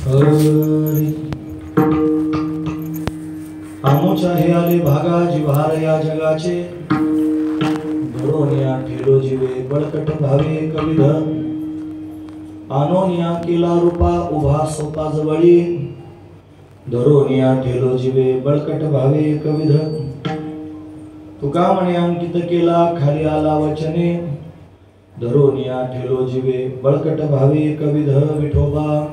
हरी आमोच्या हे आले भागा जिव्हार या जगाचे धरोनिया ठेलो जीवे बळकट भावे कविध आनोनिया केला रूपा उभा सोपा जवळी धरोनिया ठेलो जीवे बळकट भावे कविध तुका म्हणे अंकित केला खाली आला वचने धरोनिया ठेलो जीवे बळकट भावे कविध विठोबा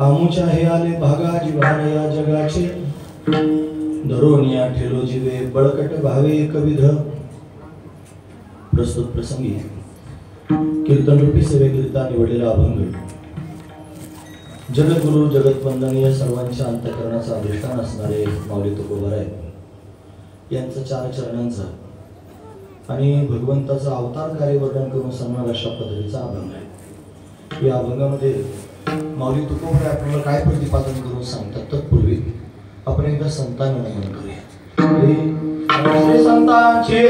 आमुच्या हे आले भागा जिव्हार या जगाचे धरोनिया ठेलो जीवे बळकट भावे कविध प्रस्तुत प्रसंगी कीर्तन रूपी सेवेकरिता निवडलेला अभंग जगद्गुरु जगतवंदनीय सर्वांच्या अंतःकरणाचा अधिष्ठान असणारे माऊली तुकोबाराय यांचं 4 चरणांचा आणि भगवंताचा अवतार कार्य वर्णन करून सांगणारा अशा पद्धतीचा अभंग आहे। या अभंगामध्ये माऊली तुकोबाराय आपल्याला काय प्रतिपादन करून सांगतात तत्पूर्वी आपण एकदा संतांना नमन करूया। श्री संतांचे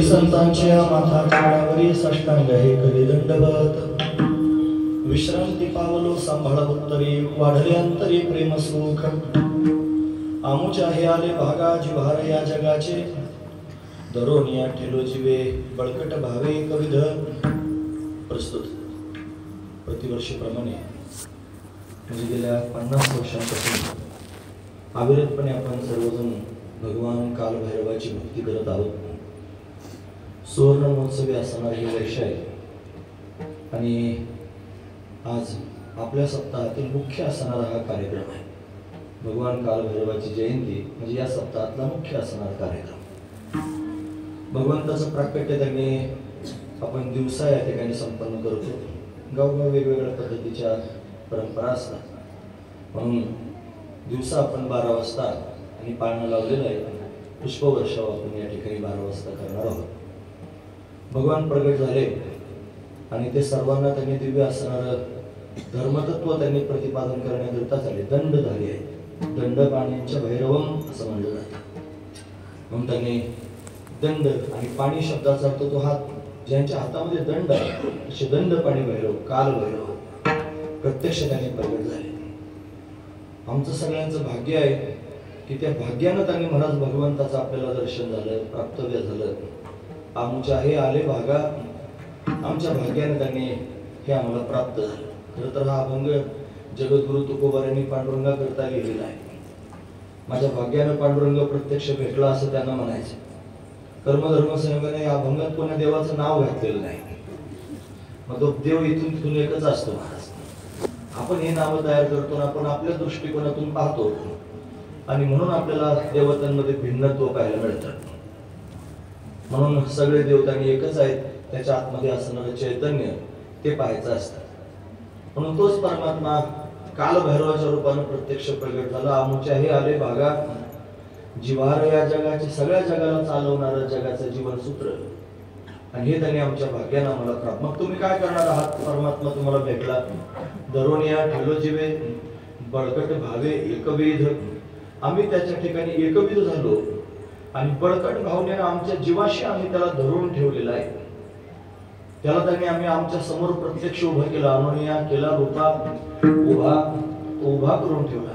संतांच्या माथा काळावरी साष्टांग हे करी दंडवत विश्रांती पावलो सांभाळा उत्तरी वाढले अंतरी प्रेम सुख आमुच्या हे आले भागा जिव्हार या जगाचे धरोनिया ठेलो जीवे बळकट भावे कविध प्रस्तुत प्रतिवर्षीप्रमाणे म्हणजे गेल्या 50 वर्षांपासून अविरतपणे आपण सर्वजण भगवान कालभैरवाची भक्ती करत आहोत। सुवर्ण महोत्सवी असणारे हे वर्ष आहे आणि आज आपल्या सप्ताहातील मुख्य असणारा हा कार्यक्रम आहे। भगवान कालभैरवाची जयंती म्हणजे या सप्ताहातला मुख्य असणारा कार्यक्रम। भगवंताचं प्राकट्य त्यांनी आपण दिवसा या ठिकाणी संपन्न करतो. गावोगाव वेगवेगळ्या पद्धतीच्या परंपरा असतात, म्हणून दिवसा आपण 12 वाजता आणि पाळणं लावलेलं आहे. पुष्पवर्षाव आपण या ठिकाणी 12 वाजता करणार आहोत. भगवान प्रगट झाले आणि ते सर्वांना त्यांनी दिव्य असणारं धर्मतत्व त्यांनी प्रतिपादन करण्याकरिता झाले. दंड झाले आहे. दंड पाण्याच्या भैरवम असं म्हणलं जातं. म्हणून त्यांनी दंड आणि पाणी शब्दाचा अर्थ तो हात, ज्यांच्या हातामध्ये दंड आहे असे दंड पाणी भैरव, काल भैरव प्रत्यक्ष त्यांनी प्रगट झाले. आमचं सगळ्यांचं भाग्य आहे की त्या भाग्यानं त्यांनी महाराज भगवंताचं आपल्याला दर्शन झालं, प्राप्तव्य झालं. आमच्या हे आले भागा, आमच्या भाग्याने त्यांनी हे आम्हाला प्राप्त झालं. खरं तर हा अभंग जगद्गुरु तुकोबा यांनी पांडुरंगा करता लिहिलेला आहे. माझ्या भाग्यानं पांडुरंग प्रत्यक्ष भेटला असं त्यांना म्हणायचं. कर्मधर्म संयोगाने या अभंगात कोणा देवाचं नाव घातलेलं नाही. मग तो देव इथून तिथून एकच असतो महाराज. आपण हे नाव तयार करतो, आपण आपल्या दृष्टिकोनातून पाहतो आणि म्हणून आपल्याला देवतांमध्ये भिन्नत्व पाहायला मिळतं. म्हणून सगळे देवतांनी एकच आहेत, त्याच्या आतमध्ये असणारं चैतन्य ते पाहायचं असतं. म्हणून तोच परमात्मा कालभैरवाच्या रूपाने प्रत्यक्ष प्रगट झाला. आमुच्या हे आले भागा, जिव्हार या जगाचे सगळ्या जगाला चालवणारं जगाचं जीवनसूत्र, आणि हे त्यांनी आमच्या भाग्यानं आम्हाला प्राप्त. मग तुम्ही काय करणार आहात? परमात्मा तुम्हाला भेटला. धरून या ठेलो जीवे बळकट भावे एकविध. आम्ही त्याच्या ठिकाणी एकविध झालो आणि बळकट भावनेनं आमच्या जीवाशी आम्ही त्याला धरून ठेवलेला आहे. त्याला त्यांनी आम्ही आमच्या समोर प्रत्यक्ष उभा केला. अनुनिया केला रूपा उभा करून ठेवला.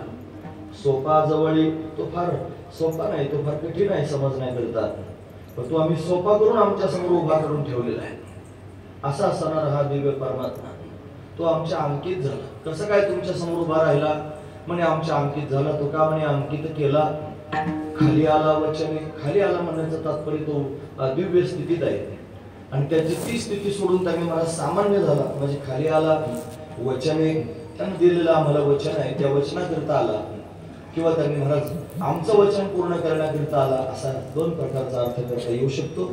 सोपा जवळी तो फार सोपा नाही, तो फार कठीण आहे समजण्याकरता, पण तो आम्ही सोपा करून आमच्या समोर उभा करून ठेवलेला आहे. असा असणारा हा दिव्य परमात्मा तो आमच्या अंकित झाला. कसं काय तुमच्या समोर उभा राहिला? म्हणे आमच्या अंकित झाला. तो का म्हणे अंकित केला? खाली आला वचने. खाली आला म्हणण्याचं तात्पर्य तो दिव्य स्थितीत आहे आणि त्याची ती स्थिती सोडून त्यांनी मला सामान्य झाला. म्हणजे खाली आला वचने, त्यांनी दिलेलं आम्हाला वचन आहे त्या वचनाकरिता आला, किंवा त्यांनी महाराज आमचं वचन पूर्ण करण्याकरिता आला. असा 2 प्रकारचा अर्थ करता येऊ शकतो.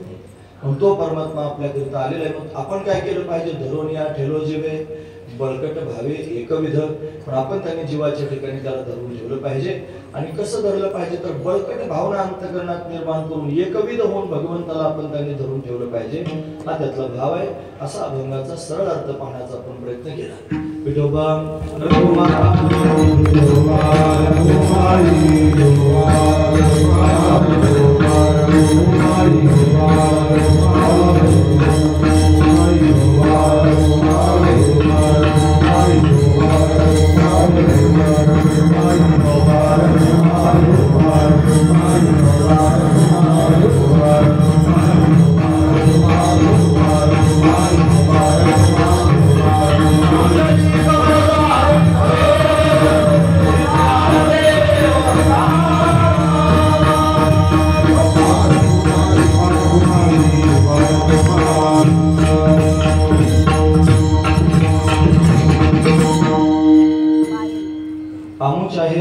मग तो परमात्मा आपल्याकरिता आलेला आहे. मग आपण काय केलं पाहिजे? धरून या ठेलो जीवे बळकट भावे एकविध. पण आपण त्यांनी जीवाच्या ठिकाणी त्याला धरून ठेवलं पाहिजे. आणि कसं धरलं पाहिजे? तर बळकट भावना अंतःकरणात निर्माण करून एकविध होऊन भगवंताला आपण त्यांनी धरून ठेवलं पाहिजे, हा त्यातला भाव आहे. असा अभंगाचा सरळ अर्थ पाहण्याचा आपण प्रयत्न केला. विठोबा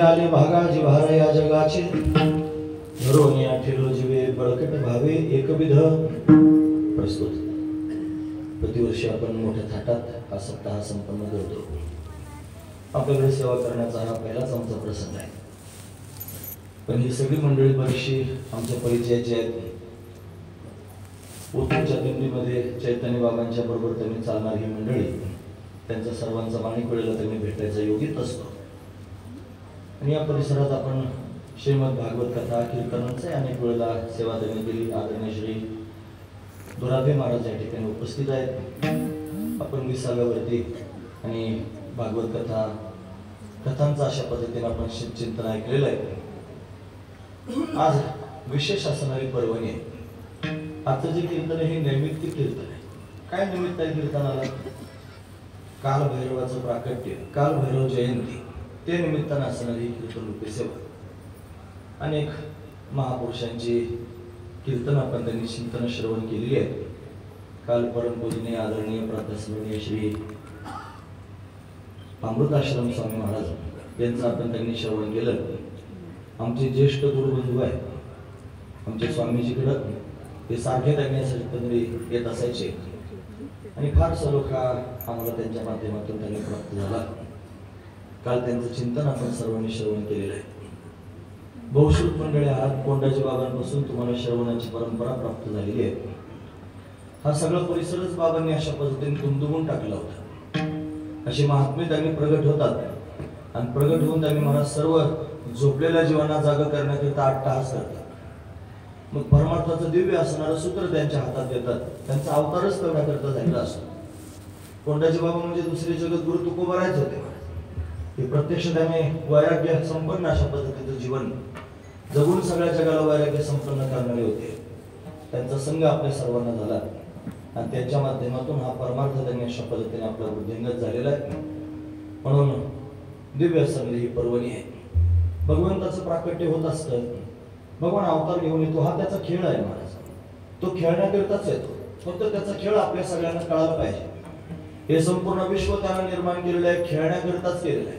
आले भागा जिव्हार या जगाचे धरून या ठेलो जीवे बळकट भावे एकविध. प्रस्तुत प्रतिवर्षी आपण मोठ्या थाटात हा सप्ताह संपन्न करतो. आपल्याकडे सेवा करण्याचा हा पहिलाच आमचा प्रसंग आहे. पण ही सगळी मंडळी बरीचशी आमच्या परिचयाची आहेत. ओतूरच्या दिंडीमध्ये चैतन्य बाबांच्या बरोबर त्यांनी चालणारी ही मंडळी, त्यांचा सर्वांचा माणिक वेळेला त्यांनी भेटायचा योगित असतो. आणि या परिसरात आपण श्रीमद भागवत कथा कीर्तनांचे अनेक वेळेला सेवा त्यांनी केली. आदरणीय श्री दुराभे महाराज या ठिकाणी उपस्थित आहेत. आपण 20व्यावरती आणि भागवत कथांचा अशा पद्धतीने आपण चिंतन ऐकलेलं आहे. आज विशेष असणारी पर्वणी आहे. आजचं जे कीर्तन आहे हे नैमित्तिक कीर्तन आहे. काय निमित्त आहे कीर्तनाला? काल भैरवाचं प्राकट्य, काल भैरव जयंती, ते निमित्तानं असणारी कीर्तन रूपी सेवा. अनेक महापुरुषांची कीर्तन आपण त्यांनी चिंतन श्रवण केलेली आहे. काल परमपूजनीय आदरणीय प्रातस्मरणीय श्री अमृताश्रम स्वामी महाराज यांचं आपण त्यांनी श्रवण केलं. आमचे ज्येष्ठ गुरुबंधू आहेत. आमच्या स्वामीजीकडं ते सारखे त्यांनी येत असायचे. आणि फार सलोखा आम्हाला त्यांच्या माध्यमातून त्यांनी प्राप्त झाला. काल त्यांचं चिंतन आपण सर्वांनी श्रवण केलेलं आहे. बहुश्रुत मंडळी आहात, कोंडाजी बाबांपासून तुम्हाला श्रवणाची परंपरा प्राप्त झालेली आहे. हा सगळा परिसरच बाबांनी अशा पद्धतीने दुमदुमून टाकला होता. अशी महात्मे त्यांनी प्रगट होतात आणि प्रगट होऊन त्यांनी मला सर्व झोपलेल्या जीवांना जागा करण्याकरिता अट्टहास करतात. मग परमार्थाचं दिव्य असणारं सूत्र त्यांच्या हातात येतात. त्यांचा अवतारच तेवढ्याकरता झालेला असतो. कोंडाजी बाबा म्हणजे दुसरे जगद्गुरु तुकोबारायच होते. हे प्रत्यक्ष त्याने वैराग्य संपन्न अशा पद्धतीचं जीवन जगून सगळ्या जगाला वैराग्य संपन्न करणारे होते. त्यांचा संघ आपल्या सर्वांना झाला आणि त्यांच्या माध्यमातून हा परमार्थ त्यांनी अशा पद्धतीने आपला वृद्धिंगत झालेला आहे. म्हणून दिव्य संधी ही पर्वणी आहे. भगवंताचं प्राकट्य होत असतं. भगवान अवतार घेऊन येतो. हा त्याचा खेळ आहे महाराज. तो खेळण्याकरिताच येतो. फक्त त्याचा खेळ आपल्या सगळ्यांना कळायला पाहिजे. हे संपूर्ण विश्व त्यानं निर्माण केलेलं आहे, खेळण्याकरिताच केलेलं आहे.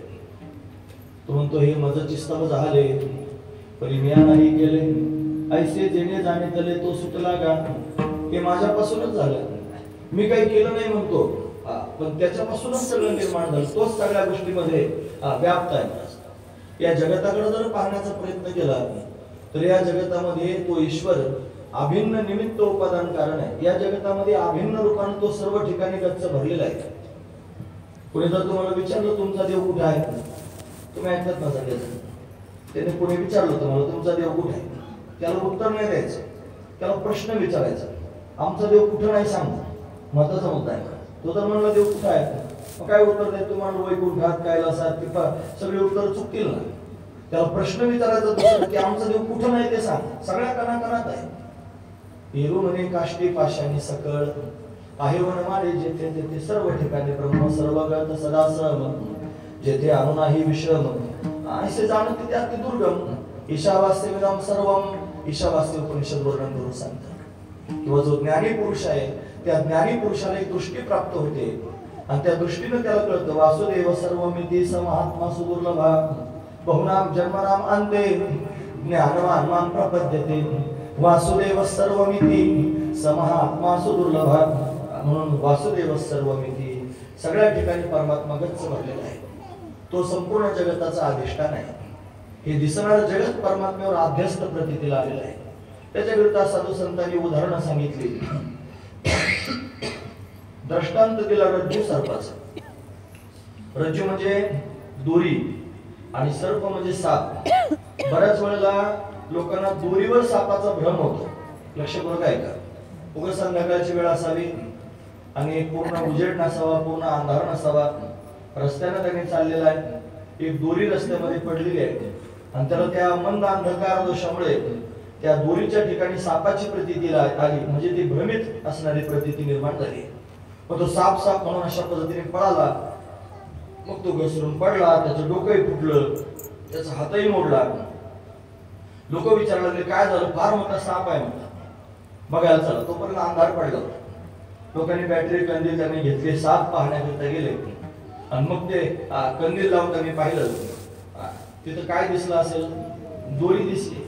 तो म्हणतो हे मज चिस्तब झाले पण म्या नाही केले, ऐसे जेणे जाणे तले तो सुटला गा. हे माझ्यापासूनच झालं. मी काही केलं नाही म्हणतो, पण त्याच्यापासूनच सगळं निर्माण झालं. तोच सगळ्या गोष्टीमध्ये व्याप्त आहे. या जगताकडे जर पाहण्याचा प्रयत्न केला तर या जगतामध्ये तो ईश्वर अभिन्न निमित्त उपादान कारण आहे. या जगतामध्ये अभिन्न रूपाने तो सर्व ठिकाणी गच्च भरलेला आहे. कोणी जर तुम्हाला विचारलं तुमचा देव कुठे आहे, तुम्ही ऐकत नसा त्याने कोणी विचारलं तुम्हाला तुमचा देव कुठे आहे, त्याला उत्तर नाही द्यायचं. त्याला प्रश्न विचारायचा. आमचा देव कुठे नाही सांग, महत्वाचा मुद्दा आहे. तो तर म्हणला देव कुठे आहे, मग काय उत्तर द्यायचं तुम्हाला? वैकुंठात, कैलासात, सगळी उत्तर चुकतील ना. त्याला प्रश्न विचारायचा दुसरं की आमचा देव कुठं नाही ते सांग. सगळ्या कणाकणात आहे. हिरू म्हणे काष्टी पाशाने सकळ आहे वनमाळे जेथे तेथे सर्व ठिकाणी ब्रह्म सर्वगत सदा सहम जेथे अनु नाही विषम असे जाणते ते अति दुर्गम ईशावास्य विदम सर्वम ईशावास्य उपनिषद वर्णन करून सांगतात. किंवा जो ज्ञानी पुरुष आहे त्या ज्ञानी पुरुषाला एक दृष्टी प्राप्त होते आणि त्या दृष्टीने त्याला कळतं वासुदेव सर्वमिती समहात्मा सुदुर्लभा बहुनाम जन्मनाम अंते ज्ञानवान मां प्रपद्यते वासुदेव सर्वमिती समहात्मा सुदुर्लभा. म्हणून वासुदेव सर्वमिती सगळ्या ठिकाणी परमात्मा गच्च भरलेला आहे. तो संपूर्ण जगताचा अधिष्ठान आहे. हे दिसणारं जगत परमात्म्यावर अध्यस्त प्रतीला आलेलं आहे. त्याच्याकरिता साधू संतांनी उदाहरणं सांगितली. दृष्टांत दिला रज्जू सर्पाचा. रज्जू म्हणजे दोरी आणि सर्प म्हणजे साप. बऱ्याच वेळेला लोकांना दोरीवर सापाचा भ्रम होतो. लक्ष करू काय का, उगाच संध्याकाळची वेळ असावी आणि पूर्ण उजेड नसावा, पूर्ण अंधार नसावा. रस्त्याने त्यांनी चाललेला आहे. एक दोरी रस्त्यामध्ये पडलेली आहे आणि त्याला त्या मंद अंधकार दोषामुळे त्या दोरीच्या ठिकाणी सापाची प्रतीती आली. म्हणजे ती भ्रमित असणारी प्रतीती निर्माण झाली. मग तो साप साप म्हणून अशा पद्धतीने पळाला. मग तो घसरून पडला. त्याचं डोकंही फुटलं, त्याचा हातही मोडला. लोक विचारायला लागले काय झालं, फार मोठा साप आहे म्हणतात. बघायला चला. तोपर्यंत अंधार पडला. लोकांनी बॅटरी कंदील त्यांनी घेतले, साप पाहण्याकरिता गेले आणि मग ते कंदील लावून त्यांनी पाहिलं. तिथं काय दिसलं असेल, दोरी दिसली,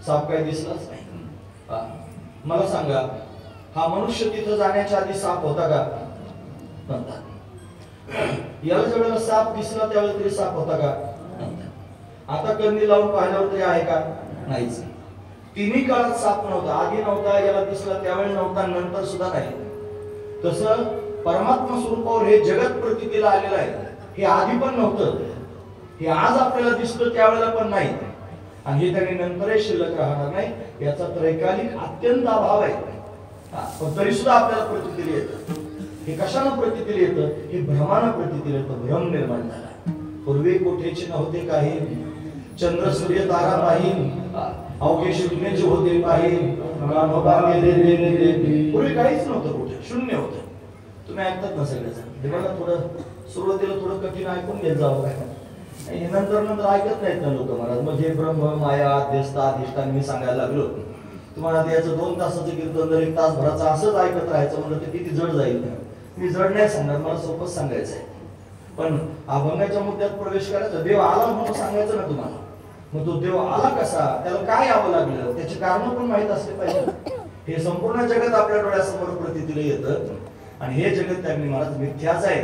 साप काय दिसलाच नाही. मला सांगा, हा मनुष्य तिथं जाण्याच्या आधी साप होता का? नव्हता. याला ज्यावेळेला साप दिसला त्यावेळेला तरी साप होता का? आता कंदील लावून पाहिल्यावर तरी आहे का? नाहीच. तिन्ही काळात साप नव्हता. आधी नव्हता, याला दिसला त्यावेळेला नव्हता, नंतर सुद्धा नाही. तसं परमात्मा स्वरूपावर हे जगत प्रतीला आलेलं आहे. हे आधी पण नव्हतं, हे आज आपल्याला दिसतं त्यावेळेला पण नाही आणि हे त्यांनी नंतरही शिल्लक राहणार नाही. याचा त्रैकालिक अत्यंत अभाव आहे. पण तरी सुद्धा आपल्याला प्रतीला येतं. हे कशानं प्रतीला येतं? हे भ्रमानं प्रतीला येतं. भ्रम निर्माण झाला. पूर्वी कोठेचे नव्हते काही, चंद्र सूर्य तारा नाही, अवघे शून्याचे होते काही. पूर्वी काहीच नव्हतं, कुठे शून्य होतं. तुम्ही ऐकतात ना सगळ्याचं. मला थोडं सुरुवातीला थोडं कठीण ऐकून घेत जावं काय, नंतर नंतर ऐकत नाहीत ना लोक महाराज. मग हे ब्रह्म माया अध्यस्त अधिष्ठान मी सांगायला लागलो तुम्हाला. याचं 2 तासाचं कीर्तन जर 1 तासभराचं असंच ऐकत राहायचं म्हणलं तर किती जड जाईल. मी जड नाही सांगणार, मला सोपंच सांगायचं आहे. पण अभंगाच्या मुद्द्यात प्रवेश करायचा. देव आला म्हणून सांगायचं ना तुम्हाला. मग तो देव आला कसा, त्याला काय यावं लागलं, त्याचे कारण पण माहित असले पाहिजे. हे संपूर्ण जगत आपल्या डोळ्यासमोर प्रतीला येतं आणि हे जगत त्यांनी महाराज मिथ्याच आहे,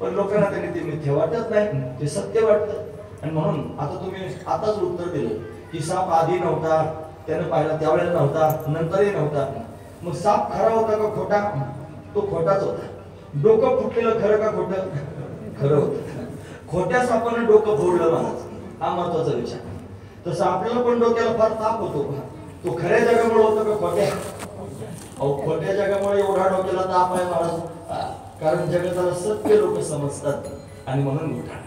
पण लोकांना त्यांनी ते मिथ्या वाटत नाही, ते सत्य वाटतं. आणि म्हणून आता तुम्ही आताच उत्तर दिलं की साप आधी नव्हता, त्यानं पाहिला त्यावेळेला नव्हता, नंतरही नव्हता. मग साप खरा होता का खोटा? तो खोटाच होता. डोकं फुटलेलं खरं का खोटं? खरं होतं. खोट्या सापानं डोकं फोडलं महाराज, हा महत्वाचा विचार. तसं आपल्याला पण डोक्याला फार ताप होतो, तो खऱ्या जगामुळे होतं का खोट्या? अहो खोट्या जगामुळे एवढा डोक्याला ताप आहे महाराज, कारण जगताला सत्य लोक समजतात आणि म्हणून घोटाळे.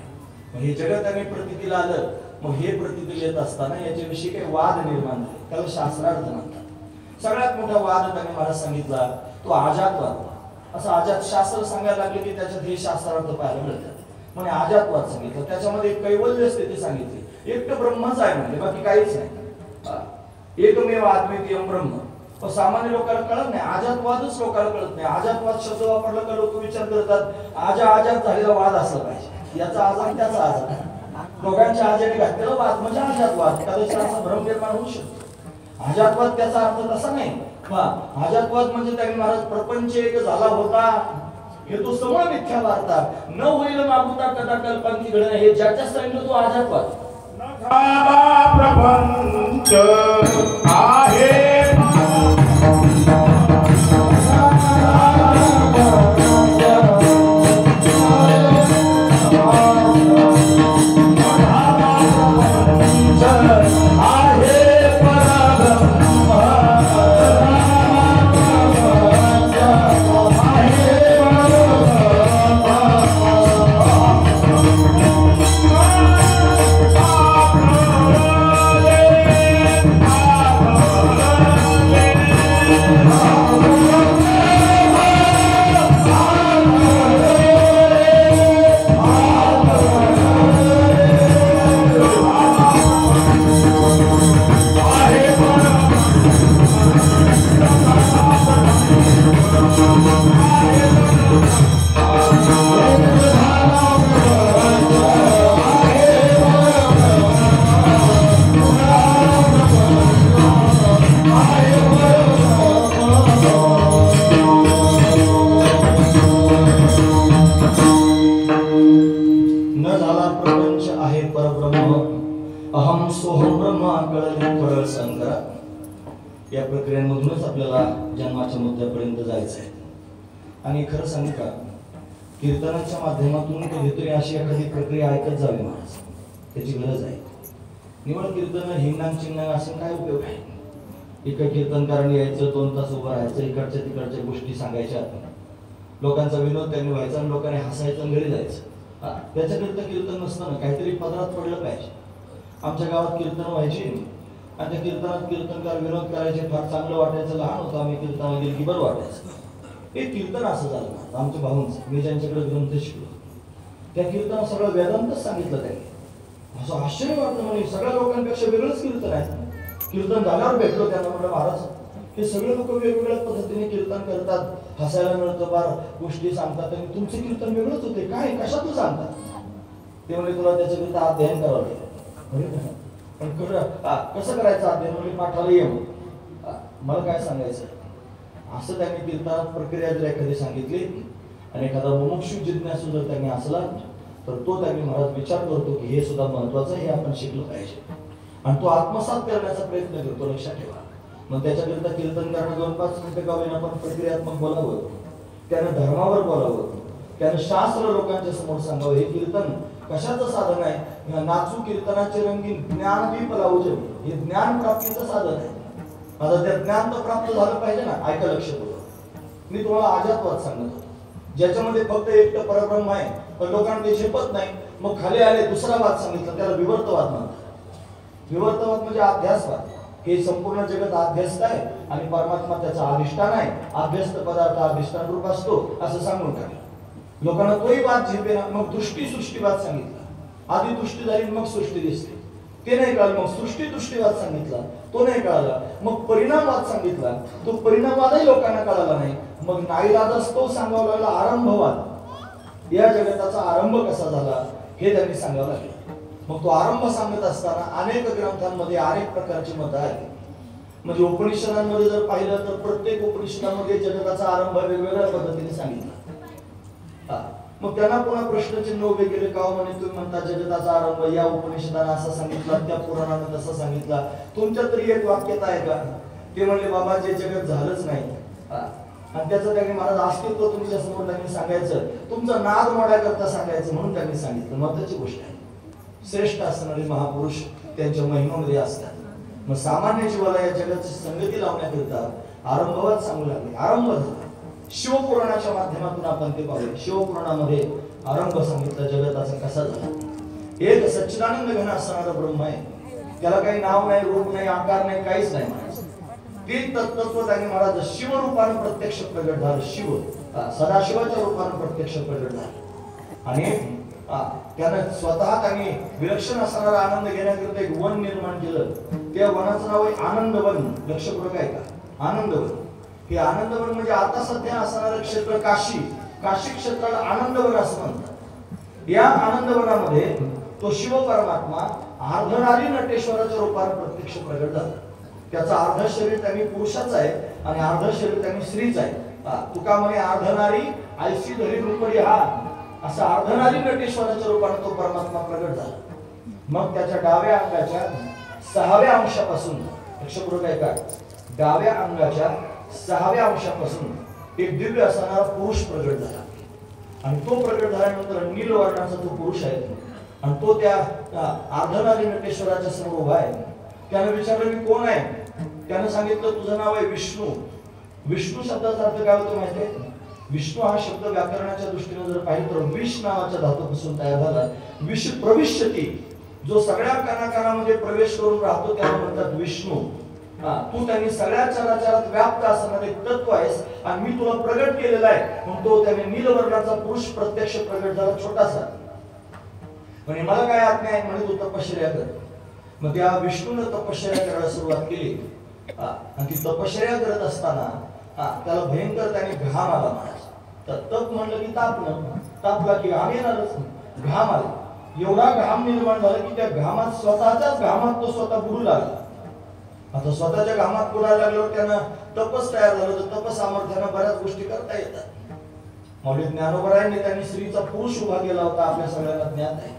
मग हे जगत प्रतीला आलं, मग हे प्रतीला येत असताना याच्याविषयी काही वाद निर्माण झाले, त्याला शास्त्रार्थ म्हणतात. सगळ्यात मोठा वाद त्यांनी मला सांगितला तो आजातवाद. असं आजात शास्त्र सांगायला लागले की त्याच्यात हे शास्त्रार्थ पाहायला मिळतात. म्हणजे आजातवाद सांगितलं, त्याच्यामध्ये कैवल्य स्थिती सांगितली, एकटं ब्रह्मच आहे म्हणजे, बाकी काहीच नाही. एकमेव अद्वितीयम ब्रह्म. पण सामान्य लोकांना कळत नाही, आजातवादच लोकांना कळत नाही. आजातवाद शब्द वापरला का लोक विचार करतात आजात झालेला वाद असला पाहिजे, याचा आजार त्याचा आजार, दोघांच्या आजारी घातलेला वाद म्हणजे आजातवाद. कदाचित असा भ्रम निर्माण होऊ शकतो. आजातवाद त्याचा अर्थ तसा नाही. आजातवाद म्हणजे त्यांनी महाराज प्रपंच एक झाला होता हे तो समूळ मिथ्या वार्ता, न होईल मागुता कदा कल्पांती घडणं, हे ज्याच्या सांगितलं तो आजातवाद. प्रपंच आहे या प्रक्रियांमधूनच आपल्याला जन्माच्या मुद्द्यापर्यंत जायचं आहे. आणि खरं सांगू का, कीर्तनाच्या माध्यमातून कधीतरी अशी एखादी प्रक्रिया ऐकत जावी महाराज, त्याची गरज आहे. निवड कीर्तन हिंगणांग चिंगणांग असं काय उपयोग आहे? एका कीर्तनकाराने यायचं, 2 तास उभं राहायचं, इकडच्या तिकडच्या गोष्टी सांगायच्या, लोकांचा विनोद त्यांनी व्हायचा आणि लोकांनी हसायचं आणि घरी जायचं. त्याच्याकरिता कीर्तन नसताना काहीतरी पदरात पडलं पाहिजे. आमच्या गावात कीर्तन व्हायची आणि त्या कीर्तनात कीर्तनकार विनोद करायचे, फार चांगलं वाटायचं. लहान होतं आम्ही, कीर्तनाला गेली की बरं वाटायचं. हे कीर्तन असं झालं आमच्या भाऊंचं, मी ज्यांच्याकडे ग्रंथ शिकलो त्या कीर्तनात सगळं वेदांतच सांगितलं त्यांनी. असं आश्चर्य वाटलं, म्हणजे सगळ्या लोकांपेक्षा वेगळंच कीर्तन आहे. कीर्तन झाल्यावर भेटलो त्यांना, म्हटलं महाराज हे सगळे लोक वेगवेगळ्या पद्धतीने कीर्तन करतात, हसायला मिळतं, फार गोष्टी सांगतात, आणि तुमचं कीर्तन वेगळंच होते, काय कशातून सांगतात? ते म्हणजे तुला त्याच्याकरिता अध्ययन करावं लागेल. पण कसं करायचं अध्ययन? म्हणजे पाठाला ये, मला काय सांगायचं असं त्यांनी कीर्तनात प्रक्रिया जर एखादी सांगितली आणि एखादा मुमुक्षु जिज्ञासू जर त्यांनी असला तर तो त्यांनी महाराज विचार करतो की हे सुद्धा महत्वाचं, हे आपण शिकलं पाहिजे आणि तो आत्मसात करण्याचा प्रयत्न करतो, लक्षात ठेवा. मग त्याच्याकरिता कीर्तनकारांना 2-5 मिनिटं का होईना पण प्रक्रियात्मक बोलावं, त्यानं धर्मावर बोलावं, त्यानं शास्त्र लोकांच्या समोर सांगावं. हे कीर्तन कशाचं साधन आहे? नाचू कीर्तनाचे रंगीन ज्ञान दीप लावू जमी, हे ज्ञान प्राप्तीचं साधन आहे. आता त्या ज्ञान तर प्राप्त झालं पाहिजे ना. ऐका लक्षपूर्वक, मी तुम्हाला आजातवाद सांगत होतो, ज्याच्यामध्ये फक्त एकटं परब्रह्म आहे पण लोकांना ते झेपत नाही. मग खाली आले दुसरा वाद सांगितला, त्याला विवर्तवाद म्हणतात. विवर्तवाद म्हणजे अध्यासवाद. हे संपूर्ण जगत अध्यस्त आहे आणि परमात्मा त्याचा अधिष्ठान आहे, अभ्यस्त पदार्थ अधिष्ठान रूप असतो असं सांगून टाकलं. लोकांना तोही वाद झेपेना. मग दृष्टी सृष्टीवाद सांगितला, आधी दृष्टी झाली मग सृष्टी दिसते, ते नाही कळलं. मग सृष्टी दृष्टीवाद सांगितला, तो नाही कळाला. मग परिणामवाद सांगितला, तो परिणामवादही लोकांना कळाला नाही. मग नाईलाजाच तो सांगावा लागला आरंभवाद, या जगताचा आरंभ कसा झाला हे त्यांनी सांगावं लागलं. मग तो आरंभ सांगत असताना अनेक ग्रंथांमध्ये अनेक प्रकारची मतं आली. म्हणजे उपनिषदांमध्ये जर पाहिलं तर प्रत्येक उपनिषदामध्ये जगताचा आरंभ वेगवेगळ्या पद्धतीने सांगितला. मग त्यांना पुन्हा प्रश्नचिन्ह उभे केले का म्हणे तुम्ही म्हणता जगताचा आरंभ या उपनिषदानं असा सांगितला, त्या पुराणानं तसा सांगितला, तुमच्या तरी एक वाक्यता आहे का? ते म्हणले बाबा जे जगत झालंच नाही आणि त्याचं त्यांनी महाराज अस्तित्व तुमच्या समोर त्यांनी सांगायचं, तुमचा नाद मोडायकरता सांगायचं म्हणून त्यांनी सांगितलं. महत्वाची गोष्ट आहे. श्रेष्ठ असणारे महापुरुष त्यांच्या महिमेमध्ये असतात. मग सामान्य जीवाला या जगाची संगती लावण्याकरिता आरंभवात सांगू लागले. आरंभ झाला शिवपुराणाच्या माध्यमातून आपण ते पाहूया. शिवपुराणामध्ये आरंभ सांगितला जगताचा कसा झाला. एक सच्चिदानंद घन असणारा ब्रह्म आहे, त्याला काही नाव नाही, रूप नाही, आकार नाही, काहीच नाही महाराज. ते तत्त्व त्यांनी महाराज शिवरूपानं प्रत्यक्ष प्रगट झालं. शिव सदाशिवाच्या रूपानं प्रत्यक्ष प्रगट झालं आणि त्यानं स्वतः त्यांनी विलक्षण असणारा आनंद घेण्याकरिता एक वन निर्माण केलं. त्या वनाचं नाव आहे आनंदवन. लक्षपूर्वक आहे का? आनंदवन. हे आनंदवन म्हणजे आता सध्या असणारं क्षेत्र काशी, काशी क्षेत्राला आनंदवन असं म्हणतात. या आनंदवनामध्ये तो शिव परमात्मा अर्धनारी नटेश्वराच्या रूपाने प्रत्यक्ष प्रगट झाला. त्याचं अर्ध शरीर त्यांनी पुरुषाचं आहे आणि अर्ध शरीर त्यांनी स्त्रीच आहे. तुका म्हणे अर्धनारी आयसी धरी रूपरी हा, असं अर्धनारी नटेश्वराच्या रूपाने तो परमात्मा प्रगट झाला. मग त्याच्या डाव्या अंगाच्या 6व्या अंशापासून, लक्षपूर्वक आहे का, डाव्या अंगाच्या 6व्या अंशापासून एक दिव्य असणारा पुरुष प्रगट झाला. आणि तो प्रगट झाल्यानंतर नील वर्णाचा तो पुरुष आहे आणि तो त्या अर्धनारी नटेश्वराच्या समोर उभा आहे. त्याने विचारलं मी कोण आहे? त्याने सांगितलं तुझं नाव आहे विष्णू. विष्णू शब्दाचा अर्थ काय होतो माहिती आहे? विष्णू हा शब्द व्याकरणाच्या दृष्टीने जर पाहिलं तर विष नावाच्या धातूपासून तयार झाला. विष प्रविष्यती, जो सगळ्या कणाकणामध्ये प्रवेश करून राहतो त्याला म्हणतात विष्णू. तू त्यांनी सगळ्या चराचरात व्याप्त असणारे एक तत्व आहेस आणि मी तुला प्रगट केलेला आहे. म्हणून तो त्याने नीलवर्णाचा पुरुष प्रत्यक्ष प्रगट झाला, छोटासा. म्हणजे मला काय आज्ञा आहे म्हणे तू तपश्चर्या कर. मग त्या विष्णूने तपश्चर्या करायला सुरुवात केली आणि ती तपश्चर्या करत असताना त्याला भयंकर त्याने घाम आला महाराज. तर तप म्हणलं की तापणं, तापला की घाम येणारच. घाम आला, एवढा घाम निर्माण झाला की त्या घामात स्वतःच्याच घामात तो स्वतः बुडू लागला. आता स्वतःच्या घामात बुडायला लागल्यावर त्यानं तपस तयार झालं. तर तप सामर्थ्यानं बऱ्याच गोष्टी करता येतात. मौली ज्ञानोबरायांनी त्यांनी स्त्रीचा पुरुष उभा केला होता, आपल्या सगळ्यांना ज्ञात आहे.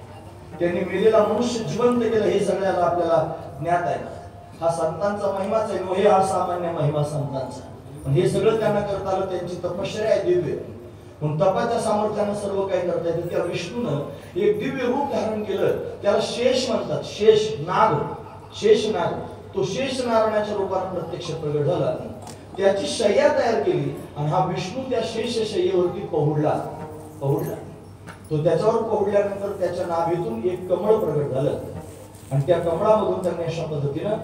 त्यांनी मेलेला मनुष्य जिवंत केलं हे सगळ्याला आपल्याला ज्ञात आहे. हा संतांचा महिमाच आहे, हे हा सामान्य महिमा संतांचा. पण हे सगळं त्यांना करता आलं, त्यांची तपश्चर्या आहे दिव्य. म्हणून तपाच्या सामर्थ्यानं सर्व काही करता येतं. त्या विष्णूनं एक दिव्य रूप धारण केलं, त्याला शेष म्हणतात. शेष नाग, शेष नाग. तो शेष नारायणाच्या रूपाने प्रत्यक्ष प्रगट झाला. त्याची शय्या तयार केली आणि हा विष्णू त्या शेष शय्येवरती पहुडला. तो त्याच्यावर पहुडल्यानंतर त्याच्या नाभीतून एक कमळ प्रगट झालं आणि त्या कमळामधून त्यांनी अशा पद्धतीनं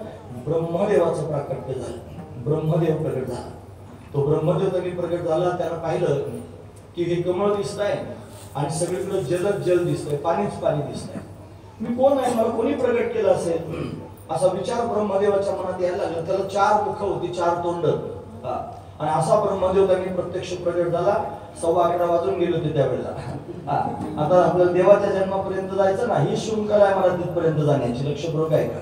ब्रह्मदेवाचं प्राकट्य झालं. ब्रह्मदेव प्रगट झाला. तो ब्रह्मदेव त्यांनी प्रगट झाला. त्यानं पाहिलं की हे कमळ दिसत आहे आणि सगळीकडे जलच जल दिसतंय, पाणीच पाणी दिसतंय. मी कोण आहे, मला कोणी प्रगट केलं असेल असा विचार ब्रह्मदेवाच्या मनात यायला लागला. त्याला 4 मुख होती, 4 तोंड. आणि असा ब्रह्मदेव त्यांनी प्रत्यक्ष प्रगट झाला. 11:15 वाजून गेले होते त्यावेळेला. आता आपल्याला देवाच्या जन्मापर्यंत जायचं ना, ही शृंखला आहे मला तिथपर्यंत जाण्याची. लक्षपूर्वक आहे का?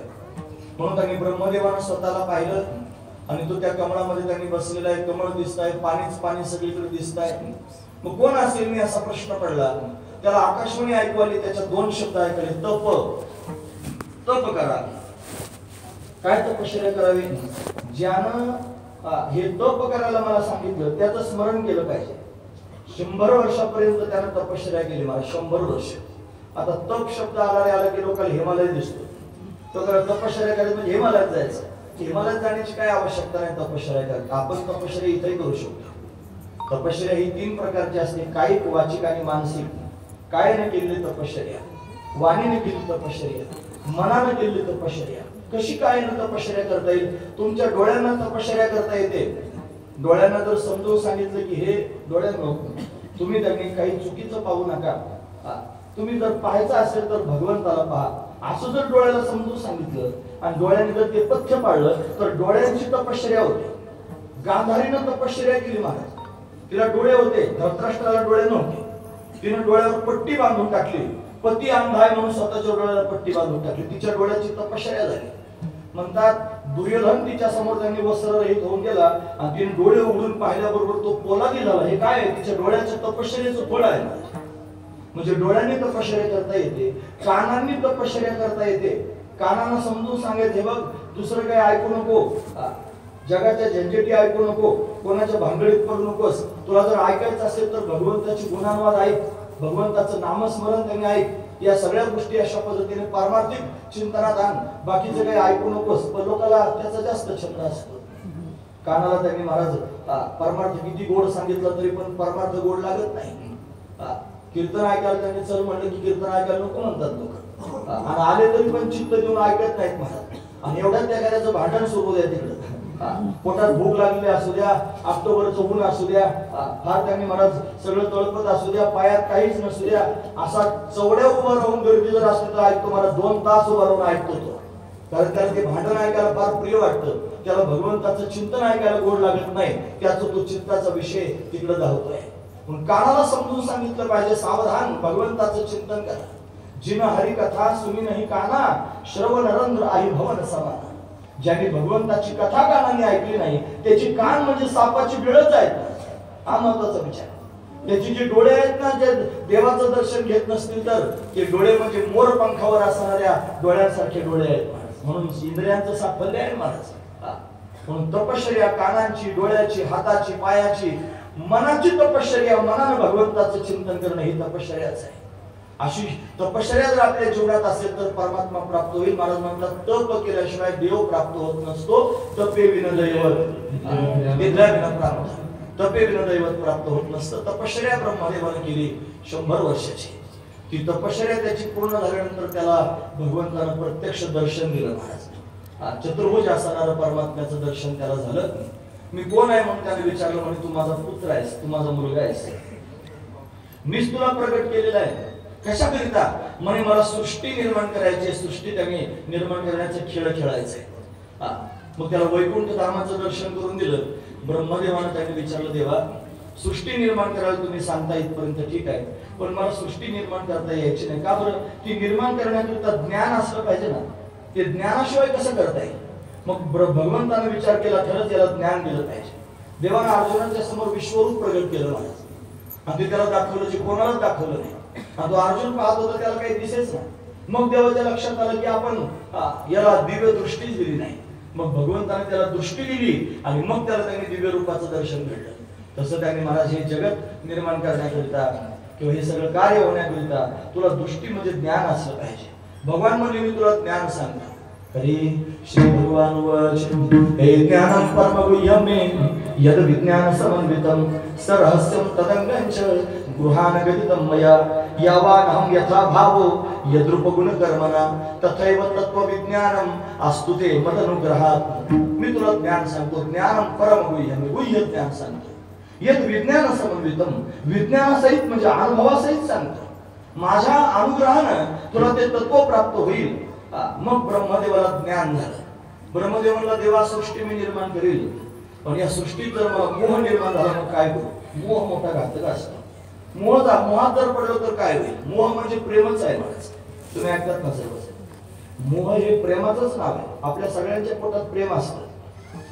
म्हणून त्यांनी ब्रह्मदेवानं स्वतःला पाहिलं आणि तो त्या कमळामध्ये त्यांनी बसलेला आहे. कमळ दिसत आहे, पाणीच पाणी सगळीकडे दिसत आहे. मग कोण असेल मी असा प्रश्न पडला. त्याला आकाशवाणी ऐकू आली. त्याच्या 2 शब्द ऐकले, तप करा. काय तपश्चर्या करावी? ज्यानं हे तप करायला मला सांगितलं त्याचं स्मरण केलं पाहिजे. 100 वर्षापर्यंत त्यानं तपश्चर्या केली मला, 100 वर्ष. आता तप शब्द आला की लोकांना हिमालय दिसतो. तो तपश्चर्या करायचं म्हणजे हिमालयात जायचं. हिमालयात जाण्याची काय आवश्यकता नाही तपश्चर्या करायची. आपण तपश्चर्या इथेही करू शकतो. तपश्चर्या ही 3 प्रकारची असते, कायिक, वाचिक आणि मानसिक. कायाने केलेली तपश्चर्या, वाणीने केलेली तपश्चर्या, मनाने केलेली तपश्चर्या. कशी कायाने तपश्चर्या करता येईल? तुमच्या डोळ्यांना तपश्चर्या करता येते. डोळ्यांना जर समजून सांगितलं की हे डोळ्यांनो तुम्ही त्यांनी काही चुकीचं पाहू नका, तुम्ही जर पाहायचं असेल तर भगवंताला पहा, असं जर डोळ्याला समजून सांगितलं आणि डोळ्यांनी जर ते पथ्य पाळलं तर डोळ्यांची तपश्चर्या होते. गांधारीनं तपश्चर्या केली महाराज. तिला डोळे होते, धृतराष्ट्राला डोळे नव्हते. तिने डोळ्यावर पट्टी बांधून टाकली. पती अंध आहे म्हणून स्वतःच्या डोळ्याला पट्टी बांधून टाकली. तिच्या डोळ्याची तपश्चर्या झाली. म्हणतात दुर्योधन तिच्या समोर त्यांनी वस्त्ररहित होऊन गेला आणि तिने डोळे उघडून पाहिल्याबरोबर तो पोलादी झाला. हे काय आहे? तिच्या डोळ्याच्या तपश्चर्याचं फळ आहे. म्हणजे डोळ्यांनी तपश्चर्या करता येते, कानांनी तपश्चर्या करता येते. कानांना समजून सांगायचे, बघ दुसरं काही ऐकू नको, जगाच्या झंझटी ऐकू नको, कोणाच्या भांगडीत पडू नकोस. तुला जर ऐकायचं असेल तर भगवंताची गुणानुवाद ऐक, भगवंताचं नामस्मरण त्यांनी ऐक. या सगळ्या गोष्टी अशा पद्धतीने पारमार्थिक चिंतनात आण. बाकीचं काही ऐकू नकोस. पण लोकांना त्याचा जास्त छंद असतो. कानाला त्यांनी महाराज परमार्थ किती गोड सांगितलं तरी पण परमार्थ गोड लागत नाही. कीर्तन ऐकायला त्यांनी चल म्हणलं की कीर्तन ऐकायला नको म्हणतात लोक, आणि आले तरी पण चित्त देऊन ऐकत नाहीत महाराज. आणि एवढ्यात त्या एखाद्याचं भांडण सुरू द्या तिकडं, पोटात भूक लागलेली असू द्या, ऑक्टोबरचं ऊन असू द्या, फार त्यांनी महाराज सगळं तळपत असू द्या, पायात काहीच नसू द्या, असा चवड्या उभा राहून गर्दी जर असते तर ऐकतो महाराज. 2 तास उभा राहून ऐकतो तो, कारण त्याला ते भांडण ऐकायला फार प्रिय वाटतं. त्याला भगवंताचं चिंतन ऐकायला गोड लागत नाही, त्याचा तो चिंताचा विषय तिकडे धावतोय. पण कानाला समजून सांगितलं पाहिजे, सावधान, भगवंताचं चिंतन करा. जिन हरी कथा सुनी नाही काना, श्रवण रंध्र आई भवन समान. ज्यांनी भगवंताची कथा कानाने ऐकली नाही त्याची कान म्हणजे सापाची बिळच आहेत. हा महत्वाचा विचार. त्याची जी डोळे आहेत ना, जे देवाचं दर्शन घेत नसतील तर ते डोळे म्हणजे मोर पंखावर असणाऱ्या डोळ्यांसारखे डोळे आहेत महाराज. म्हणून इंद्रियांचं साफल्य आहे महाराज. म्हणून तपश्चर्या कानांची, डोळ्याची, हाताची, पायाची, मनाची तपश्चर्या, मनानं भगवंताचं चिंतन करणं ही तपश्चर्याच आहे. अशी तपश्चर्या जर आपल्या जीवनात असेल तर परमात्मा प्राप्त होईल. महाराज म्हणतात तप केल्याशिवाय देव प्राप्त होत नसतो. तपे विन दैवत, विद्या विना प्राप्त, तपे विन दैवत प्राप्त होत नसतं. तपश्चर्या ब्रह्मदेवाने केली 100 वर्षाची. ती तपश्चर्या त्याची पूर्ण झाल्यानंतर त्याला भगवंतानं प्रत्यक्ष दर्शन दिलं महाराज. चतुर्भुज असणारं परमात्म्याचं दर्शन त्याला झालं. मी कोण आहे म्हणून त्याने विचारलं. म्हणे तू माझा पुत्र आहेस, तू माझा मुलगा आहेस, मीच तुला प्रगट केलेला आहे. कशाकरिता? म्हणे मला सृष्टी निर्माण करायची, सृष्टी त्यांनी निर्माण करण्याचे खेळ खेळायचे. मग त्याला वैकुंठ धामाचं दर्शन करून दिलं. ब्रह्मदेवानं त्यांनी विचारलं, देवा सृष्टी निर्माण करायला तुम्ही सांगता इथपर्यंत ठीक आहे, पण मला सृष्टी निर्माण करता यायची नाही. का बरं? ती निर्माण करण्याकरिता ज्ञान असलं पाहिजे ना. ते ज्ञानाशिवाय कसं करता येईल? मग भगवंताने विचार केला, खरंच याला ज्ञान दिलं पाहिजे. देवानं अर्जुनाच्या समोर विश्वरूप प्रगट केलं महाराज. आणि ते त्याला दाखवलं जे कोणालाच दाखवलं नाही. आणि तो अर्जुन पाहत होता, त्याला काही दिसेच नाही. मग देवाच्या लक्षात आलं की आपण याला दिव्य दृष्टीच दिली नाही. मग भगवंताने त्याला दृष्टी दिली आणि मग त्याला त्यांनी दिव्य रूपाचं दर्शन घडलं. तसं त्यांनी महाराज हे जगत निर्माण करण्याकरिता किंवा हे सगळं कार्य होण्याकरिता तुला दृष्टी म्हणजे ज्ञान असलं पाहिजे. भगवान म्हणजे मी तुला ज्ञान सांगतो. हरी श्री भगवान वच हे ज्ञानं परमगुह्यं मे यद विज्ञान समन्वितं सरहस्यं तदंगंच गृहान गदितं मया यावानहं यथा भावो यद्रूपगुण कर्मणा तथैव तत्त्वविज्ञानम् अस्तु ते मदनुग्रहात्. मी तुला ज्ञान सांगतो. ज्ञानं परमगुह्यं, गुह्य ज्ञान सांगतो. यद विज्ञान समन्वितं, विज्ञानासहित म्हणजे अनुभवासहित सांगतो. माझ्या अनुग्रहानं तुला ते तत्व प्राप्त होईल. मग ब्रह्मदेवाला ज्ञान झालं. ब्रह्मदेव म्हणला, देवा सृष्टी मी निर्माण करील, पण या सृष्टीत जर मला मोह निर्माण झाला मग काय करू? मोह मोठा घातक असतो. मोहात जर पडलो तर काय होईल? मोह म्हणजे प्रेमच आहे महाराज. तुम्ही ऐकतात ना सर्व. मोह हे प्रेमाचंच नाव आहे. आपल्या सगळ्यांच्या पोटात प्रेम असतं,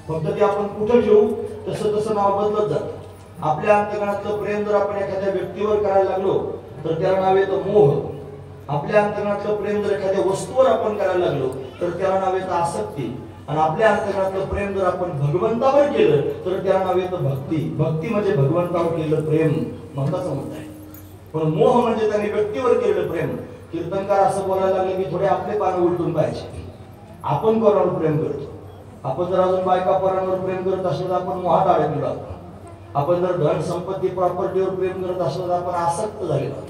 फक्त ते आपण कुठं ठेवू तसं तसं नाव बदलत जातं. आपल्या अंतःकरणातलं प्रेम जर आपण एखाद्या व्यक्तीवर करायला लागलो तर त्याला नाव येतं मोह. आपल्या अंतःकरणातलं प्रेम जर एखाद्या वस्तूवर आपण करायला लागलो तर त्याला नाव येतं आसक्ती. आणि आपल्या अंतःकरणातलं प्रेम जर आपण भगवंतावर केलं तर त्याला नाव येतं भक्ती. भक्ती म्हणजे भगवंतावर केलेलं प्रेम, महत्वाचं मुद्दा आहे. पण मोह म्हणजे त्यांनी व्यक्तीवर केलेलं प्रेम. कीर्तनकार असं बोलायला लागले की थोडे आपले पानं उलटून पाहिजे. आपण कोणावर प्रेम करतो? आपण जर अजून बायका पोरांवर प्रेम करत असलो तर आपण मोहात अडकलेलो आहोत. आपण जर धन संपत्ती प्रॉपर्टीवर प्रेम करत असलो तर आपण आसक्त झालेलो आहोत.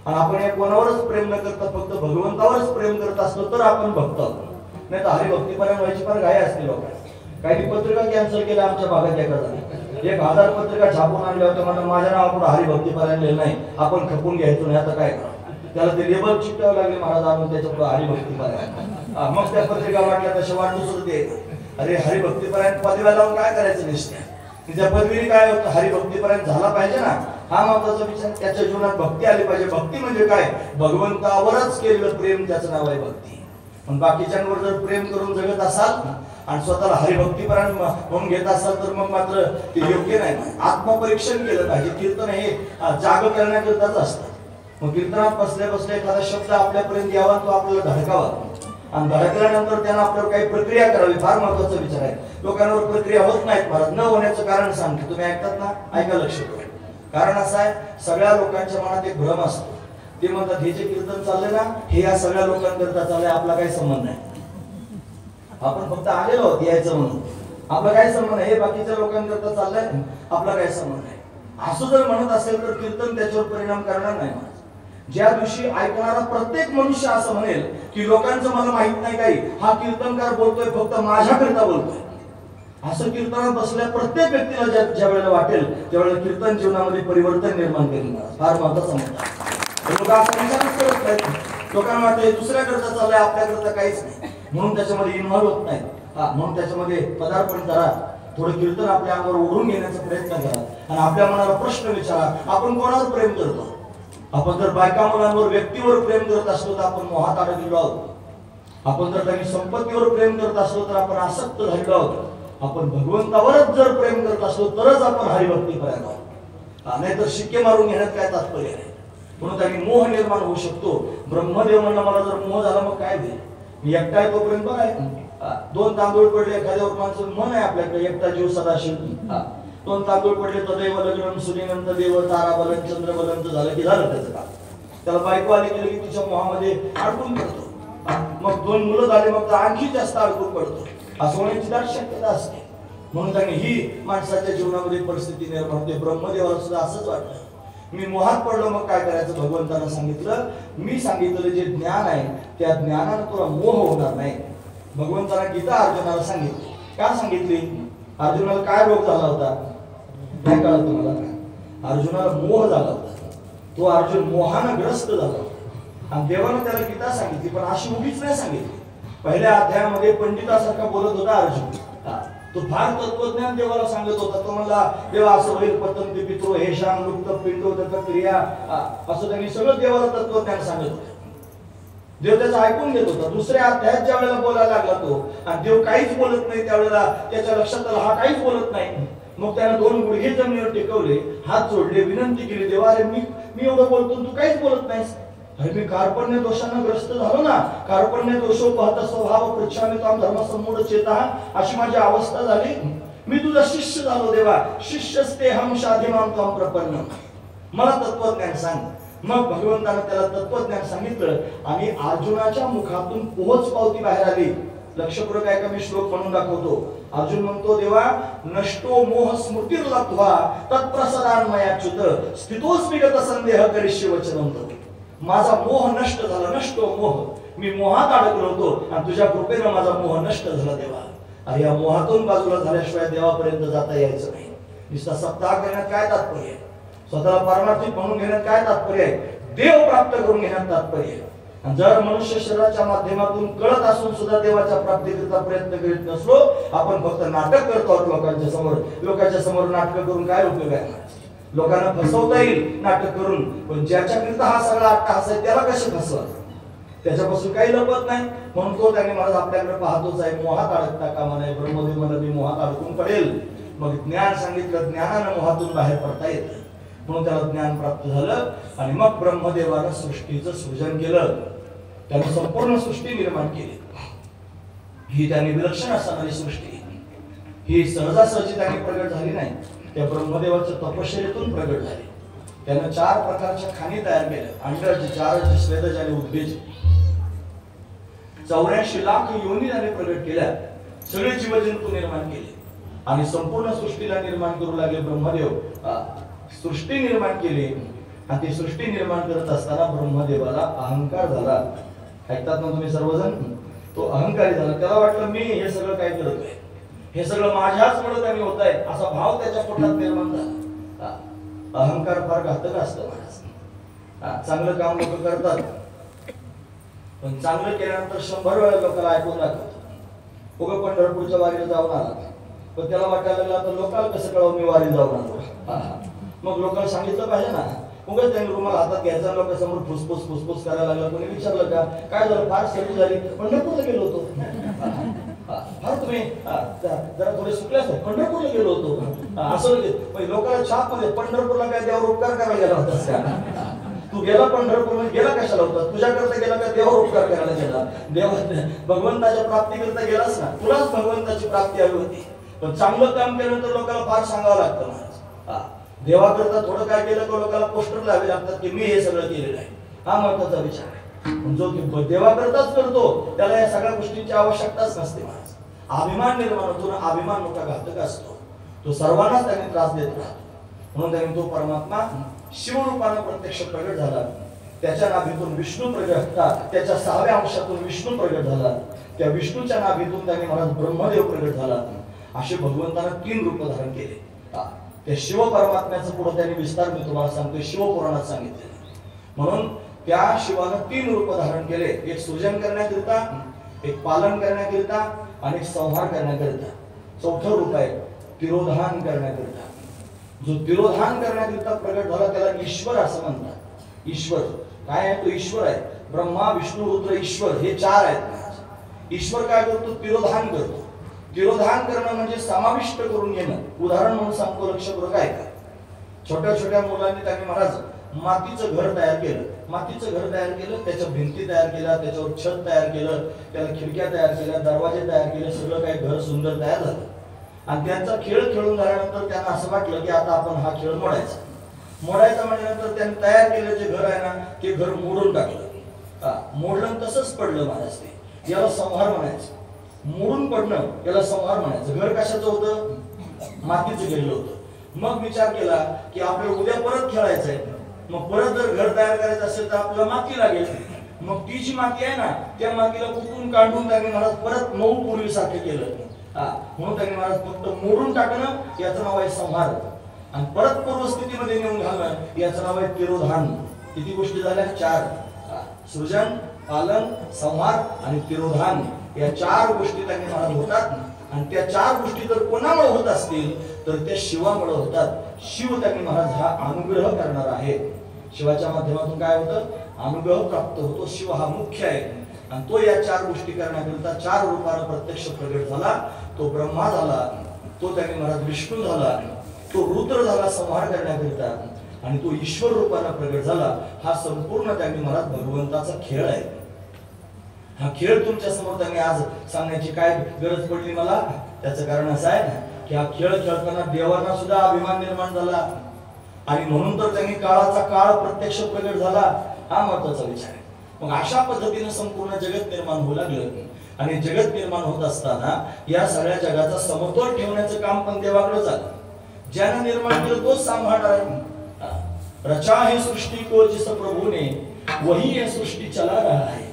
आणि आपण या कोणावरच प्रेम न करता फक्त भगवंतावरच प्रेम करत असलो तर आपण भक्त आहोत. नाही तर हरिभक्तीपर्यंत व्हायची फार घाई असते लोकांना. काही पत्रिका कॅन्सल केल्या आमच्या भागात एका जणांनी. 1000 पत्रिका छापून आणल्या होत्या. म्हणून माझ्या नावापुढे हरिभक्तीपर्यंत लिहिलं नाही, आपण खपून घ्यायचो नाही. आता काय करा? त्याला ते लेबल चिकटावं लागले महाराज आणून त्याच्या पुढे हरिभक्तीपर्यंत. मग त्या पत्रिका वाटल्या तशा वाटून सुद्धा द्यायचं. अरे हरिभक्तीपर्यंत पदव्या लावून काय करायचं? निश्चय तिच्या पदवीने काय होतं? हरिभक्तीपर्यंत झाला पाहिजे ना. हा महत्वाचा विचार. त्याच्या जीवनात भक्ती आली पाहिजे. भक्ती म्हणजे काय? भगवंतावरच केलेलं प्रेम, त्याचं नाव आहे भक्ती. पण बाकीच्यांवर जर प्रेम करून जगत असाल आणि स्वतःला हरिभक्तीपरायण म्हणून घेत असाल तर मग मात्र ते योग्य नाही. आत्मपरीक्षण केलं पाहिजे. कीर्तन हे जाग करण्याकरताच असतं. मग कीर्तनात बसल्या बसल्या एखादा शब्द आपल्यापर्यंत यावा, तो आपल्याला धडकावा आणि धडकल्यानंतर त्यांना आपल्यावर काही प्रक्रिया करावी. फार महत्वाचा विचार आहे. लोकांवर प्रक्रिया होत नाहीत महाराज. न होण्याचं कारण सांगतो, तुम्ही ऐकतात ना, ऐका लक्ष करून. कारण असं आहे, सगळ्या लोकांच्या मनात एक भ्रम असतो. ते म्हणतात हे जे कीर्तन चाललंय ना, हे या सगळ्या लोकांकरता चाललंय, आपला काही संबंध नाही. आपण फक्त आलेलो आहोत यायचं म्हणून, आपला काही संबंध नाही. हे बाकीच्या लोकांकरता चाललंय, आपला काही संबंध नाही. असं जर म्हणत असेल तर कीर्तन त्याच्यावर परिणाम करणार नाही. ज्या दिवशी ऐकणारा प्रत्येक मनुष्य असं म्हणेल की लोकांचं मला माहित नाही काही, हा कीर्तनकार बोलतोय फक्त माझ्याकरता बोलतोय, असं कीर्तनात बसल्या प्रत्येक व्यक्तीला ज्या वेळेला वाटेल त्यावेळेला कीर्तन जीवनामध्ये परिवर्तन निर्माण करेल. फार महत्वाचा मुद्दा. लोक असं विचारच करत नाहीत. लोकांना वाटतं दुसऱ्याकरता चाललंय, आपल्याकरता काहीच नाही, म्हणून त्याच्यामध्ये इन्व्हॉल्व्ह होत नाही. म्हणून त्याच्यामध्ये पदार्पण करा. थोडं कीर्तन आपल्या अंगावर ओढून घेण्याचा प्रयत्न करा आणि आपल्या मनाला प्रश्न विचारा, आपण कोणावर प्रेम करतो? आपण जर बायका मुलांवर, व्यक्तीवर प्रेम करत असलो तर आपण मोहात अडकलेलो आहोत. आपण जर काही संपत्तीवर प्रेम करत असलो तर आपण आसक्त झालेलो आहोत. आपण भगवंतावरच जर प्रेम करत असलो तरच आपण हरिभक्ती करायला आहोत. नाहीतर शिक्के मारून घेण्यात काय तात्पर्य आहे. म्हणून त्यांनी मोह निर्माण होऊ शकतो. ब्रह्मदेव म्हणला मला जर मोह झाला मग काय होईल? मी एकटा आहे तोपर्यंत बघाय, 2 तांदूळ पडले एखाद्यावर, माणसं मन आहे आपल्याकडे, एकटा जीव सदाशिव. 2 तांदूळ पडले तदैव लग्नम सुनिनंत देव तारा बलन चंद्र बलंत झालं की झालं त्याचं काम. त्याला बायको आली गेली की तिच्या मोहामध्ये अडकून पडतो. मग 2 मुलं झाले मग आणखी जास्त अडकून पडतो. असं होण्याची दाट शक्यता असते. म्हणून त्यांनी ही माणसाच्या जीवनामध्ये परिस्थिती निर्माण होते. ब्रह्मदेवाला सुद्धा असंच वाटलं, मी मोहात पडलो मग काय करायचं? भगवंतानं सांगितलं, मी सांगितलेलं जे ज्ञान आहे त्या ज्ञानानं तुला मोह होणार नाही. भगवंतानं गीता अर्जुनाला सांगितली. का सांगितली? अर्जुनाला काय रोग झाला होता काय कळलं तुम्हाला? अर्जुनाला मोह झाला होता. तो अर्जुन मोहानं ग्रस्त झाला होता आणि देवानं त्याला गीता सांगितली, पण अशी उगीच नाही सांगितली. पहिल्या अध्यायामध्ये पंडितासारखा बोलत होता अर्जुन. तो फार तत्वज्ञान देवाला सांगत होता. तो म्हणला देवा असं होईल, पतंती पितृ हे शाम लुप्त पिंडो तथा क्रिया, असं त्यांनी सगळं देवाला तत्वज्ञान सांगत होते. देव त्याचं ऐकून घेत होता. दुसऱ्या अध्यायात ज्या वेळेला बोलायला लागला तो आणि देव काहीच बोलत नाही, त्यावेळेला त्याच्या लक्षात आलं हा काहीच बोलत नाही. मग त्याने 2 गुडघे जमिनीवर टेकवले, हात जोडले, विनंती केली, देवा अरे मी एवढं बोलतो तू काहीच बोलत नाहीस. अरे मी कार्पण्य दोषांना ग्रस्त झालो ना, कार्पण्य दोषोपहत स्वभाव पृच्छामी ताम धर्मसम्मूढ चेता, अशी माझी अवस्था झाली. मी तुझा शिष्य झालो देवा, शिष्यस्ते हम शाधिमाम त्वं प्रपन्न, मला तत्वज्ञान सांग. मग भगवंतानं त्याला तत्वज्ञान सांगितलं आणि अर्जुनाच्या मुखातून पोहोच पावती बाहेर आली. लक्षपूर्वक ऐका, मी श्लोक म्हणून दाखवतो. अर्जुन म्हणतो देवा, नष्टो मोह स्मृतिर्लब्ध्वा तत्प्रसादान मयाच्युत स्थितोस्मि गत संदेह करिष्ये वचनं तव. माझा मोह नष्ट झाला, नष्टो मोह, मी मोहात अडकलो होतो आणि तुझ्या कृपेनं माझा मोह नष्ट झाला देवा. अरे या मोहातून बाजूला झाल्याशिवाय देवापर्यंत जाता यायचं नाही. नुसता सप्ताह करण्यात काय तात्पर्य आहे? स्वतःला पारमार्थिक म्हणून घेण्यात काय तात्पर्य आहे? देव प्राप्त करून घेण्यात तात्पर्य आहे. आणि जर मनुष्य शरीराच्या माध्यमातून कळत असून सुद्धा देवाच्या प्राप्तीकरता प्रयत्न करीत नसलो, आपण फक्त नाटक करतो आहोत लोकांच्या समोर. लोकांच्या समोर नाटक करून काय उपयोग आहे? लोकांना फसवता येईल नाटक करून, पण ज्याच्याकरिता हा सगळा अट्टहास आहे त्याला कसे फसवा? त्याच्यापासून काही लपत नाही. म्हणून तो त्याने मला आपल्याकडे पाहतोच आहे. मोहात अडकता कामा नये. ब्रह्मदेव मला मी मोहात अडकून पडेल. मग ज्ञान सांगितलं, ज्ञानानं मोहातून बाहेर पडता येतं. म्हणून त्याला ज्ञान प्राप्त झालं आणि मग ब्रह्मदेवानं सृष्टीचं सृजन केलं. त्याने संपूर्ण सृष्टी निर्माण केली. ही त्याने विलक्षण असणारी सृष्टी, ही सहजासहजी त्याने प्रगट झाली नाही. त्या ब्रह्मदेवाच्या तपश्चर्येतून प्रगट झाली. त्यानं 4 प्रकारच्या खाणी तयार केल्या. अंडज, जारज, स्वेदज आणि उद्भिज. 84 लाख योनी त्याने प्रगट केल्या. सगळे जीवजंतू निर्माण केले आणि संपूर्ण सृष्टीला निर्माण करू लागले ब्रह्मदेव. सृष्टी निर्माण केली आणि ती सृष्टी निर्माण करत असताना ब्रह्मदेवाला अहंकार झाला. ऐकतात ना तुम्ही सर्वजण? तो अहंकारी झाला. त्याला वाटलं मी हे सगळं काय करतोय, हे सगळं माझ्याच मदतीने होत आहे, असा भाव त्याच्या पोटात निर्माण झाला. अहंकार फार घातक असतं माणूस. चांगलं काम लोक करतात, पण चांगलं केल्यानंतर 100 वेळा लोकांना ऐकून दाखवतो. उगा पंढरपूरच्या वारीला जाऊन आला, पण त्याला वाटायला लागलं आता लोकांना कसं कळव मी वारी जाऊन आलो. मग लोकांना सांगितलं पाहिजे ना. उगाच त्यांनी रुमाल हातात घ्यायचा, लोकांसमोर फुसफुस फुसफुस करायला लागला. कोणी विचारलं का काय झालं? फार सर्दी झाली, पंढरपूरला गेलो होतो. फार तुम्ही जरा थोडे सुकले असतात, पंढरपूरला गेलो होतो असं लोकांना छाप मध्ये पंढरपूरला काय देवावर उपकार करायला गेला होतास का? तू गेला पंढरपूर गेला कशाला होता? तुझ्याकरता गेला का देवावर उपकार करायला गेला? भगवंताच्या प्राप्तीकरता गेलास ना, तुलाच भगवंताची प्राप्ती हवी होती. पण चांगलं काम केलं तर लोकांना फार सांगावं लागतं महाराज. देवाकरता थोडं काय केलं तर लोकांना पोस्टर लावे लागतात की मी हे सगळं केलेलं आहे. हा महत्वाचा विचार आहे. जो देवाकरताच करतो त्याला या सगळ्या गोष्टींची आवश्यकताच नसते महाराज. अभिमान निर्माण होतो ना, अभिमान मोठा घातक असतो, तो सर्वांनाच त्याने त्रास देत राहतो. म्हणून त्याने तो परमात्मा शिवरूपानं प्रत्यक्ष प्रगट झाला. त्याच्या नाभीतून विष्णू प्रगट, त्याच्या 6व्या अंशातून विष्णू प्रगट झाला. त्या विष्णूच्या नाभीतून त्याने महाराज ब्रह्मदेव प्रगट झाला. असे भगवंतानं 3 रूप धारण केले. त्या शिव परमात्म्याचं पुढे त्यांनी विस्तार मी तुम्हाला सांगतोय, शिवपुराणात सांगितले. म्हणून त्या शिवानं 3 रूप धारण केले. एक सृजन करण्याकरिता, एक पालन करण्याकरिता आणि संहार करण्याकरिता. 4थं रूप आहे तिरोधान करण्याकरिता. जो तिरोधान करण्याकरिता प्रगट झाला त्याला ईश्वर असं म्हणतात. ईश्वर काय आहे? तो ईश्वर आहे. ब्रह्मा विष्णू रुद्र ईश्वर हे 4 आहेत. ईश्वर काय करतो? तिरोधान करतो. तिरोधान करणं म्हणजे समाविष्ट करून घेणं. उदाहरण म्हणून सांगतो, लक्ष करू. काय का छोट्या छोट्या मुलांनी त्यांनी महाराज मातीचं घर तयार केलं. मातीचं घर तयार केलं, त्याच्या भिंती तयार केल्या, त्याच्यावर छत तयार केलं, त्याला खिडक्या तयार केल्या, दरवाजे तयार केले, सगळं काही घर सुंदर तयार झालं. आणि त्यांचा खेळ खेळून झाल्यानंतर त्यांना असं वाटलं की आता आपण हा खेळ मोडायचा. म्हटल्यानंतर त्यांनी तयार केलेलं जे घर आहे ना ते घर मोडून टाकलं. मोडलं तसंच पडलं महाराज. ते याला संहार म्हणायचं. मोडून पडणं याला संहार म्हणायचं. घर कशाचं होतं? मातीचं गेलेलं होतं. मग विचार केला की आपल्याला उद्या परत खेळायचंय. मग परत जर घर तयार करायचं असेल तर आपल्याला माती लागेल. मग ती जी माती आहे ना त्या मातीला कुठून काढून त्यांनी महाराज परत मऊ पूर्वीसारखं केलं. म्हणून त्यांनी महाराज फक्त मोडून टाकणं याचं नाव आहे संहार. आणि परत पूर्वस्थितीमध्ये नेऊन घालणं याचं नाव आहे तिरोधान. किती गोष्टी झाल्या? 4. सृजन, पालन, संहार आणि तिरोधान या 4 गोष्टी त्यांनी महाराज होतात. आणि त्या 4 गोष्टी जर कोणामुळे होत असतील तर त्या शिवामुळे होतात. शिव त्यांनी महाराज हा अनुग्रह करणार आहे. शिवाच्या माध्यमातून काय होतं? अनुग्रह प्राप्त होतो. शिव हा मुख्य आहे. आणि तो या 4 गोष्टी करण्याकरिता 4 रूपानं प्रत्यक्ष प्रगट झाला. तो ब्रह्मा झाला, तो त्यांनी महाराज विष्णू झाला, तो रुद्र झाला संहार करण्याकरिता, आणि तो ईश्वर रूपानं प्रगट झाला. हा संपूर्ण त्यांनी महाराज भगवंताचा खेळ आहे. हा खेळ तुमच्या समोर त्यांनी आज सांगण्याची काय गरज पडली मला? त्याचं कारण असं आहे ना की हा खेळ खेळताना देवांना सुद्धा अभिमान निर्माण झाला. आणि म्हणून तर त्यांनी काळाचा काळ प्रत्यक्ष प्रगट झाला. हा महत्वाचा विचार आहे. मग अशा पद्धतीने संपूर्ण जगत निर्माण होऊ लागलं. आणि जगत निर्माण होत असताना या सगळ्या जगाचा समतोल ठेवण्याचं काम पण देवाकडे झालं. ज्यानं निर्माण केलं तोच सांभाळणार आहे. रचा है सृष्टि को जिस प्रभु ने वही यह सृष्टि चला रहा है.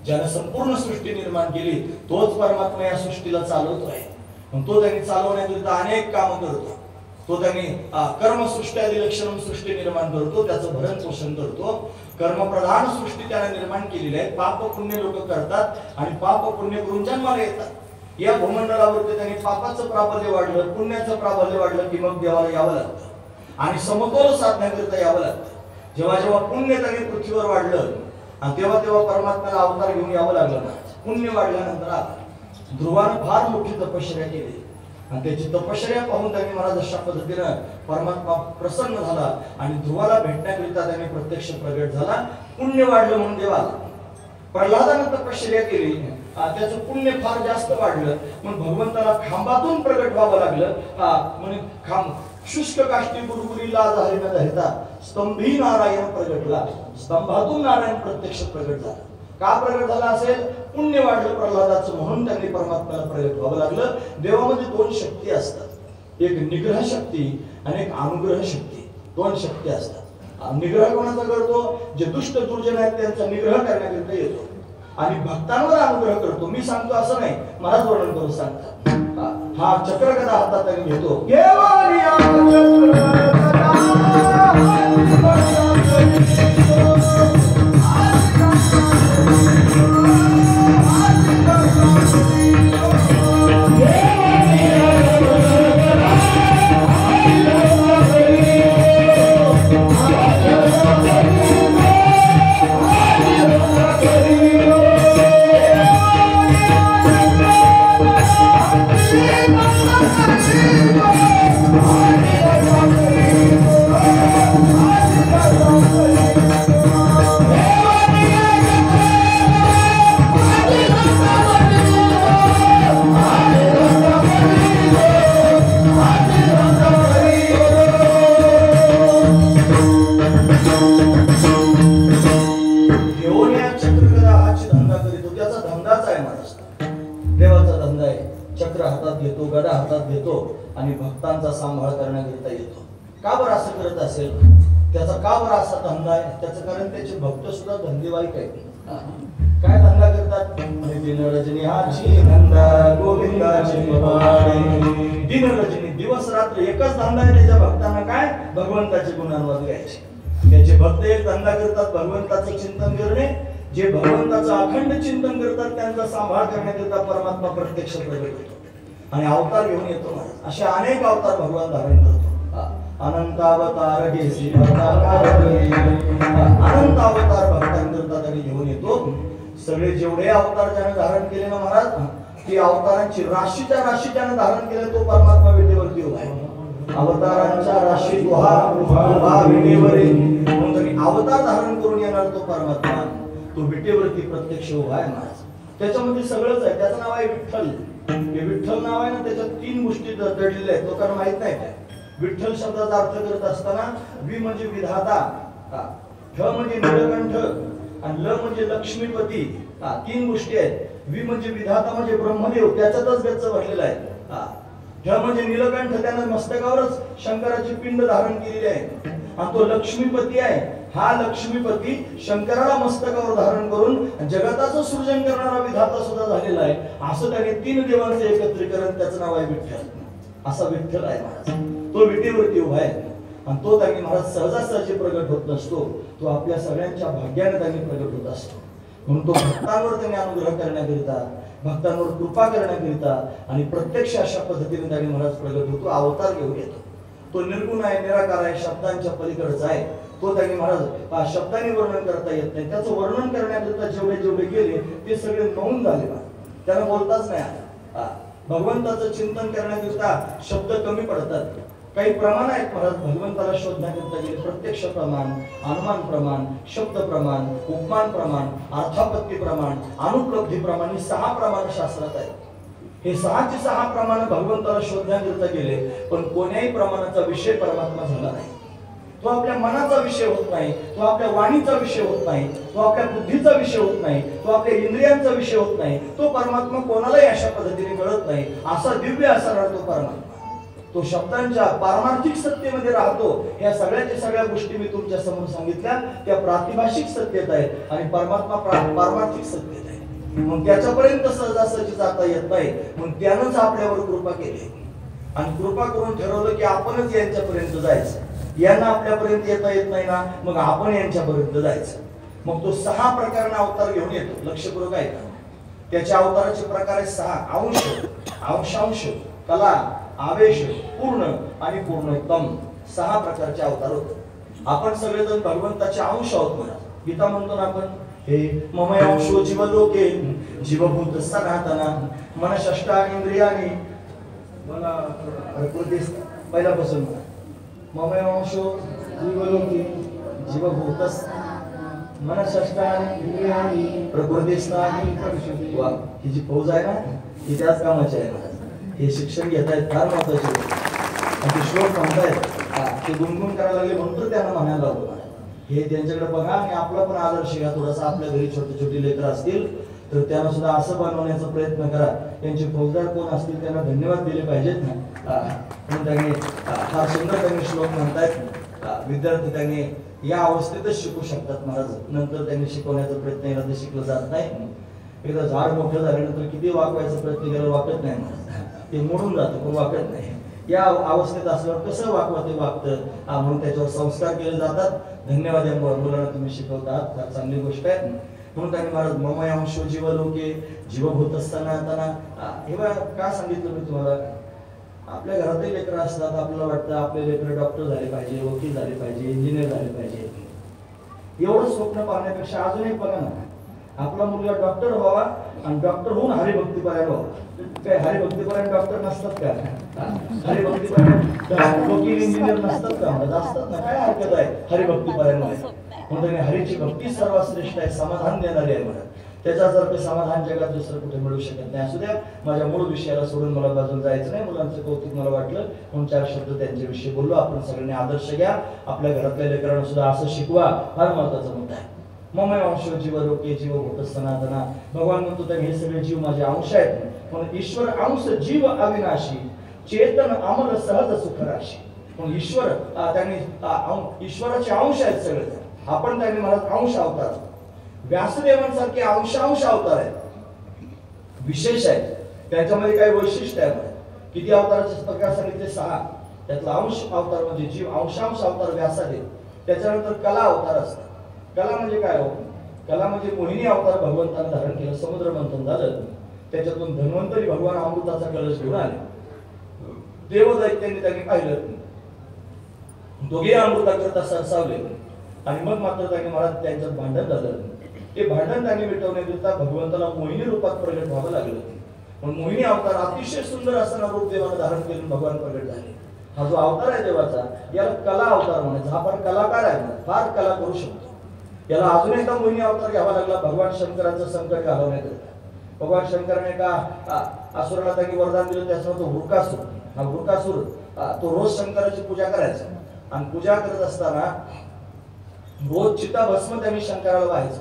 ज्यानं संपूर्ण सृष्टी निर्माण केली तोच परमात्मा या सृष्टीला चालवतो आहे. तो त्यांनी चालवण्याकरिता अनेक कामं करतो. तो त्यांनी कर्मसृष्टी आदी लक्षण सृष्टी निर्माण करतो, त्याचं भरण पोषण करतो. कर्मप्रधान सृष्टी त्याने निर्माण केलेली आहे. पाप पुण्य लोक करतात आणि पाप पुण्य करून जन्माला येतात. या भूमंडलावरती त्यांनी पापाचं प्राबल्य वाढलं, पुण्याचं प्राबल्य वाढलं की मग देवाला यावं लागतं आणि समतोल साधण्याकरिता यावं लागतं. जेव्हा जेव्हा पुण्य त्यांनी पृथ्वीवर वाढलं आणि तेव्हा तेव्हा परमात्म्याला अवतार घेऊन यावं लागलं ना. पुण्य वाढल्यानंतर आला. ध्रुवानं फार मोठी तपश्चर्या केली आणि त्याची तपश्चर्या पाहून त्यांनी महाराज अशा पद्धतीनं परमात्मा प्रसन्न झाला आणि ध्रुवाला भेटण्याकरिता त्याने प्रत्यक्ष प्रगट झाला. पुण्य वाढलं म्हणून देवाला. प्रल्हादानं तपश्चर्या केली, त्याचं पुण्य फार जास्त वाढलं. मग भगवंताला खांबातून प्रगट व्हावं लागलं. म्हणजे खांब शुष्क काष्टी गुरुगुरीला झाले न धरता स्तंभी नारायण प्रगटला. स्तंभातून नारायण प्रत्यक्ष प्रगट झाला. का प्रगट झाला असेल? पुण्य वाढलं प्रल्हादाचं म्हणून त्यांनी परमात्म्याला प्रगट व्हावं लागलं. देवामध्ये 2 शक्ती असतात. एक निग्रह शक्ती आणि एक अनुग्रह शक्ती. 2 शक्ती असतात. निग्रह कोणाचा करतो? जे दुष्ट दुर्जन आहेत त्यांचा निग्रह करण्याकरिता येतो आणि भक्तांवर अनुग्रह करतो. मी सांगतो असं नाही, महाराज वर्णन करून सांगतात. हा चक्रगदा हातात त्यांनी घेतो. सांभाळ करण्याकरिता येतो. का बरं असं करत असेल? त्याचा का बरं असा धंदा आहे? त्याचं कारण त्याचे भक्त सुद्धा धंदेवाईक आहेत. काय धंदा करतात? दिन रजनी हाची धंदा गोविंदाची पवाडे. दिन रजनी दिवस रात्र एकच धंदा आहे त्याच्या भक्तांना. काय? भगवंताचे गुणांवर गायचे. त्याचे भक्त एक धंदा करतात, भगवंताचं चिंतन करणे. जे भगवंताचं अखंड चिंतन करतात त्यांचा सांभाळ करण्याकरिता परमात्मा प्रत्यक्ष प्रगट होतो आणि अवतार घेऊन येतो. महाराज असे अनेक अवतार भगवान धारण करतो. अनंत अवतार घेसी अनंत अवतार भक्तांकरता आणि घेऊन येतो. सगळे जेवढे अवतार ज्याने धारण केले ना महाराज, ती अवतारांची राशीच्या राशी ज्याने धारण केले तो परमात्मा विटेवरती उभा आहे. अवतारांच्या राशीत उभा विटेवर अवतार धारण करून येणार तो परमात्मा तो विटेवरती प्रत्यक्ष उभा आहे महाराज. त्याच्यामध्ये सगळंच आहे. त्याचं नाव आहे विठ्ठल. हे विठ्ठल नाव आहे ना, त्याच्यात 3 गोष्टी दडलेल्या आहेत. लोकांना माहित नाही काय. विठ्ठल शब्दाचा अर्थ करत असताना वि म्हणजे विधाता, ठ म्हणजे नीलकंठ आणि ल म्हणजे लक्ष्मीपती. 3 गोष्टी आहेत. वि म्हणजे विधाता म्हणजे ब्रह्मदेव, त्याच्यातच गच्च भरलेला आहे. ठ म्हणजे नीलकंठ, त्याने मस्तकावरच शंकराची पिंड धारण केलेली आहे. आणि तो लक्ष्मीपती आहे. हा लक्ष्मीपती शंकराला मस्तकावर धारण करून जगताचं सृजन करणारा विधाता सुद्धा झालेला आहे. असं त्याने 3 देवांचं एकत्रीकरण, त्याचं नाव आहे विठ्ठल. असा विठ्ठल आहे महाराज. तो विटेवरती उभा आहे आणि तो त्यांनी महाराज सहजासहजी प्रगट होत नसतो. तो आपल्या सगळ्यांच्या भाग्याने त्यांनी प्रगट होत असतो. म्हणून तो भक्तांवर त्यांनी अनुग्रह करण्याकरिता, भक्तांवर कृपा करण्याकरिता आणि प्रत्यक्ष अशा पद्धतीने त्यांनी महाराज प्रगट होतो, अवतार घेऊन येतो. तो निर्गुण आहे, निराकार आहे, शब्दांच्या पलीकडचा आहे. तो त्यांनी महाराज शब्दांनी वर्णन करता येत नाही. त्याचं वर्णन करण्याकरिता जेवढे जेवढे गेले ते सगळे नोंद झाले. त्याला बोलताच नाही आलं. भगवंताचं चिंतन करण्याकरिता शब्द कमी पडतात. काही प्रमाण आहेत महाराज भगवंताला शोधण्याकरिता गेले. प्रत्यक्ष प्रमाण, अनुमान प्रमाण, शब्द प्रमाण, उपमान प्रमाण, अर्थापत्ती प्रमाण, अनुपलब्धी प्रमाण, ही 6 प्रमाण शास्त्रात आहेत. हे 6ची 6 प्रमाण भगवंताला शोधण्याकरिता गेले, पण कोण्याही प्रमाणाचा विषय परमात्मा झाला नाही. तो आपल्या मनाचा विषय होत नाही, तो आपल्या वाणीचा विषय होत नाही, तो आपल्या बुद्धीचा विषय होत नाही, तो आपल्या इंद्रियांचा विषय होत नाही. तो परमात्मा कोणालाही अशा पद्धतीने कळत नाही. असा दिव्य असा राहतो परमात्मा. तो शब्दांच्या पारमार्थिक सत्तेमध्ये राहतो. या सगळ्याच्या सगळ्या गोष्टी मी तुमच्या समोर सांगितल्या त्या प्रातिभाषिक सत्तेत आहेत आणि परमात्मा पारमार्थिक सत्तेत आहे. मग त्याच्यापर्यंत सहजासहजी जाता येत नाही. मग त्यानंच आपल्यावर कृपा केली आणि कृपा करून ठरवलं की आपणच यांच्यापर्यंत जायचं. यांना आपल्यापर्यंत येता येत नाही ना, मग आपण यांच्यापर्यंत जायचं. मग तो 6 प्रकारने अवतार घेऊन येतो. लक्षपूर्वक आहे का? त्याच्या अवताराचे प्रकार आहेत 6. अंश, अंशांश, कला, आवेश, पूर्ण आणि पूर्णोत्तम. 6 प्रकारचे अवतार होते. आपण सगळेजण भगवंताचे अंश आहोत. म्हणा गीता म्हणतो ना आपण, हे मम अंशो जीवलोके जीवभूत सनातना मनषष्टा इंद्रियानी मला प्रकृती पहिल्यापासून मम अंशो जीवलोके जीवभूत मनषष्टा इंद्रियानी प्रकृती. वा, ही जी फौज आहे ना ही त्याच कामाची आहे. हे शिक्षण घेत आहेत फार महत्वाचे. ते श्लोक म्हणतायत ते गुणगुण करायला लागले म्हणून त्यांना म्हणायला लावतो. हे त्यांच्याकडे बघा आणि आपला पण आदर्श घ्या थोडासा. आपल्या घरी छोटे छोटे लेकर असतील तर त्यांना सुद्धा असं बनवण्याचा प्रयत्न करा. त्यांचे फौजदार कोण असतील त्यांना धन्यवाद दिले पाहिजेत ना. म्हणून त्यांनी फार सुंदर त्यांनी श्लोक म्हणतायत. विद्यार्थी त्यांनी या अवस्थेतच शिकू शकतात महाराज. नंतर त्यांनी शिकवण्याचा प्रयत्न केला तर शिकलं जात नाही. एकदा झाड मोठं झाल्यानंतर किती वाकवायचा प्रयत्न केला वाकत नाही महाराज. ते मोडून जातं पण वाकत नाही. या अवस्थेत असल्यावर कसं वाकवं ते वागतं. म्हणून त्याच्यावर संस्कार केले जातात. धन्यवाद. या मुलांना तुम्ही शिकवतात, फार चांगली गोष्ट आहे. म्हणून त्यांनी महाराज मम अंशो जीवलोके जीवभूत सनातना. हे का सांगितलं मी तुम्हाला? आपल्या घरातही लेकरं असतात. आपल्याला वाटतं आपले लेकरं डॉक्टर झाले पाहिजे, वकील झाले पाहिजे, इंजिनियर झाले पाहिजे. एवढं स्वप्न पाहण्यापेक्षा अजून एक बघा ना, आपला मुलगा डॉक्टर व्हावा आणि डॉक्टर होऊन हरिभक्तीपरायण व्हावा. काय हरिभक्तीपरायण डॉक्टर नसतात का? हरिभक्तीपरायण वकील इंजिनियर नसतात का? असतात ना. काय हरकत आहे हरिभक्तीपरायण व्हायला? म्हणून हरीची भक्ती सर्वात श्रेष्ठ आहे, समाधान देणारी आहे. मला त्याच्यासारखं समाधान जगात दुसरं कुठे मिळू शकत नाही. असू द्या, माझ्या मूळ विषयाला सोडून मला बाजूला जायचं नाही. मुलांचं कौतुक मला वाटलं म्हणून 4 शब्द त्यांच्याविषयी बोललो. आपण सगळ्यांनी आदर्श घ्या. आपल्या घरातल्या लेकरांना सुद्धा असं शिकवा. फार महत्वाचा मुद्दा आहे. मम अंश जीवलोके जीवभूत सनातना. भगवान म्हणतो तर हे सगळे जीव माझे अंश आहेत. म्हणून ईश्वर अंश जीव अविनाशी. चेतन अमल सहज सुख राशी. मग ईश्वर त्यांनी ईश्वराचे अंश आहेत सगळे. आपण त्यांनी म्हणत अंश अवतार. व्यासदेवांसारखे अंशांश अवतार आहेत, विशेष आहे. त्याच्यामध्ये काही वैशिष्ट्य आहे. किती अवताराचे प्रकार सांगितले? 6. त्यातला अंश अवतार म्हणजे जीव, अंशांश अवतार व्यासादेव. त्याच्यानंतर कला अवतार असतात. कला म्हणजे काय हो? कला म्हणजे मोहिनी अवतार भगवंताने धारण केलं. समुद्र मंथन झालं, त्याच्यातून धन्वंतरी भगवान अमृताचा कलश घेऊन आले. देवदैत्यांनी त्यांनी पाहिलं, दोघे अमृताकरता सरसावले आणि मग मात्र त्यांनी महाराज त्यांच्यात भांडण झालं. ते भांडण त्यांनी मिटवण्याकरिता भगवंताला मोहिनी रूपात प्रगट व्हावं लागलं. पण मोहिनी अवतार अतिशय सुंदर असताना रूप देवाने धारण केलं, भगवान प्रगट झाले. हा जो अवतार आहे देवाचा, याला कला अवतार म्हणायचं. हा पण कलाकार आहे, फार कला करू शकतो. याला अजून एकदा मोहिनी अवतार घ्यावा लागला भगवान शंकराचं संकट घालवण्याकरिता. भगवान शंकराने एका असुराला त्यांनी वरदान दिलं, त्याचं नाव होतं वृकासूर. हा वृकासूर तो रोज शंकराची पूजा करायचा आणि पूजा करत असताना रोज चिताभस्म त्यांनी शंकराला व्हायचं.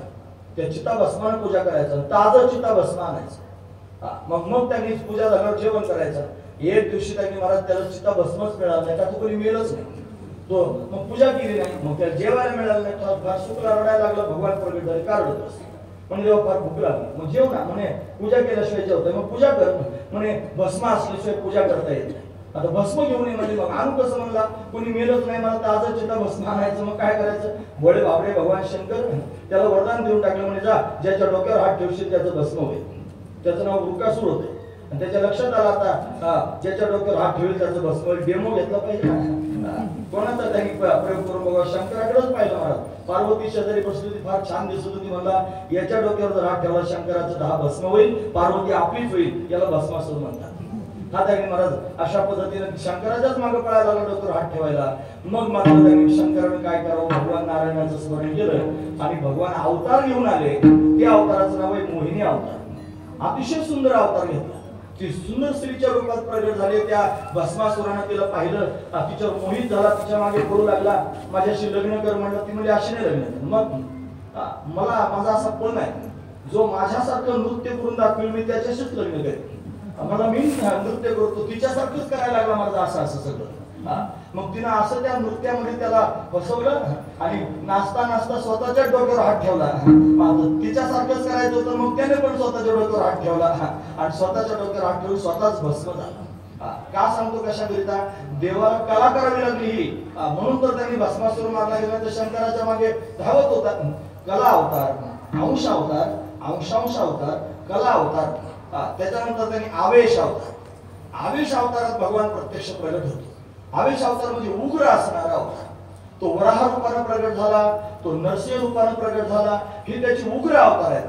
त्या चिताभस्माने पूजा करायचं, ताजं चिताभस्म आणायचं. मग त्यांनी पूजा झाल्यावर जेवण करायचं. एक दिवशी त्यांनी महाराज त्याला चिताभस्मच मिळालं नाही, का तो कोणी मिळलंच नाही. तो मग पूजा केली नाही, मग त्याला जेवायला मिळालं नाही. फार सुखला रडायला लागला. भगवान प्रगट झाले, का रडत असते? म्हणजे जेव्हा फार भूक लागली, मग जेव ना म्हणे, पूजा केल्याशिवाय जेवतोय, मग पूजा कर म्हणे. भस्म असल्याशिवाय पूजा करता येत नाही. आता भस्म घेऊन ये म्हणजे मग आणू कसं म्हणला? कोणी मेलच नाही, मला ताजं चिता भस्म आणायचं. मग काय करायचं? भोळे बाबडे भगवान शंकर त्याला वरदान देऊन टाकलं, म्हणजे जा, ज्याच्या डोक्यावर हात ठेवशील त्याचं भस्म होईल. त्याचं नाव वृकासूर होते. आणि त्याच्या लक्षात आलं आता ज्याच्या डोक्यावर हात ठेवेल त्याचं भस्म होईल. डेमो घेतला पाहिजे ना. कोणाचा त्यांनी प्रयोग करून बघा, शंकराकडेच पाहिलं महाराज. पार्वती शेजारी बसली होती, फार छान दिसत होती. म्हणला याच्या डोक्यावर जर हात ठेवला शंकराचं 10 भस्म होईल, पार्वती आपलीच होईल. याला भस्मासूर म्हणतात. हा त्यांनी महाराज अशा पद्धतीने शंकराच्याच मागे पळायला लागला डोक्यावर हात ठेवायला. मग मात्र त्यांनी शंकराने काय करावं, भगवान नारायणाचं स्मरण केलं आणि भगवान अवतार घेऊन आले. त्या अवताराचं नाव आहे मोहिनी अवतार. अतिशय सुंदर अवतार घेतला. ती सुंदर स्त्रीच्या रूपात प्रगट झाले. त्या भस्मासुरानं तिला पाहिलं, तिच्यावर मोहित झाला, तिच्या मागे पडू लागला. माझ्याशी लग्न कर म्हणलं. ती म्हणजे अशी नाही लग्न. मग माझा असा पण आहे, जो माझ्यासारखं नृत्य करून दाखवेल मी त्याच्याशीच लग्न करेन. मला मी नृत्य करतो, तिच्यासारखंच करायला लागला माझं असं सगळं. मग तिनं असं त्या नृत्यामध्ये त्याला फसवलं आणि नाचता नाचता स्वतःच्या डोक्यावर हात ठेवला. तिच्यासारखंच करायचं होतं, मग त्याने पण स्वतःच्या डोक्यावर हात ठेवला आणि स्वतःच्या डोक्यावर हात ठेवून स्वतःच भस्म झाला. का सांगतो कशाकरिता? देवाला कला करावी लागली ही, म्हणून तर त्यांनी भस्मासूर मारला गेला. तर शंकराच्या मागे धावत होता. कला अवतार, अंश अवतार, अंशांश अवतार, कला अवतार. त्याच्यानंतर त्यांनी आवेश अवतार. आवेश अवतारात भगवान प्रत्यक्ष प्रगट होतो. आवेश अवतार म्हणजे उग्र असणारा अवतार. तो वराह रूपाने प्रगट झाला, तो नरसिंह रूपाने प्रगट झाला. हे त्याची उग्र अवतार आहेत.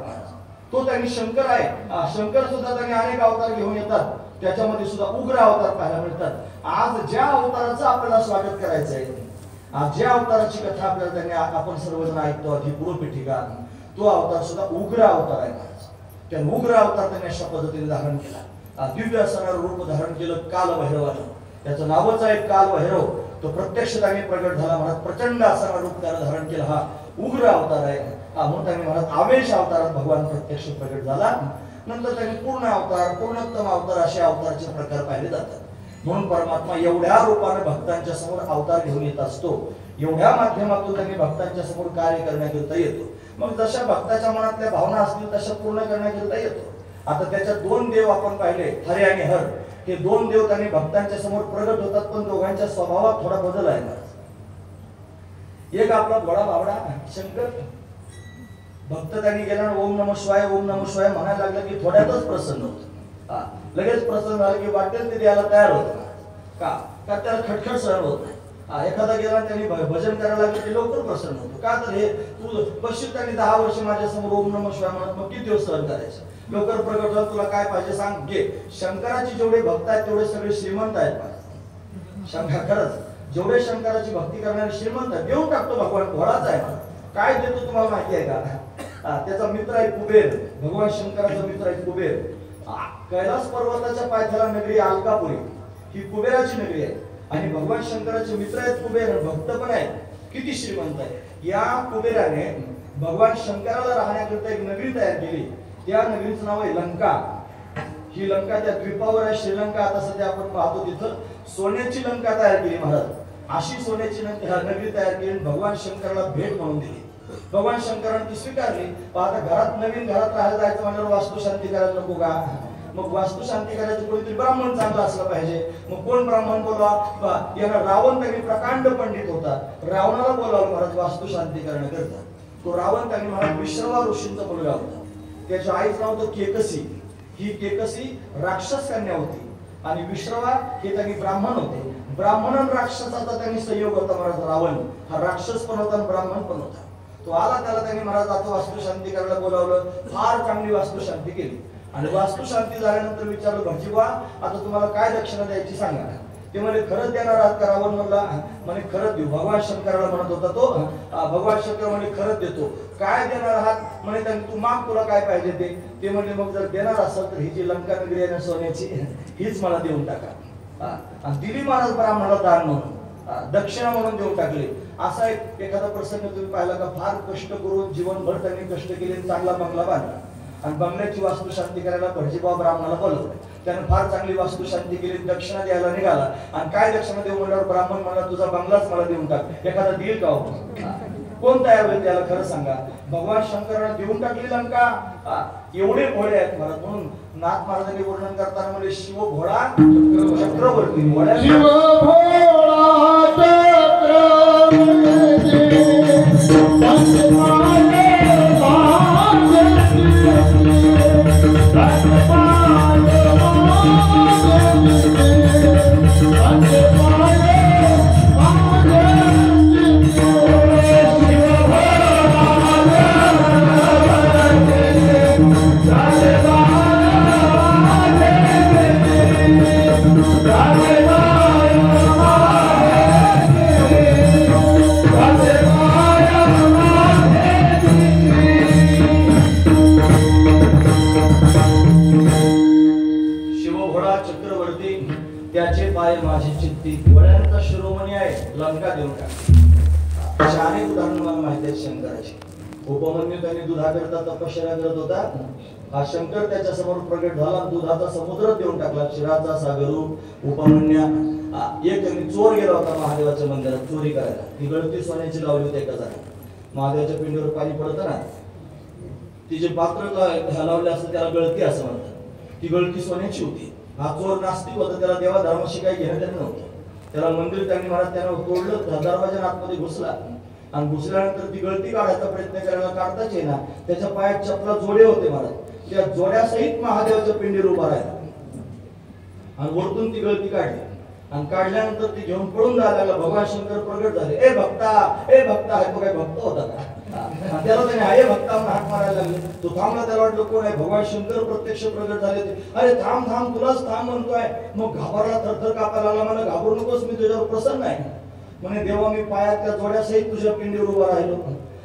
तो त्यांनी शंकर आहे. शंकर सुद्धा त्यांनी अनेक अवतार घेऊन येतात, त्याच्यामध्ये सुद्धा उग्र अवतार पाहायला मिळतात. आज ज्या अवताराचं आपल्याला स्वागत करायचं आहे, आज ज्या अवताराची कथा आपल्याला त्यांनी आपण सर्वजण ऐकतो, ही पूर्वपीठिका, तो अवतार सुद्धा उग्र अवतार आहे. त्या उग्र अवतार त्यांनी अशा पद्धतीने धारण केला. दिव्य असणारं रूप धारण केलं कालभैरवानं. त्याचं नावच आहे कालभैरव. तो प्रत्यक्ष त्यांनी प्रगट झाला. महाराज प्रचंड असणारं रूप त्याला धारण केलं. हा उग्र अवतार आहे. म्हणून त्यांनी महाराज आवेश अवतारात भगवान प्रत्यक्ष प्रगट झाला. नंतर त्यांनी पूर्ण अवतार, पूर्णोत्तम अवतार असे अवताराचे प्रकार पाहिले जातात. म्हणून परमात्मा एवढ्या रूपाने भक्तांच्या समोर अवतार घेऊन येत असतो. एवढ्या माध्यमातून त्यांनी भक्तांच्या समोर कार्य करण्याकरिता येतो. मग जशा भक्ताच्या मनातल्या भावना असतील तशा पूर्ण करण्याकरिता येतो. आता त्याच्यात 2 देव आपण पाहिले, हरी आणि हर. हे 2 देव त्यांनी भक्तांच्या समोर प्रगट होतात, पण दोघांच्या स्वभावात थोडा बदल आहे. एक आपला भोळा बावडा शंकर भक्त त्यांनी गेला, ओम नमः शिवाय ओम नमः शिवाय म्हणायला लागलं की थोड्यातच प्रसन्न होत. लगेच प्रसन्न झालं की वाटेल ते द्यायला तयार होत. का त्याला खटखट सहन होत नाही. एखादा गेला त्यांनी भजन करायला लागलं की लवकर प्रसन्न होतो. का तर हे तू पश्चिम त्यांनी 10 वर्ष माझ्या समोर ओम नमः शिवाय म्हणत, मग किती दिवस सहन करायचं? लवकर प्रगट झालं, तुला काय पाहिजे सांग घे. शंकराची जेवढे भक्त आहेत तेवढे सगळे श्रीमंत आहेत. शंकर खरंच जेवढे शंकराची भक्ती करणारे श्रीमंत आहेत. देऊन टाकतो भगवान, भोळाच आहे. काय देतो तुम्हाला माहिती आहे का? त्याचा मित्र आहे कुबेर. भगवान शंकराचा मित्र आहे कुबेर. कैलास पर्वताच्या पायथ्याला नगरी अलकापुरी, ही कुबेराची नगरी आहे. आणि भगवान शंकराचे मित्र आहेत कुबेर, भक्त पण आहेत. किती श्रीमंत आहे. या कुबेराने भगवान शंकराला राहण्याकरिता एक नगरी तयार केली. त्या नगरीचं नाव आहे लंका. ही लंका त्या द्वीपावर आहे श्रीलंका. आता सध्या आपण पाहतो तिथं सोन्याची लंका तयार केली महाराज. अशी सोन्याची नगरी तयार केली, भगवान शंकराला भेट म्हणून दिली. भगवान शंकरांनी ती स्वीकारली. आता घरात नवीन घरात राहायला जायचं म्हणल्यावर वास्तुशांती करायला नको का? मग वास्तुशांती करायचं कोणीतरी ब्राह्मण चांगला असला पाहिजे. मग कोण ब्राह्मण बोलवा? याला रावण त्यांनी प्रकांड पंडित होता, रावणाला बोलावलं महाराज वास्तुशांती करण्याकरता. तो रावण त्यांनी महाराज विश्रवा ऋषींचा मुलगा होता. त्याच्या आईचं नाव होतं केकसी. ही केकसी राक्षस कन्या होती आणि विश्रवा हे त्यांनी ब्राह्मण होते. ब्राह्मण आणि राक्षसाचा त्यांनी संयोग होता महाराज. रावण हा राक्षस पण होता आणि ब्राह्मण पण होता. तो आला, त्याला त्यांनी महाराज आता वास्तुशांती करायला बोलावलं. फार चांगली वास्तुशांती केली आणि वास्तुशांती झाल्यानंतर विचारलं, भटजीबा आता तुम्हाला काय दक्षिणा द्यायची सांगा. ते म्हणे खरंच देणार आहात का? रावण म्हणला म्हणे खरंच देऊ. भगवान शंकराला म्हणत होता तो. भगवान शंकर म्हणे खरंच देतो. काय देणार आहात म्हणे? त्यांनी तू माग, तुला काय पाहिजे ते. ते म्हणजे मग जर देणार असेल तर ही जी लंका नगरी आहे ना सोन्याची, हीच मला देऊन टाका. आणि दिली महाराज ब्राह्मणाला दान म्हणून, दक्षिणा म्हणून देऊन टाकले. असा एक एखादा प्रसंग तुम्ही पाहिला का? फार कष्ट करून जीवनभर त्यांनी कष्ट केले, चांगला बंगला बांधला आणि बंगल्याची वास्तुशांती करायला भटजीबा ब्राह्मणाला बोलवलं. त्याने फार चांगली वास्तुशांती केली, दक्षिणा द्यायला निघाला. आणि काय दक्षिणा देऊ म्हणल्यावर ब्राह्मण म्हणला तुझा बंगलाच मला देऊन टाक. एखादा देईल का? कोण तयार होईल त्याला? खरं सांगा. भगवान शंकराने देऊन टाकली लंका. एवढे भोळे आहेत महाराज. म्हणून नाथ महाराजांनी वर्णन करताना म्हणजे शिव भोळा चक्रवर्ती. शिव भोळा त्याचे पाय माझी चित्ती. वड्यांचा शिरोमणी आहे, लंका देऊन टाक. अशा अनेक उदाहरण मला माहिती आहेत शंकराची. उपमन्यू त्यांनी दुधाकरता तपश्चर्या करत होता. हा शंकर त्याच्या समोर प्रगट झाला, दुधाचा समुद्र देऊन टाकला. क्षीराचा सागर उपमन्या. एक त्यांनी चोर गेला होता महादेवाच्या मंदिरात चोरी करायला. ती गळती सोन्याची लावली होती एका जागी. महादेवाच्या पिंडीवर पाणी पडतं ना, ती जे पात्र लावले असतं त्याला गळती असं म्हणतात. ती गळती सोन्याची होती. हा चोर नास्तिक होता, त्याला देवा धर्माशी काही घेणं देणं नव्हतं. त्याला मंदिर त्यांनी महाराज त्यानं तोडलं, दरवाजा आतमध्ये घुसला आणि घुसल्यानंतर ती गळती काढायचा प्रयत्न करायला काढताच येईना. त्याच्या पायात चपला जोडे होते महाराज. त्या जोड्यासहित महादेवाच्या पिंडीवर उभा राहिला आणि वरतून ती गळती काढली आणि काढल्यानंतर ती घेऊन पळून जायला लागला. भगवान शंकर प्रगट झाले. ए भक्ता, ए भक्ता. हा तो काय भक्त होता का? त्याला त्याने आये भक्ता म्हणून हाक मारायला लागले. तो थांबला. त्याला वाटलं कोण आहे? भगवान शंकर प्रत्यक्ष प्रगट झाले. अरे थांब थांब, तुलाच थांब म्हणतोय. मग घाबरला, थरथर कापायला लागला. मला घाबरू नकोस, मी तुझ्यावर प्रसन्न आहे. म्हणे देवा मी पायात त्या जोड्यासहित तुझ्या पिंडीवर उभा राहिलो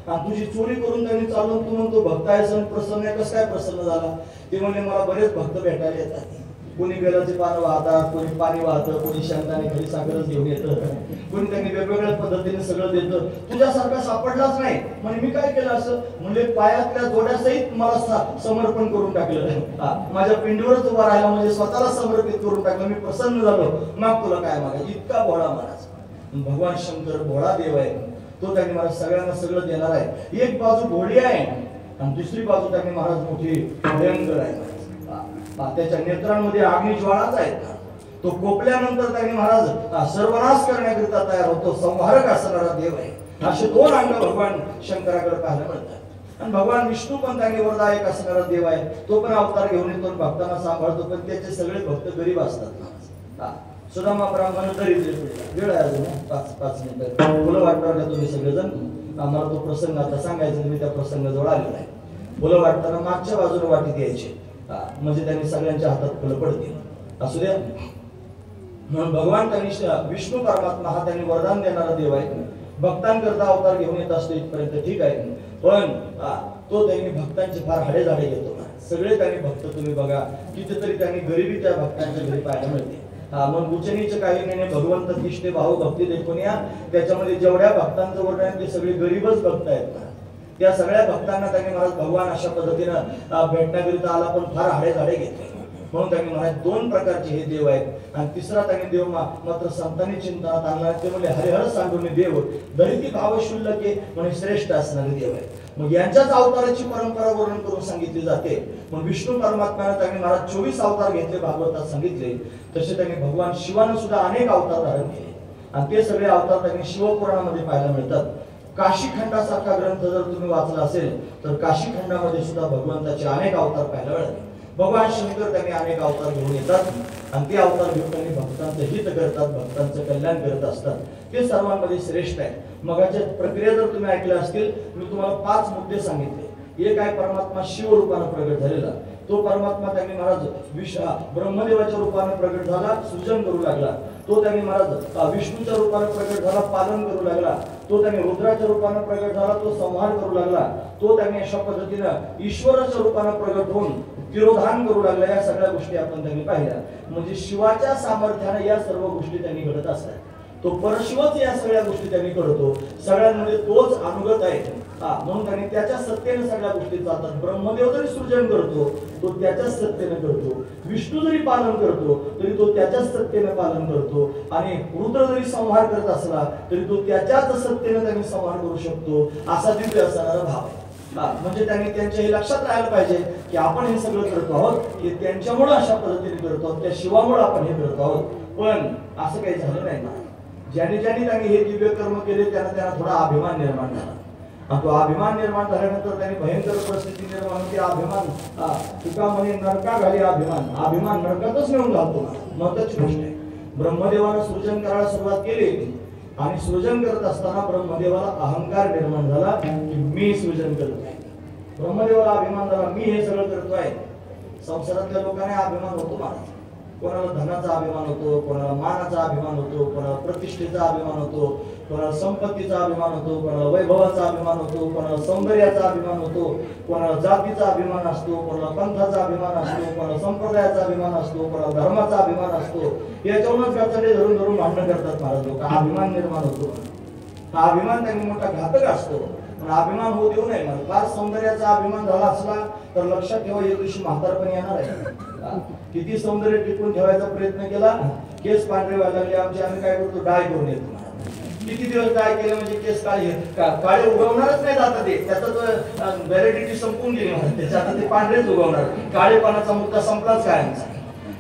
आणि तुझी चोरी करून त्यांनी चालून तू म्हणतो भक्त आहेस आणि प्रसन्न आहे. कसं काय प्रसन्न झाला? ते म्हणले मला बरेच भक्त भेटायला येतात. कोणी बेलाचे पानं वाहतात, कोणी पाणी वाहतं, कोणी शेंगदाणे खरी साखरच घेऊन येतं, कोणी त्यांनी वेगवेगळ्या पद्धतीने सगळं देतं. तुझ्यासारखा सापडलाच नाही. म्हणजे मी काय केलं असं? म्हणजे पायातल्या जोड्यासहित मला समर्पण करून टाकलं. माझ्या पिंडीवरच उभा राहिला, म्हणजे स्वतःला समर्पित करून टाकलं. मी प्रसन्न झालो. मग तुला काय मागायचं? इतका भोळा महाराज. भगवान शंकर भोळा देव आहे. तो त्यांनी मला सगळ्यांना सगळं देणार आहे. एक बाजू भोळी आहे आणि दुसरी बाजू त्यांनी महाराज मोठी भयंकर आहे. त्याच्या नेत्रांमध्ये अग्नी ज्वाळाच आहेत. तो कोपल्यानंतर त्यांनी महाराज सर्वनाश करण्याकरिता तयार होतो. संहारक असणारा देव आहे. असे दोन अंग भगवान शंकराकडे पाहायला मिळतात. आणि भगवान विष्णू पण त्यांनी वरदायक असणारा देव आहे. तो पण अवतार घेऊन येतो, भक्तांना सांभाळतो. पण त्याचे सगळे भक्त गरीब असतात. सुदामा ब्राह्मण दरिद्र वेळ आहे अजून 5 मिनिटं. फुलं वाटणार का तुम्ही सगळेजण? आम्हाला तो प्रसंग आता सांगायचा, मी त्या प्रसंगाजवळ आलेला आहे. फुलं वाटताना मागच्या बाजूने वाटीत यायचे, म्हणजे त्यांनी सगळ्यांच्या हातात फुलं पडतील. असू द्या. म्हणून भगवान त्यांनी विष्णू परमात्मा हा त्यांनी वरदान देणारा देव आहे. भक्तांकरता अवतार घेऊन येत असतो इथपर्यंत ठीक आहे. पण तो त्यांनी भक्तांचे फार हाडेजाडे घेतो. सगळे त्यांनी भक्त तुम्ही बघा, कितीतरी त्यांनी गरिबी त्या भक्तांच्या घरी पाहायला मिळते. मग उचनीचे काही नाही भगवंत तिष्ठे भाऊ भक्ती देखून या. त्याच्यामध्ये जेवढ्या भक्तांचं वर्णन आहे ते सगळे गरीबच भक्त आहेत. त्या सगळ्या भक्तांना त्यांनी महाराज भगवान अशा पद्धतीनं भेटण्याकरिता आला, पण फार हाडेजाडे घेतले. म्हणून त्यांनी म्हणाले दोन प्रकारचे हे देव आहेत. आणि तिसरा त्यांनी देव मात्र संतांनी चिंतनात आणला. ते म्हणजे हरिहर सांडून देव दरिती भावशुल्लके म्हणजे श्रेष्ठ असणारे देव आहे. मग यांच्याच अवताराची परंपरा वर्णन करून सांगितली जाते. मग विष्णू परमात्म्याने त्यांनी महाराज 24 अवतार घेतले भागवतात सांगितले. तसे त्यांनी भगवान शिवानं सुद्धा अनेक अवतार धारण केले आणि ते सगळे अवतार त्यांनी शिवपुराणामध्ये पाहायला मिळतात. काशीखंडासारखा ग्रंथ जर तुम्ही वाचला असेल तर काशीखंडामध्ये सुद्धा भगवंताचे अनेक अवतार पाहायला मिळतात. भगवान शंकर त्यांनी अनेक अवतार घेऊन येतात आणि ते अवतार घेऊन त्यांनी भक्तांचं हित करतात, भक्तांचं कल्याण करत असतात. ते सर्वांमध्ये श्रेष्ठ आहे. मगाच्या प्रक्रिया जर तुम्ही ऐकल्या असतील, मी तुम्हाला 5 मुद्दे सांगितले. एक आहे परमात्मा शिव रूपाने प्रगट झालेला. तो परमात्मा त्यांनी महाराज ब्रह्मदेवाच्या रूपाने प्रगट झाला, सृजन करू लागला. तो त्यांनी महाराज विष्णूच्या रूपाने प्रगट झाला, पालन करू लागला. तो त्यांनी रुद्राच्या रूपाने प्रगट झाला, तो संहार करू लागला. तो त्यांनी अशा पद्धतीनं ईश्वराच्या रूपाने प्रगट होऊन तिरोधान करू लागला. या सगळ्या गोष्टी आपण त्यांनी पाहिल्या. म्हणजे शिवाच्या सामर्थ्याने या सर्व गोष्टी त्यांनी घडत असतात. तो परशिवच या सगळ्या गोष्टी त्यांनी करतो. सगळ्यांमध्ये तोच अनुगत आहे. म्हणून त्यांनी त्याच्या सत्तेने सगळ्या गोष्टी चालतात. ब्रह्मदेव जरी सृजन करतो तो त्याच्याच सत्तेने करतो. विष्णू जरी पालन करतो तरी तो त्याच्याच सत्तेने पालन करतो. आणि रुद्र जरी संहार करत असला तरी तो त्याच्याच सत्तेने त्यांनी संहार करू शकतो. असा दिव्य असणारा भाव आहे. म्हणजे त्यांनी त्यांच्या हे लक्षात राहायला पाहिजे की आपण हे सगळं करतो आहोत हे त्यांच्यामुळे अशा पद्धतीने करतो आहोत, त्या शिवामुळे आपण हे करतो आहोत. पण असं काही झालं नाही ना. ज्यांनी त्यांनी हे दिव्य कर्म केले त्यांना थोडा अभिमान निर्माण झाला. आणि तो अभिमान निर्माण झाल्यानंतर त्यांनी भयंकर परिस्थिती निर्माण होती. अभिमान तुका म्हणे नरका घाली अभिमान नरकातच नेऊन घालतो. महत्वाची गोष्ट आहे. ब्रह्मदेवानं सृजन करायला सुरुवात केली आणि सृजन करत असताना ब्रह्मदेवाला अहंकार निर्माण झाला की मी सृजन करतोय. ब्रह्मदेवाला अभिमान झाला मी हे सगळं करतोय. संसारातल्या लोकांना अभिमान होतो महाराज. कोणाला धनाचा अभिमान होतो, कोणाला मानाचा अभिमान होतो, कोणाला प्रतिष्ठेचा अभिमान होतो, कोणाला संपत्तीचा अभिमान होतो, कोणाला वैभवाचा अभिमान होतो, कोणाला सौंदर्याचा अभिमान होतो, कोणाला जातीचा अभिमान असतो, कोणाला पंथाचा अभिमान असतो, कोणाला संप्रदायाचा अभिमान असतो, कोणाला धर्माचा अभिमान असतो. याच्यावरूनच गचाडे धरून धरून भांडण करतात महाराज लोक. अभिमान निर्माण होतो. हा अभिमान त्यांनी मोठा घातक असतो. अभिमान होऊ देऊ नये. फार सौंदर्याचा अभिमान झाला असला तर लक्षात ठेवा एक दिवशी म्हातारपण येणार आहे. किती सौंदर्य टिकून ठेवायचा प्रयत्न केला, केस पांढरे व्हायला लागले आमचे. आम्ही काय करतो, डाय करून येतो. किती दिवस डाय केले म्हणजे केस काळे उगवणारच नाही. आता ते त्याचा व्हॅलिडिटी संपून गेली म्हणजे त्याच्या आता ते पांढरेच उगवणार. काळेपणाचा मुद्दा संपलाच काय.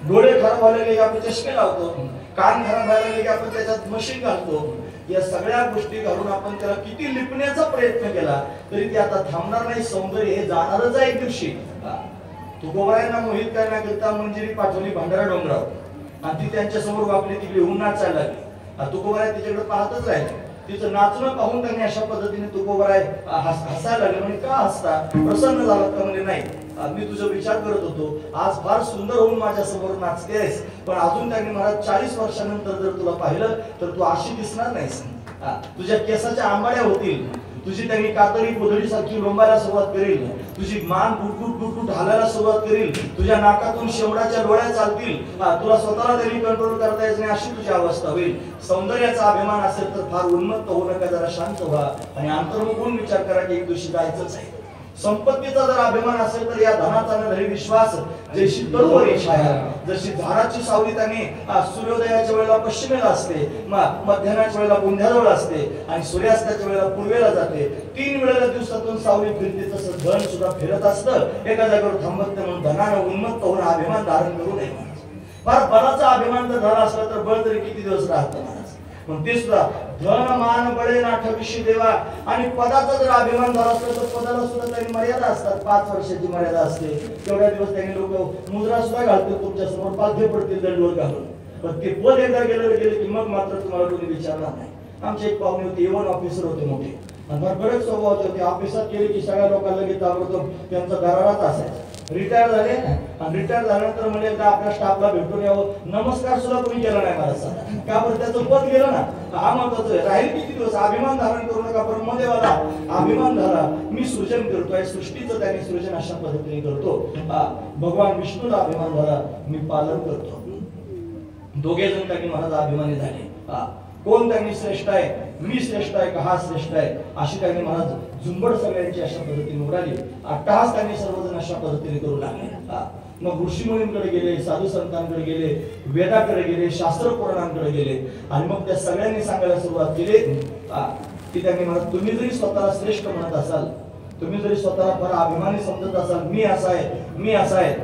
डोळे खराब व्हायला लागले की आपण चष्मे लावतो, कान खराब व्हायला लागले की आपण त्याच्यात मशीन घालतो. या सगळ्या गोष्टी घालून आपण त्याला किती लिपण्याचा प्रयत्न केला तरी ते आता थांबणार नाही. सौंदर्य हे जाणारच आहे एक दिवशी. तुकोबारायांना मोहित करण्याकरिता मंजिरी पाठवली भंडारा डोंगरावर आणि ती त्यांच्या समोर वाकली. तिकडे ऊन नाचायला लागली. तुकोबाराय तिच्याकडे पाहतच राहिले. तिचं नाचणं पाहून त्यांनी अशा पद्धतीने तुकोबाराय हसायला लागले. म्हणजे का हसता, प्रसन्न झाला का? म्हणजे नाही, मी तुझा विचार करत होतो. आज फार सुंदर होऊन माझ्या समोर नाचतेस, पण अजून त्यांनी महाराज 40 वर्षानंतर जर तुला पाहिलं तर तू अशी दिसणार नाहीस. तुझ्या केसाच्या आंबाड्या होतील, तुझी त्यांनी कातडी कोदडी सारखी लोंबायला सुरुवात करेल, तुझी मान गुटगुट हालायला सुरुवात करेल, तुझ्या नाकातून शेवडाच्या डोळ्या चालतील, तुला स्वतःला त्यांनी कंट्रोल करता येत नाही अशी तुझी अवस्था होईल. सौंदर्याचा अभिमान असेल तर फार उन्मत्त होऊ नका, जरा शांत व्हा आणि अंतर्मुख होऊन विचार करा की एक दिवशी जायचंच आहे. संपत्तीचा जर अभिमान असेल तर या धनाचा नधी विश्वास जशी तरुवरी छाया, जशी झाडाची सावली त्यांनी सूर्योदयाच्या वेळेला पश्चिमेला असते, मध्यानाच्या वेळेला गोंध्याजवळ असते आणि सूर्यास्ताच्या वेळेला पूर्वेला जाते. 3 वेळेला दिवसातून सावली फिरते, तसं धन सुद्धा फिरत असतं. एका जागेवर थांबत नाही. म्हणून धनानं उन्मत्त होऊन अभिमान धारण करू नये. फार बळाचा अभिमान जर झाला असला तर बळ तरी किती दिवस राहतं महाराज. पण ते सुद्धा धन मान बळे नाठविषयी देवा. आणि पदाचा जर अभिमान झाला असला तर पदाला सुद्धा काही मर्यादा असतात. 5 वर्षाची मर्यादा असते. तेवढ्या दिवस त्यांनी लोक मुद्रा सुद्धा घालतील तुमच्या समोर, पाद्य पडतील दंडवर घालून. पण ते पद एकदा गेले की मग मात्र तुम्हाला कोणी विचारणार नाही. आमचे एक पाहुणे होते, A1 ऑफिसर होते मोठे आणि बरेच स्वभाव होते. ऑफिसात गेले की सगळ्या लोकांना लगेच आवडतो, त्यांचा दराराच असायचा. रिटायर झाले आणि रिटायर झाल्यानंतर म्हणजे एकदा आपल्या स्टाफला भेटून यावं, नमस्कार सुद्धा कोणी केला नाही महाराज. का बरं, त्याचं पद गेलं ना. हा महत्वाचं आहे. राहील किती दिवस अभिमान धारण करू नका. ब्रह्मदेवाला अभिमान झाला, मी सृजन करतोय, सृष्टीचं त्यांनी सृजन अशा पद्धतीने करतो. भगवान विष्णूला अभिमान झाला, मी पालन करतो. दोघे जण त्यांनी महाराज अभिमानी झाले. कोण त्यांनी श्रेष्ठ आहे, मी श्रेष्ठ आहे का हा श्रेष्ठ आहे, अशी त्यांनी महाराज झुंबड सगळ्यांची अशा पद्धतीने उडाली. अट्टहास त्यांनी सर्वजण अशा पद्धतीने करू लागले. मग ऋषीमुनींकडे गेले, साधू संतांकडे गेले, वेदाकडे गेले, शास्त्र पुराणांकडे गेले आणि मग त्या सगळ्यांनी सांगायला सुरुवात केली की त्यांनी म्हणत, तुम्ही जरी स्वतःला श्रेष्ठ म्हणत असाल, तुम्ही जरी स्वतःला फार अभिमानी समजत असाल, मी असा आहे, मी असा आहे,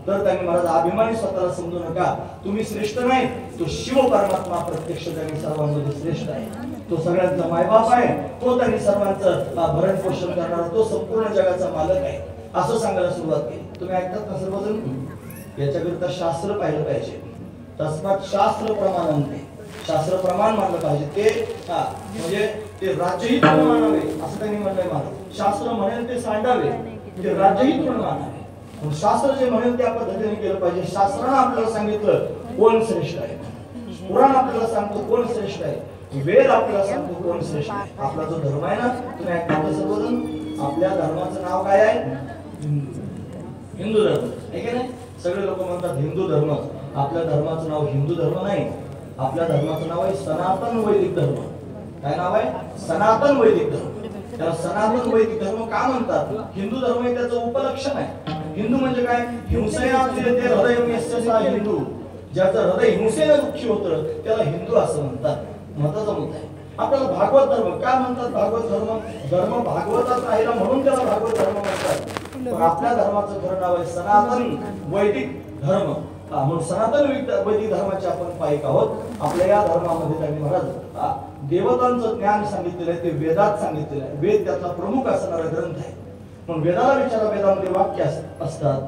तर त्यांनी मला अभिमानी स्वतःला समजू नका, तुम्ही श्रेष्ठ नाही, तो शिव परमात्मा प्रत्यक्ष त्यांनी सर्वांमध्ये श्रेष्ठ आहे, तो सगळ्यांचा मायबाप आहे, तो त्यांनी सर्वांचं भरण पोषण करणारा, तो संपूर्ण जगाचा मालक आहे, असं सांगायला सुरुवात केली. तुम्ही ऐकतात ना सर्वजण? याच्याकरिता शास्त्र पाहिलं पाहिजे. तस्मात शास्त्र प्रमाणांते, शास्त्र प्रमाण मानलं पाहिजे. ते म्हणजे ते राज्यहित म्हणून मानावे असं त्यांनी म्हणलंय. मला शास्त्र म्हणेल ते सांडावे, ते राज्यहित म्हणून मानावे. शास्त्र जे म्हणेल त्या पद्धतीने केलं पाहिजे. शास्त्रानं आपल्याला सांगितलं कोण श्रेष्ठ आहे, पुराण आपल्याला सांगतो कोण श्रेष्ठ आहे, वेद आपल्याला सांगतो कोण श्रेष्ठ आहे. आपला जो धर्म आहे ना, तुम्ही ऐकता सर्वजण, आपल्या धर्माचं नाव काय आहे? हिंदू धर्म आहे की नाही? सगळे लोक म्हणतात हिंदू धर्म. आपल्या धर्माचं नाव हिंदू धर्म नाही, आपल्या धर्माचं नाव आहे सनातन वैदिक धर्म. काय नाव आहे? सनातन वैदिक धर्म. त्याला सनातन वैदिक धर्म का म्हणतात? हिंदू धर्म हे त्याचं उपलक्षण आहे. हिंदू म्हणजे काय? हिंसया ते हृदय हिंदू, ज्याचं हृदय हिंसेने दुःखी होतं त्याला हिंदू असं म्हणतात. महत्वाचा मुद्दा आहे. आपल्याला भागवत धर्म का म्हणतात? भागवत धर्म, धर्म भागवतात राहिला म्हणून त्याला भागवत धर्म म्हणतात. पण आपल्या धर्माचं खरं नाव आहे सनातन वैदिक धर्म. म्हणून सनातन वैदिक धर्माचे आपण पायिक आहोत. आपल्या या धर्मामध्ये त्यांनी महाराज देवतांचं ज्ञान सांगितलेलं आहे, ते वेदात सांगितलेलं आहे. वेद त्यातला प्रमुख असणारा ग्रंथ आहे. म्हणून वेदाला विचारा, वेदामध्ये वाक्य असतात,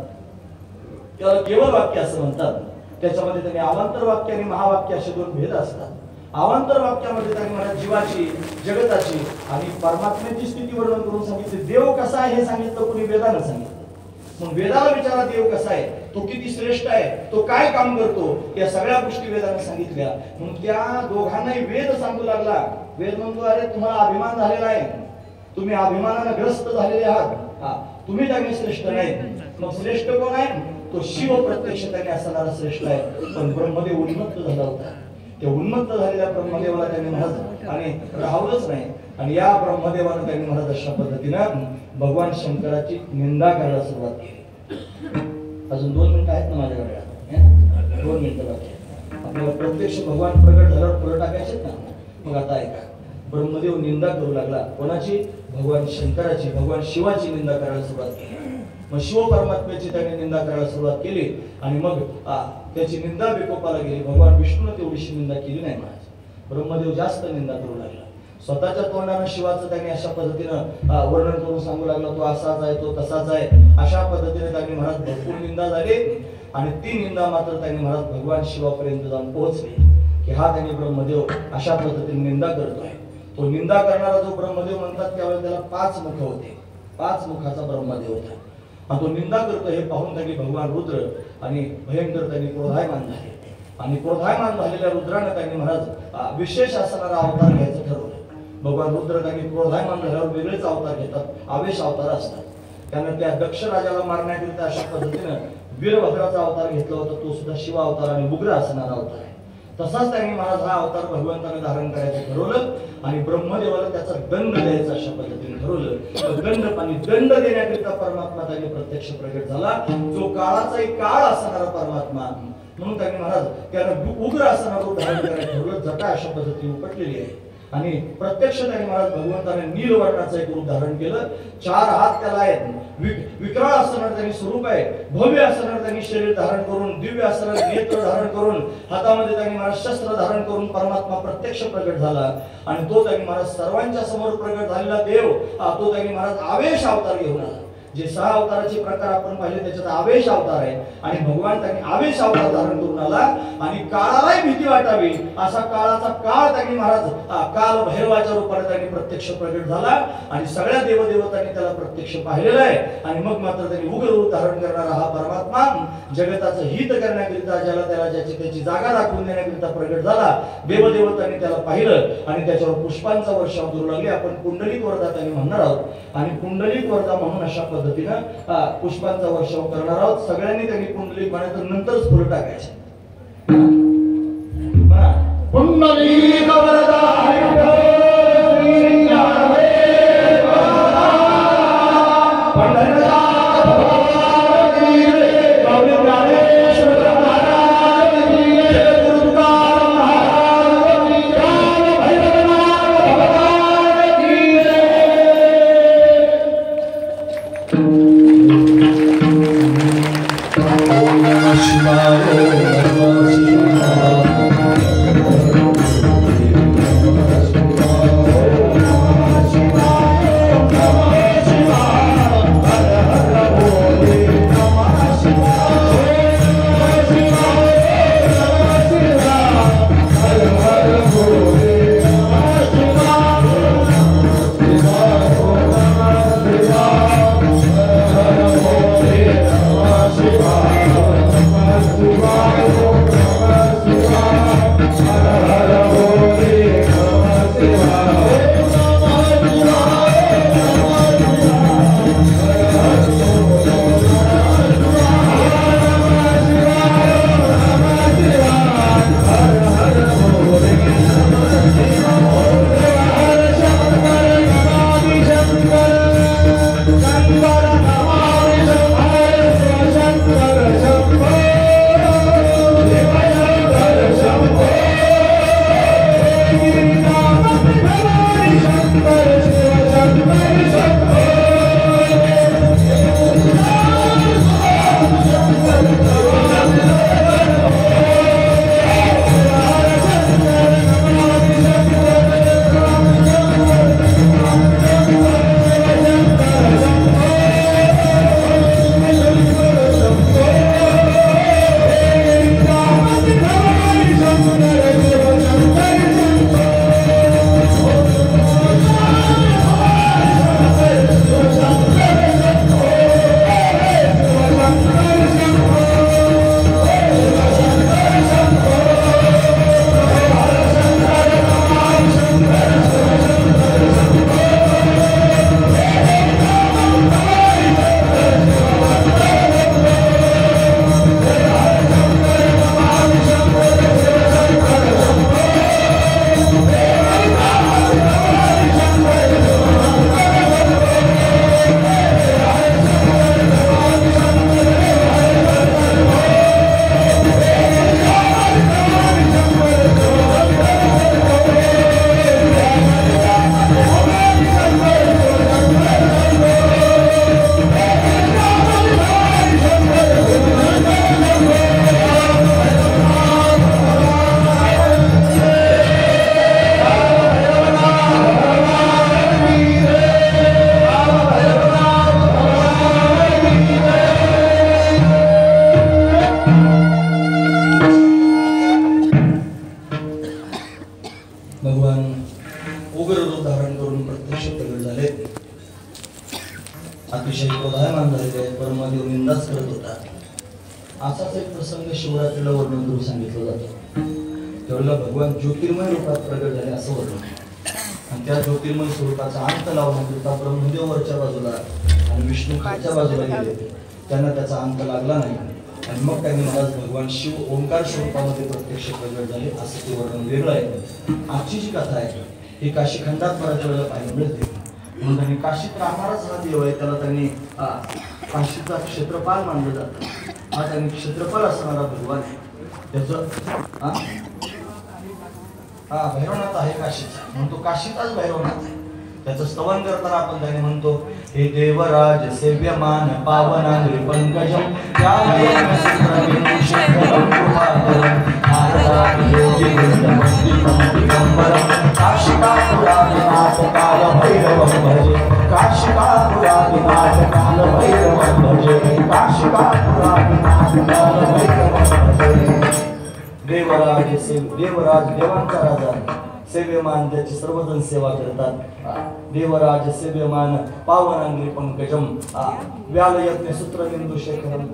त्याला केवळ वाक्य असं म्हणतात. त्याच्यामध्ये त्यांनी अवांतर वाक्य आणि महावाक्य असे दोन भेद असतात. अवांतर वाक्यामध्ये त्यांनी मला जीवाची, जगताची आणि परमात्म्याची स्थिती वर्णन करून सांगितले. देव कसा आहे हे सांगितलं कोणी? वेदानं सांगितलं. मग वेदाला विचारा देव कसा आहे, तो किती श्रेष्ठ आहे, तो काय काम करतो, या सगळ्या गोष्टी वेदाने सांगितल्या. म्हणून त्या दोघांनाही वेद सांगू लागला. वेद म्हणतो अरे तुम्हाला अभिमान झालेला आहे, तुम्ही अभिमानाने ग्रस्त झालेले आहात, तुम्ही त्यांनी श्रेष्ठ नाही. मग श्रेष्ठ कोण आहे? तो शिव प्रत्यक्ष त्याने असणारा श्रेष्ठ आहे. पण ब्रह्मदेव उन्मत्त झाला होता. त्या उन्मत्त झालेल्या ब्रह्मदेवाला त्यांनी महाराज आणि राहवलंच नाही. आणि या ब्रह्मदेवानं त्यांनी महाराज अशा पद्धतीनं भगवान शंकराची निंदा करायला सुरुवात केली. अजून 2 मिनिटं आहेत ना माझ्याकडे? 2 मिनिटं बाकी. आपल्याला प्रत्यक्ष भगवान प्रगट झाल्यावर फुलं टाकायचे ना. मग आता ऐका, ब्रह्मदेव निंदा करू लागला. कोणाची? भगवान शंकराची, भगवान शिवाची निंदा करायला सुरुवात केली. मग शिव परमात्म्याची त्याने निंदा करायला सुरुवात केली आणि मग त्याची निंदा विकोपाला गेली. भगवान विष्णूने तेवढीशी निंदा केली नाही महाराज. ब्रह्मदेव जास्त निंदा करू लागला. स्वतःच्या तोंडानं शिवाचं त्यांनी अशा पद्धतीनं वर्णन करून सांगू लागला, तो असाच आहे, तो तसाच आहे. अशा पद्धतीने त्यांनी महाराज भरपूर निंदा झाली आणि ती निंदा मात्र त्यांनी महाराज भगवान शिवापर्यंत जाऊन पोहोचली की हा त्यांनी ब्रह्मदेव अशा पद्धतीने निंदा करतोय. तो निंदा करणारा जो ब्रह्मदेव म्हणतात त्यावेळेस त्याला 5 मुख होते. 5 मुखाचा ब्रह्मदेव होता. आणि तो निंदा करतो हे पाहून त्यांनी भगवान रुद्र आणि भयंकर त्यांनी क्रोधायमान झाले. आणि क्रोधायमान झालेल्या रुद्राने त्यांनी महाराज विशेष असणारा अवतार घ्यायचं ठरवलं. भगवान रुद्र त्यांनी क्रोधायमान झाल्यावर वेगळेच अवतार घेतात, आवेश अवतार असतात. त्यानं त्या दक्ष राजाला मारण्याकरिता अशा पद्धतीनं वीरभद्राचा अवतार घेतला होता. तो सुद्धा शिव अवतार आणि उग्र असणारा अवतार आहे. तसाच त्यांनी महाराज हा अवतार भगवंताने धारण करायचं ठरवलं आणि ब्रह्मदेवाला त्याचा दंड द्यायचा अशा पद्धतीने ठरवलं. दंड देण्याकरिता परमात्मा त्यांनी प्रत्यक्ष प्रगट झाला. जो काळाचा एक काळ असणारा परमात्मा, म्हणून त्यांनी महाराज त्याला उग्र असणारा रूप धारण करायचं ठरवलं. जटा अशा पद्धतीने उपटलेली आहे आणि प्रत्यक्ष त्यांनी महाराज भगवंताने नील वर्णाचं एक रूप धारण केलं. 4 हात त्याला आहेत. विकराळ असणार त्यांनी स्वरूप आहे. भव्य असणार त्यांनी शरीर धारण करून, दिव्य असणार नेत्र धारण करून, हातामध्ये त्यांनी महाराज शस्त्र धारण करून परमात्मा प्रत्यक्ष प्रगट झाला. आणि तो त्यांनी महाराज सर्वांच्या समोर प्रगट झालेला देव, तो त्यांनी महाराज आवेश अवतार घेऊन आला. जे 6 अवताराचे प्रकार आपण पाहिले त्याच्यात आवेश अवतार आहे. आणि भगवान त्यांनी आवेश अवतार धारण करून आला आणि काळालाही भीती वाटावी असा काळाचा काळ त्यांनी महाराज काल भैरवाच्या रूपाने त्यांनी प्रत्यक्ष प्रगट झाला. आणि सगळ्या देवदेवतांनी त्याला प्रत्यक्ष पाहिलेलं आहे. आणि मग मात्र त्यांनी उग्र रूप धारण करणारा हा परमात्मा जगताचं हित करण्याकरिता, ज्याला त्याला त्याची जागा दाखवून देण्याकरिता प्रगट झाला. देवदेवतांनी त्याला पाहिलं आणि त्याच्यावर पुष्पांचा वर्षाव करू लागले. आपण पुंडलिक वरदा त्यांनी म्हणणार आहोत. आणि पुंडलिक वरदा म्हणून अशा पद्धतीनं पुष्पांचा वर्षाव करणार आहोत. सगळ्यांनी त्यांनी पुंडलिक म्हणायचं, नंतरच फुलं टाकायचे. पुंडलिक वरदा पंढरनाथ झाले, अतिशय क्रोधायमान झालेले आहेत, ब्रह्मदेव निंदाच करत होता. असाच एक प्रसंग शिवरात्रीला वर्णन करून सांगितलं जातं. त्यावेळेला भगवान ज्योतिर्मय रूपात प्रगट झाले असं वर्णन आहे. आणि त्या ज्योतिर्मय स्वरूपाचा अंत लावण्याकरिता ब्रह्मदेव वरच्या बाजूला आणि विष्णू खालच्या बाजूला गेले. त्यांना त्याचा अंत लागला नाही आणि मग त्यांनी महाराज भगवान शिव ओंकार स्वरूपामध्ये प्रत्यक्ष प्रगट झाले असं ते वर्णन वेगळं आहे. आजची जी कथा आहे ही काशी खंडात बऱ्याच वेळेला पाहायला मिळते. म्हणून त्यांनी काशीत राहणारच हा देव आहे, त्याला त्यांनी काशीचा क्षेत्रपाल मानलं जातं. हा त्यांनी क्षेत्रपाल असणारा भगवान आहे. त्याचं भैरवनाथ आहे काशीचा, म्हणून तो काशीचाच भैरवनाथ आहे. त्याचं स्तवन करताना आपण त्याने म्हणतो, हे देवराज सेव्यमान पावनांग्री पंकजम काशिकापुरादिनाथ काल भैरवं भजे, काशिकापुरादिनाथ काल भैरवं भजे, काशिकापुरादिनाथ काल भैरवं भजे. देवराज देवांचा राजा, सेव्यमान ज्याची सर्वजण सेवा करतात. देवराज सेव्यमान पावनांग्री पंकजम व्यालयज्ञ सूत्रबिंदू शेखरम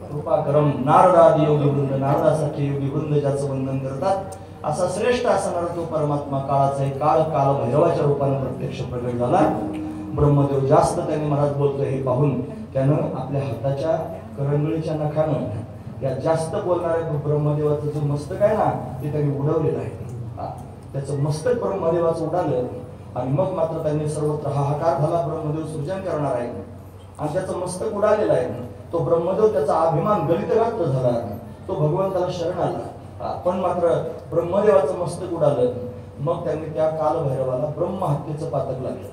कृपाकरम नारदादी योगी वृंद, नारदासारखे योगी वृंद ज्याचं वंदन करतात असा श्रेष्ठ असणारा तो परमात्मा काळाचा एक काळ भैरवाच्या रूपाने प्रत्यक्ष प्रगट झाला. ब्रह्मदेव जास्त त्यांनी महाराज बोलतोय हे पाहून त्यानं आपल्या हाताच्या करंगळीच्या नखानं या जास्त बोलणाऱ्या ब्रह्मदेवाचं जो मस्तक आहे ना ते त्यांनी उडवलेलं आहे. त्याचं मस्तक ब्रह्मदेवाचं उडालं आणि मग मात्र त्यांनी सर्वत्र हाहाकार झाला. ब्रह्मदेव सृजन करणार आहे आणि त्याचं मस्तक उडालेलं आहे. तो ब्रह्मदेव त्याचा अभिमान गलितगात्र झाला, तो भगवंताला शरण आला. पण मात्र ब्रह्मदेवाचं मस्तक उडालं. मग त्यांनी त्या कालभैरवाला ब्रह्महत्येचं पातक लागलं.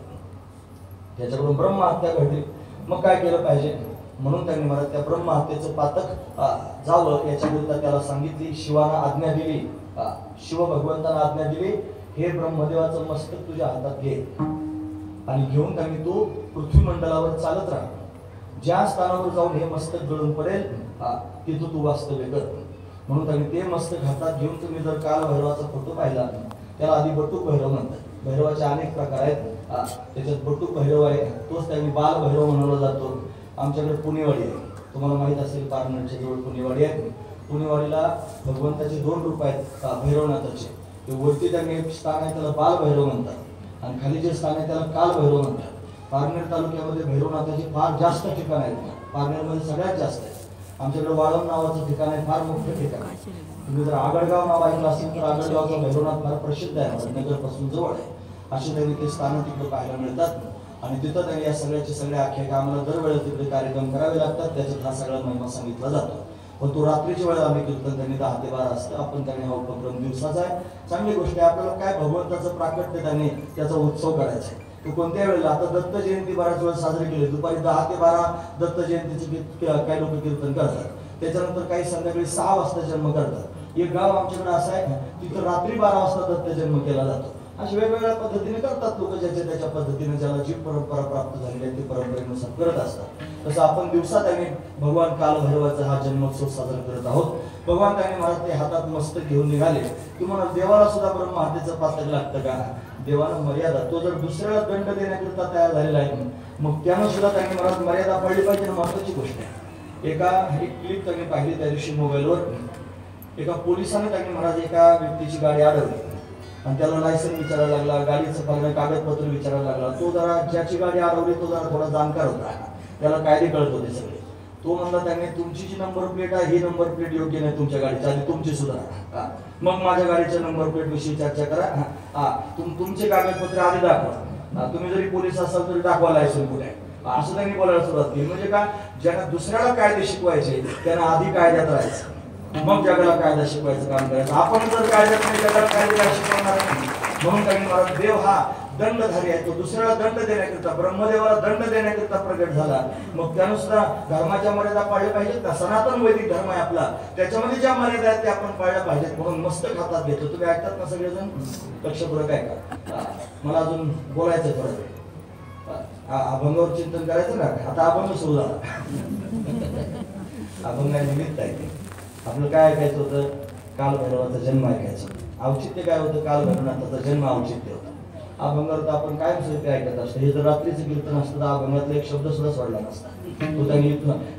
त्याच्याकडून ब्रह्महत्या घडली. मग काय केलं पाहिजे म्हणून त्यांनी मला त्या ब्रह्महत्येचं पातक जावं याच्याकरिता त्याला सांगितली. शिवाना आज्ञा दिली, शिव भगवंतांना आज्ञा दिली, हे ब्रह्मदेवाचं मस्तक तुझ्या हातात घे आणि घेऊन त्यांनी तू पृथ्वी मंडलावर चालत राहा. ज्या स्थानावर जाऊन हे मस्तक गळून पडेल तिथं तू वास्तव्य कर. म्हणून त्यांनी ते मस्तक हातात घेऊन तुम्ही जर काल भैरवाचा फोटो पाहिला त्याला आधी बटूक भैरव म्हणतात. भैरवाचे अनेक प्रकार आहेत, त्याच्यात बटूक भैरव आहे, तोच त्यांनी बाल भैरव म्हणवला जातो. आमच्याकडे पुणेवाडी आहे, तुम्हाला माहित असेल पारनेरच्या जवळ पुणेवाडी आहे. पुणेवाडीला भगवंताचे 2 रूप आहेत भैरवनाथाचे. ते वरती त्यांनी स्थान आहे त्याला बाल भैरव म्हणतात आणि खाली जे स्थान आहे त्याला काल भैरव म्हणतात. पारनेर तालुक्यामध्ये भैरवनाथाचे फार जास्त ठिकाण आहेत. पारनेरमध्ये सगळ्यात जास्त आहे. आमच्याकडे वाळम नावाचं ठिकाण आहे, फार मोठं ठिकाण आहे. तुम्ही जर आगळगाव नाव ऐकलं असेल तर आगळगावचा भैरवनाथ फार प्रसिद्ध आहे, नगर पासून जवळ आहे. अशी त्यांनी ते स्थानं तिकडे पाहायला मिळतात आणि तिथं त्यांनी या सगळ्याचे सगळे आख्यायिका आम्हाला दरवेळेस तिकडे कार्यक्रम करावे लागतात. त्याच्यात हा सगळा महिमा सांगितला जातो. पण तो रात्रीच्या वेळेला आम्ही कीर्तन त्यांनी 10 ते 12 असतं. आपण त्यांनी हा उपक्रम दिवसाचा आहे. चांगली गोष्ट आहे. आपल्याला काय भगवंताचं प्राकट्य त्यांनी त्याचा उत्सव करायचा आहे. तो कोणत्या वेळेला आता दत्त जयंती बऱ्याच वेळेस साजरी केली. दुपारी 10 ते 12 दत्त जयंतीचे काही लोक कीर्तन करतात. त्याच्यानंतर काही संध्याकाळी 6 वाजता जन्म करतात. एक गाव आमच्याकडे असं आहे तिथं रात्री 12 वाजता दत्त जन्म केला जातो. अशा वेगवेगळ्या पद्धतीने करतात लोक, ज्याच्या त्याच्या पद्धतीने ज्याला जी परंपरा प्राप्त झालेली आहे ती परंपरेनुसार करत असतात. तसं आपण दिवसात त्यांनी भगवान कालभैरवाचा हा जन्मोत्सव साजरा करत आहोत. भगवान त्यांनी मला ते हातात मस्तक घेऊन निघाले. तुम्हाला देवाला सुद्धा ब्रह्महत्येचं पातक लागतं का? देवानं मर्यादा, तो जर दुसऱ्याला दंड देण्याकरिता तयार झालेला आहे मग त्यानं सुद्धा त्यांनी मला मर्यादा पडली पाहिजे. महत्वाची गोष्ट आहे. एक क्लिप त्यांनी पाहिली त्या दिवशी मोबाईलवर. एका पोलिसाने त्यांनी महाराज एका व्यक्तीची गाडी अडवली आणि त्याला लायसन विचारायला लागला, गाडीचं पहिले कागदपत्र विचारायला लागला. तो जरा ज्याची गाडी अडवली तो जरा थोडा जाणकार होता, त्याला कायदे कळत होते सगळे. तो म्हणला त्यांनी तुमची जी नंबर प्लेट आहे ही नंबर प्लेट योग्य नाही तुमच्या गाडीची, आधी तुमची सुद्धा. मग माझ्या गाडीच्या नंबर प्लेट विषयी चर्चा करा. तुमचे कागदपत्र आधी दाखवा. तुम्ही जरी पोलीस असाल तरी दाखवा लायसन कुठे, असं त्यांनी बोलायला सुरुवात केली. म्हणजे का, ज्यांना दुसऱ्याला कायदे शिकवायचे त्यांना आधी कायद्यात राहायचं, मग जगाला कायदा शिकवायचं काम करायचं. आपण जर कायद्यात नाही जगाला कायदा शिकवणार नाही. म्हणून त्यांनी मला देव हा दंडधारी आहे, तो दुसऱ्याला दंड देण्याकरिता, ब्रह्मदेवाला दंड देण्याकरिता प्रगट झाला. मग त्यानुसार धर्माच्या मर्यादा पाळल्या पाहिजेत ना. सनातन वैदिक धर्म आहे आपला, त्याच्यामध्ये ज्या मर्यादा आहेत त्या आपण पाळल्या पाहिजेत. म्हणून मस्तक हातात घेतो. तुम्ही ऐकतात ना सगळेजण? लक्षपूर्वक ऐका. मला अजून बोलायचं परत. अभंगावर चिंतन करायचं ना. आता अभंग सुरू झाला. अभंगानिमित्त आहे. आपलं काय ऐकायचं होतं? कालभैरवाचा जन्म ऐकायचं. औचित्य काय होतं? कालभैरवनाथाचा जन्म औचित्य होतं. अभंगावर तर आपण काय ते ऐकत असतो. हे जर रात्रीचं कीर्तन असतं तर अभंगातला एक शब्द सुद्धा सोडला नसता. तो त्यांनी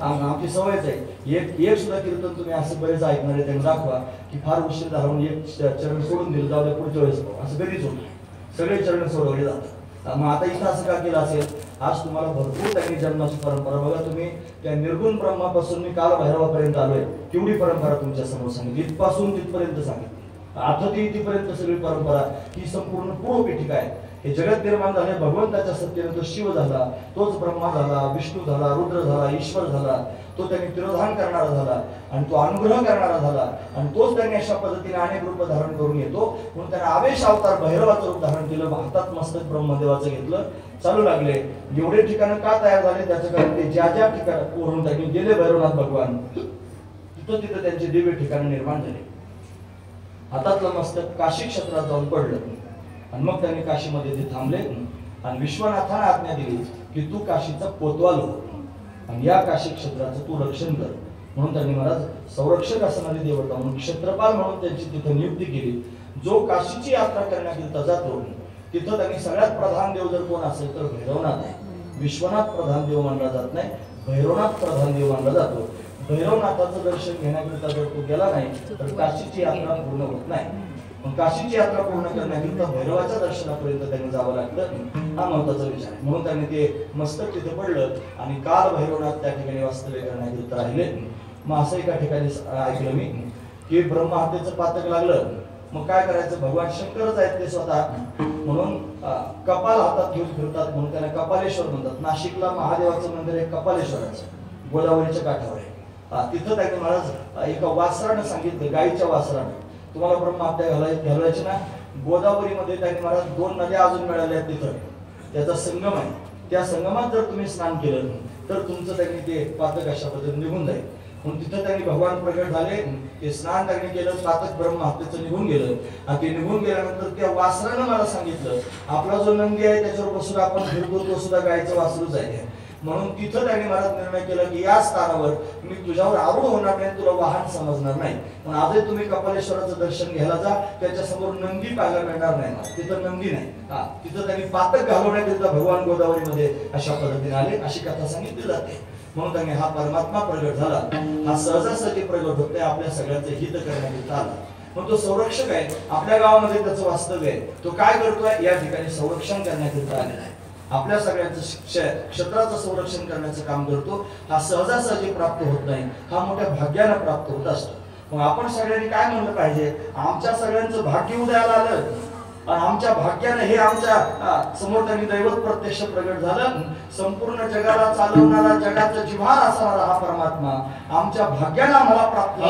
आमची सवयच आहे. एक सुद्धा कीर्तन तुम्ही असं बरेच ऐकणार आहे त्यांनी दाखवा की फार उशीर झाला म्हणून एक चरण सोडून दिलं, जाऊ द्या पुढच्या वेळेस असं कधीच होतं. सगळे चरण सोडवले जातात. मग आता इथं असं का केलं असेल? आज तुम्हाला भरपूर त्यांनी जन्माची परंपरा बघा. तुम्ही त्या निर्गुण ब्रह्मापासून मी काल भैरवापर्यंत आलोय, केवढी परंपरा तुमच्या समोर सांगितली, इथपासून तिथपर्यंत सांगितली. आता ती इथपर्यंत सगळी परंपरा ही संपूर्ण पूर्व पीठिका आहे. हे जगत निर्माण झाले भगवंताच्या सत्तेने. तो शिव झाला, तोच ब्रह्मा झाला, विष्णू झाला, रुद्र झाला, ईश्वर झाला. तो त्यांनी तिरोधान करणारा झाला आणि तो अनुग्रह करणारा झाला आणि तोच त्यांनी अशा पद्धतीने अनेक रूप धारण करून येतो. म्हणून त्याने आवेश अवतार भैरवाचं रूप धारण केलं, हातात मस्तक ब्रह्मदेवाचं घेतलं, चालू लागले. एवढे ठिकाणं का तयार झाले त्याचं कारण ते ज्या ज्या ठिकाणावरून त्यांनी गेले भैरवनाथ भगवान, तिथं तिथं त्यांचे दिव्य ठिकाणं निर्माण झाले. हातातलं मस्तक काशी क्षेत्रात जाऊन पडलं आणि मग त्यांनी काशीमध्ये ते थांबले आणि विश्वनाथाने आज्ञा दिली की तू काशीचा कोतवाल हो आणि या काशी क्षेत्राचं तू रक्षण कर. म्हणून त्यांनी महाराज संरक्षक असणारी देवता म्हणून क्षेत्रपाल म्हणून त्यांची तिथं नियुक्ती केली. जो काशीची यात्रा करण्याकरिता जातो तिथं त्यांनी सगळ्यात प्रधान देव जर कोण असेल तर भैरवनाथ आहे. विश्वनाथ प्रधान देव मानला जात नाही, भैरवनाथ प्रधान देव मानला जातो. भैरवनाथाचं दर्शन घेण्याकरिता जर तो गेला नाही तर काशीची यात्रा पूर्ण होत नाही. मग काशीची यात्रा पूर्ण करण्याकरिता भैरवाच्या दर्शनापर्यंत त्यांनी जावं लागतं. हा महत्वाचा विचार आहे. म्हणून त्यांनी ते मस्तक तिथे पडलं आणि काल भैरवनाथ त्या ठिकाणी वास्तव्य करण्याकरिता राहिले. मग असं एका ठिकाणी ऐकलं मी की ब्रह्महत्येचं पातक लागलं. मग काय करायचं? भगवान शंकरच आहेत ते स्वतः, म्हणून कपाल हातात घेऊन फिरतात म्हणून त्याला कपालेश्वर म्हणतात. नाशिकला महादेवाचं मंदिर आहे कपालेश्वराचं, गोदावरीच्या काठावर आहे. तिथं त्यांनी महाराज एका वासरानं सांगितलं, गाईच्या वासरानं, तुम्हाला ब्रह्महत्या घालवायची ना, गोदावरीमध्ये त्यांनी महाराज 2 नद्या अजून मिळाल्या तिथं, त्याचा संगम आहे. त्या संगमात जर तुम्ही स्नान केलं तर तुमचं त्यांनी ते पातक अशा पद्धतीने निघून जाईल. म्हणून तिथं त्यांनी भगवान प्रगट झाले, ते स्नान त्यांनी केलं, पातक ब्रह्महत्येचं निघून गेलं. आणि ते निघून गेल्यानंतर त्या वासरानं मला सांगितलं आपला जो नंदी आहे त्याच्यावर बसून आपण फिरतो तो सुद्धा गायचं वासरूच आहे. म्हणून तिथं त्यांनी महाराज निर्णय केला की या स्थानावर मी तुझ्यावर आरूढ होणार नाही, तुला वाहन समजणार नाही. पण आजही तुम्ही कपालेश्वराचं दर्शन घ्यायला जा, त्याच्या समोर नंदी पाहायला मिळणार नाही, तिथं नंदी नाही. तिथं त्यांनी पातक घालवण्याकरिता भगवान गोदावरीमध्ये अशा पद्धतीने आले, अशी कथा सांगितली जाते. म्हणून त्यांनी हा परमात्मा प्रगट झाला, हा सहजासहजी प्रगट होत नाही, आपल्या सगळ्यांचं हित करण्याकरिता आला. मग तो संरक्षक आहे, आपल्या गावामध्ये त्याचं वास्तव्य आहे. तो काय करतोय? या ठिकाणी संरक्षण करण्याकरिता आलेला आहे. आपल्या सगळ्यांचं क्षेत्राचं संरक्षण करण्याचं काम करतो. हा सहजासहजी प्राप्त होत नाही, हा मोठ्या भाग्यानं प्राप्त होत असतो. मग आपण सगळ्यांनी काय म्हणलं पाहिजे? आमच्या सगळ्यांचं भाग्य उदयाला आलं आणि आमच्या भाग्यानं हे आमच्या समोर त्यांनी दैवत प्रत्यक्ष प्रगट झालं. संपूर्ण जगाला चालवणारा, जगाचा जिव्हार असणारा हा परमात्मा आमच्या भाग्यानं आम्हाला प्राप्त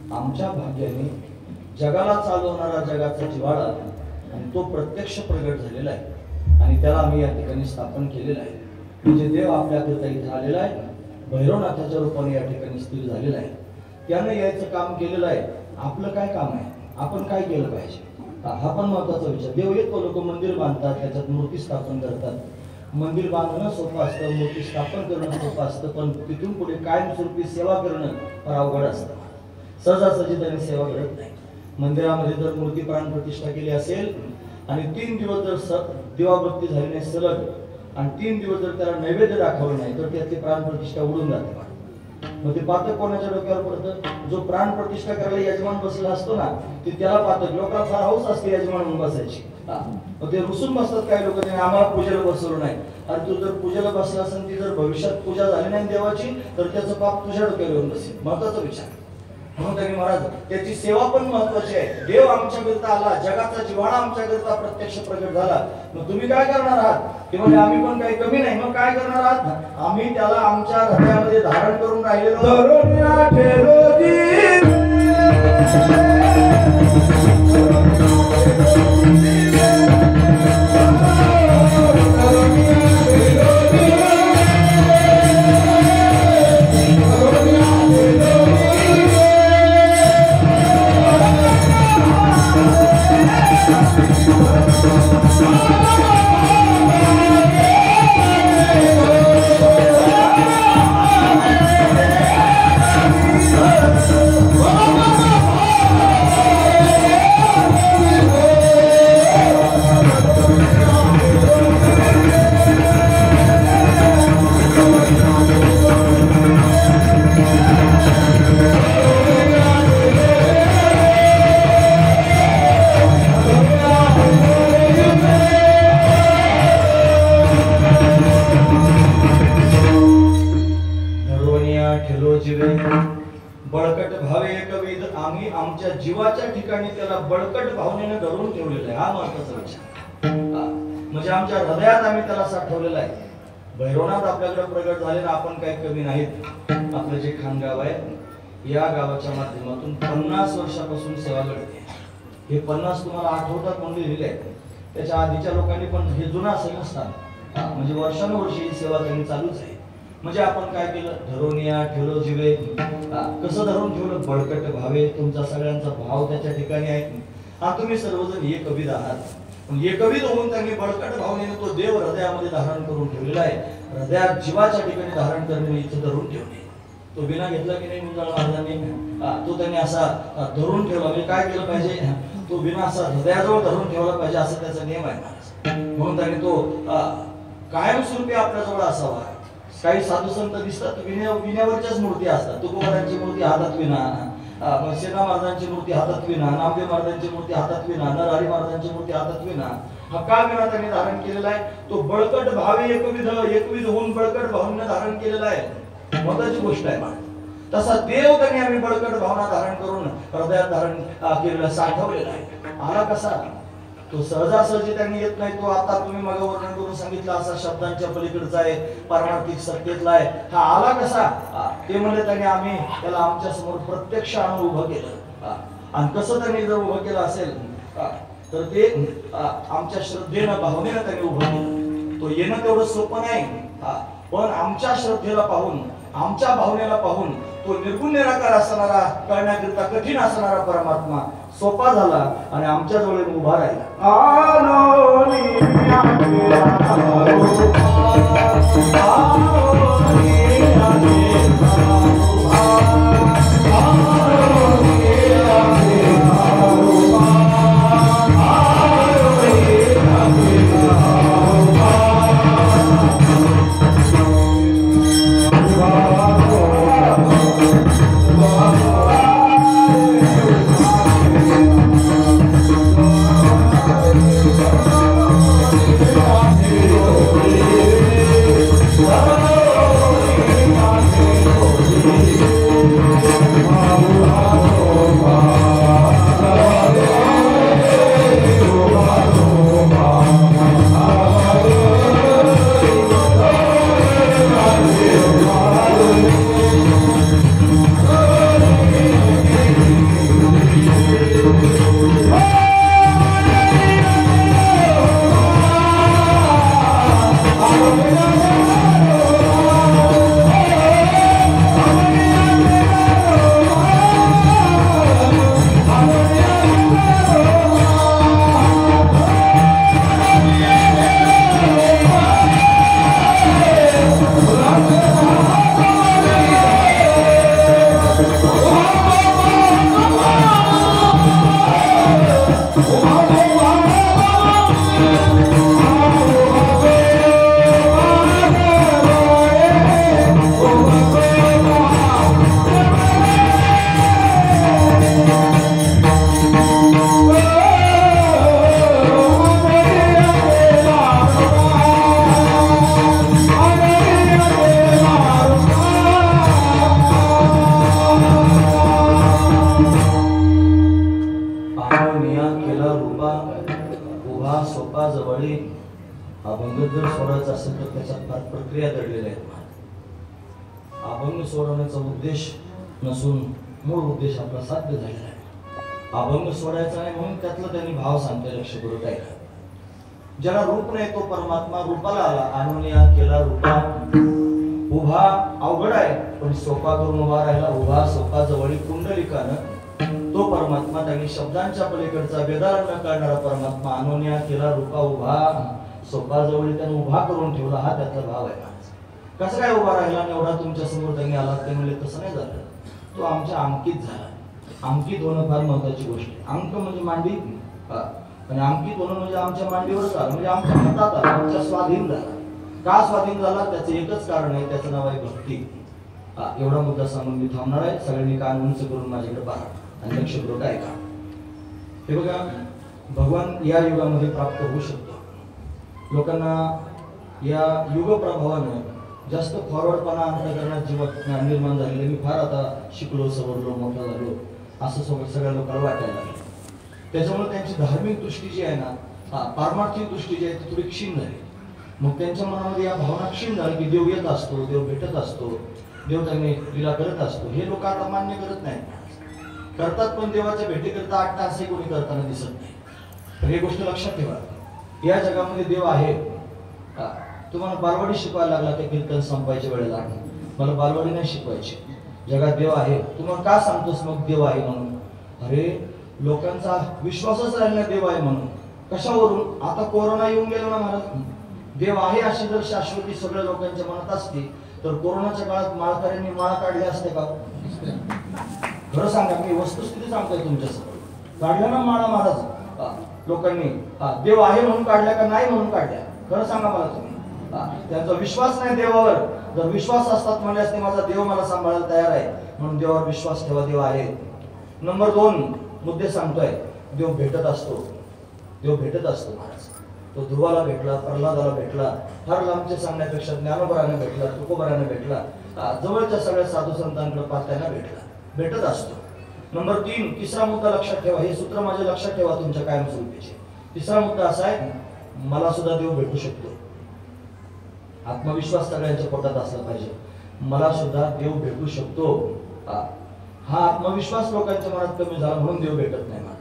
आमच्या भाग्याने जगाला चालवणारा, जगाचा जिव्हाळा आणि तो प्रत्यक्ष प्रगट झालेला आहे आणि त्याला आम्ही या ठिकाणी स्थापन केलेलं आहे. म्हणजे देव आपल्याकरता इथे आलेला आहे, भैरवनाथाच्या रूपाने या ठिकाणी स्थिर झालेला आहे. त्यानं यायचं काम केलेलं आहे. आपलं काय काम आहे, आपण काय केलं पाहिजे, हा पण महत्वाचा विचार. देव येतो, लोक मंदिर बांधतात, त्याच्यात मूर्ती स्थापन करतात. मंदिर बांधणं सोपं असतं, मूर्ती स्थापन करणं सोपं असतं, पण तिथून पुढे कायमस्वरूपी सेवा करणं फार अवघड असतं. सहजासहजी त्याने सेवा करत नाही. मंदिरामध्ये जर मूर्ती प्राण प्रतिष्ठा केली असेल आणि 3 दिवस जर दिवाबत्ती झाली नाही सलग आणि 3 दिवस जर त्याला नैवेद्य दाखवलं नाही तर त्यातली प्राण प्रतिष्ठा उडून जाते. मग ते पातक कोणाच्या डोक्यावर पडतं? जो प्राण प्रतिष्ठा करायला यजमान बसलेला असतो ना, ते त्याला पातक. लोकांना फार हौस असते यजमान म्हणून बसायची. मग ते रुसून बसतात काही लोक, आम्हाला पूजेला बसवलं नाही. आणि तू जर पूजेला बसला असेल, ती जर भविष्यात पूजा झाली नाही देवाची, तर त्याचं पाप तुझ्या डोक्यावर येऊन बसेल. महत्वाचा विचार. म्हणून त्यांनी महाराज त्याची सेवा पण महत्वाची आहे. देव आमच्याकरिता आला, जगाचा जिव्हाळा आमच्याकरिता प्रत्यक्ष प्रगट झाला. मग तुम्ही काय करणार आहात? ते म्हणजे आम्ही पण काही कमी नाही. मग काय करणार आहात? आम्ही त्याला आमच्या हृदयामध्ये धारण करून राहिलेलो. बळकट भावे एकविध, आम्ही आमच्या जीवाच्या ठिकाणी त्याला बळकट भावनेने धरून ठेवलेलं आहे. हा महत्वाचा विचार. म्हणजे आमच्या हृदयात आम्ही त्याला साठवलेला आहे. भैरवनाथ आपल्याकडे प्रगट झाले ना, आपण काही कमी नाहीत. आपलं जे खानगाव आहे, या गावाच्या माध्यमातून 50 वर्षापासून सेवा घडते. हे 50 तुम्हाला आठवतात म्हणून लिहिले आहे. त्याच्या आधीच्या लोकांनी पण हे जुना असेल नसतात. म्हणजे वर्षानुवर्षी ही सेवा त्यांनी चालूच आहे. म्हणजे आपण काय केलं? धरून या ठेवलं जीवे. कसं धरून ठेवलं? बळकट भावे. तुमचा सगळ्यांचा भाव त्याच्या ठिकाणी आहे. तुम्ही सर्वजण एकविध आहात. एकविध होऊन त्यांनी बळकट भावनेने तो देव हृदयामध्ये धारण करून ठेवलेला आहे. हृदयात जीवाच्या ठिकाणी धारण करणे, इथं धरून ठेवणे. तो बिना घेतला की नाही मुंजाळ महाराजांनी? तो त्यांनी असा धरून ठेवला. म्हणजे काय केलं पाहिजे? तो बिना असा हृदयाजवळ धरून ठेवला पाहिजे, असं त्याचा नियम आहे. म्हणून त्यांनी तो कायमस्वरूपी आपल्याजवळ असावा. काही साधू संत दिसतात, विण्यावरच्याच मूर्ती असतात. तुकोबारांची मूर्ती हातात विना, सेना महाराजांची मूर्ती हातात विना, नामदेव महाराजांची मूर्ती हातात विना, नरहरी महाराजांची मूर्ती हातात विना. हा का विना त्यांनी धारण केलेला आहे? तो बळकट भावे एकविध होऊन बळकट भावनेने धारण केलेला आहे. महत्वाची गोष्ट आहे. तसा देव त्यांनी आम्ही बळकट भावना धारण करून हृदयात धारण केलेला, साठवलेला आहे. आला कसा? तो सहजासहजी त्यांनी येत नाही. तो आता तुम्ही मला वर्णन करून सांगितलं असा शब्दांच्या पलीकडचा आहे, पारमार्थिक सत्तेतला आहे. हा आला कसा? ते म्हणजे त्यांनी आम्ही त्याला आमच्या समोर प्रत्यक्ष आणून उभं केलं. आणि कसं त्यांनी जर उभं केलं असेल तर ते आमच्या श्रद्धेनं भावनेनं त्यांनी उभं केलं. तो येणं तेवढं सोपं नाही, पण आमच्या श्रद्धेला पाहून, आमच्या भावनेला पाहून तो निर्गुण निराकार असणारा, कळण्याकरिता कठीण असणारा परमात्मा सोपा झाला आणि आमच्या जवळ उभा राहिला. Oh अभंग जर सोडायचा असेल तर त्याच्यात फार प्रक्रिया दडलेल्या आहेत. अभंग सोडवण्याचा उद्देश नसून मूळ उद्देश आपला साध्य झालेला आहे. अभंग सोडायचा नाही म्हणून त्यातलं त्यांनी भाव सांगते. लक्ष करू काय का, ज्याला रूप नाही तो परमात्मा रूपाला आला. आणूनिया केला रूपा. उभा अवघड आहे पण सोपा करून उभा राहिला. उभा सोपा जवळी कुंडलिकानं तो परमात्मा. त्यांनी शब्दांच्या पलीकडचा वेदाला न कळणारा परमात्मा आणूनिया केला रूपा. उभा सोपा जवळ त्याने उभा करून ठेवला. हा त्यातला भाव आहे. कसं काय उभा राहिला आणि एवढा तुमच्या समोर त्यांनी आला ते म्हणले तसं नाही झालं. तो आमच्या अंकित झाला. अंकित होणं फार महत्वाची गोष्ट आहे. अंक म्हणजे मांडी आणि अंकित होणं म्हणजे आमच्या मांडीवर झालं, म्हणजे आमच्या हातात आला, आमच्या स्वाधीन झाला. का स्वाधीन झाला त्याचं एकच कारण आहे, त्याचं नाव आहे भक्ती. एवढा मुद्दा सांगून मी थांबणार आहे. सगळ्यांनी कान उंच करून माझ्याकडे पाहा आणि लक्ष करू काय का. हे बघा, भगवान या युगामध्ये प्राप्त होऊ शकतो. लोकांना या युग प्रभावानं जास्त फॉरवर्डपणा अंतःकरणात जीवात निर्माण झालेले. मी फार आता शिकलो, सवरलो, मोठा झालो असं सगळ्या लोकांना वाटायला लागलं. त्याच्यामुळे त्यांची धार्मिक दृष्टी जी आहे ना, पारमार्थिक दृष्टी जी आहे ती थोडी क्षीण झाली. मग त्यांच्या मनामध्ये या भावना क्षीण झाली की देव येत असतो, देव भेटत असतो, देव त्यांनी लीला करत असतो. हे लोक आता मान्य करत नाहीत. करतात पण देवाच्या भेटीकरता 8 तास कोणी करताना दिसत नाही. तर ही गोष्ट लक्षात ठेवा. या जगामध्ये देव आहे. तुम्हाला बालवाडी शिकवायला लागला ते कीर्तन संपायच्या वेळेला, मला बालवाडी नाही शिकवायची. जगात देव आहे. तुम्हाला का सांगतोस मग देव आहे म्हणून? अरे लोकांचा विश्वासच राहिला देव आहे म्हणून. कशावरून? आता कोरोना येऊन गेलो ना महाराज. देव आहे अशी जर शाश्वती सगळ्या लोकांच्या मनात असती तर कोरोनाच्या काळात माळकऱ्यांनी माळ काढले असते का? खरं सांगा, मी वस्तुस्थिती सांगतोय तुमच्यासमोर. काढल्या ना माळा महाराज लोकांनी. देव आहे म्हणून काढल्या का नाही म्हणून काढल्या? खरं सांगा मला तुम्ही. त्यांचा विश्वास नाही देवावर. जर विश्वास असतात म्हणजे असते माझा देव मला सांभाळायला तयार आहे म्हणून देवावर विश्वास ठेवा. देव आहे. नंबर 2 मुद्दे सांगतोय. देव भेटत असतो. देव भेटत असतो महाराज. तो ध्रुवाला भेटला, प्रल्हादाला भेटला, फार लांबचे सांगण्यापेक्षा ज्ञानोबराने भेटला, तुकोबराने भेटला, जवळच्या सगळ्या साधू संतांकडे पाहताना भेटला. भेटत असतो. नंबर 3 तिसरा मुद्दा लक्षात ठेवा. हे सूत्र माझ्या लक्षात ठेवा तुमच्या कायमस्वरूपीचे. तिसरा मुद्दा असा आहे, मला सुद्धा देव भेटू शकतो. आत्मविश्वास सगळ्यांच्या पोटात असला पाहिजे. मला सुद्धा देव भेटू शकतो. हा आत्मविश्वास लोकांच्या मनात कमी झाला म्हणून देव भेटत नाही माणूस.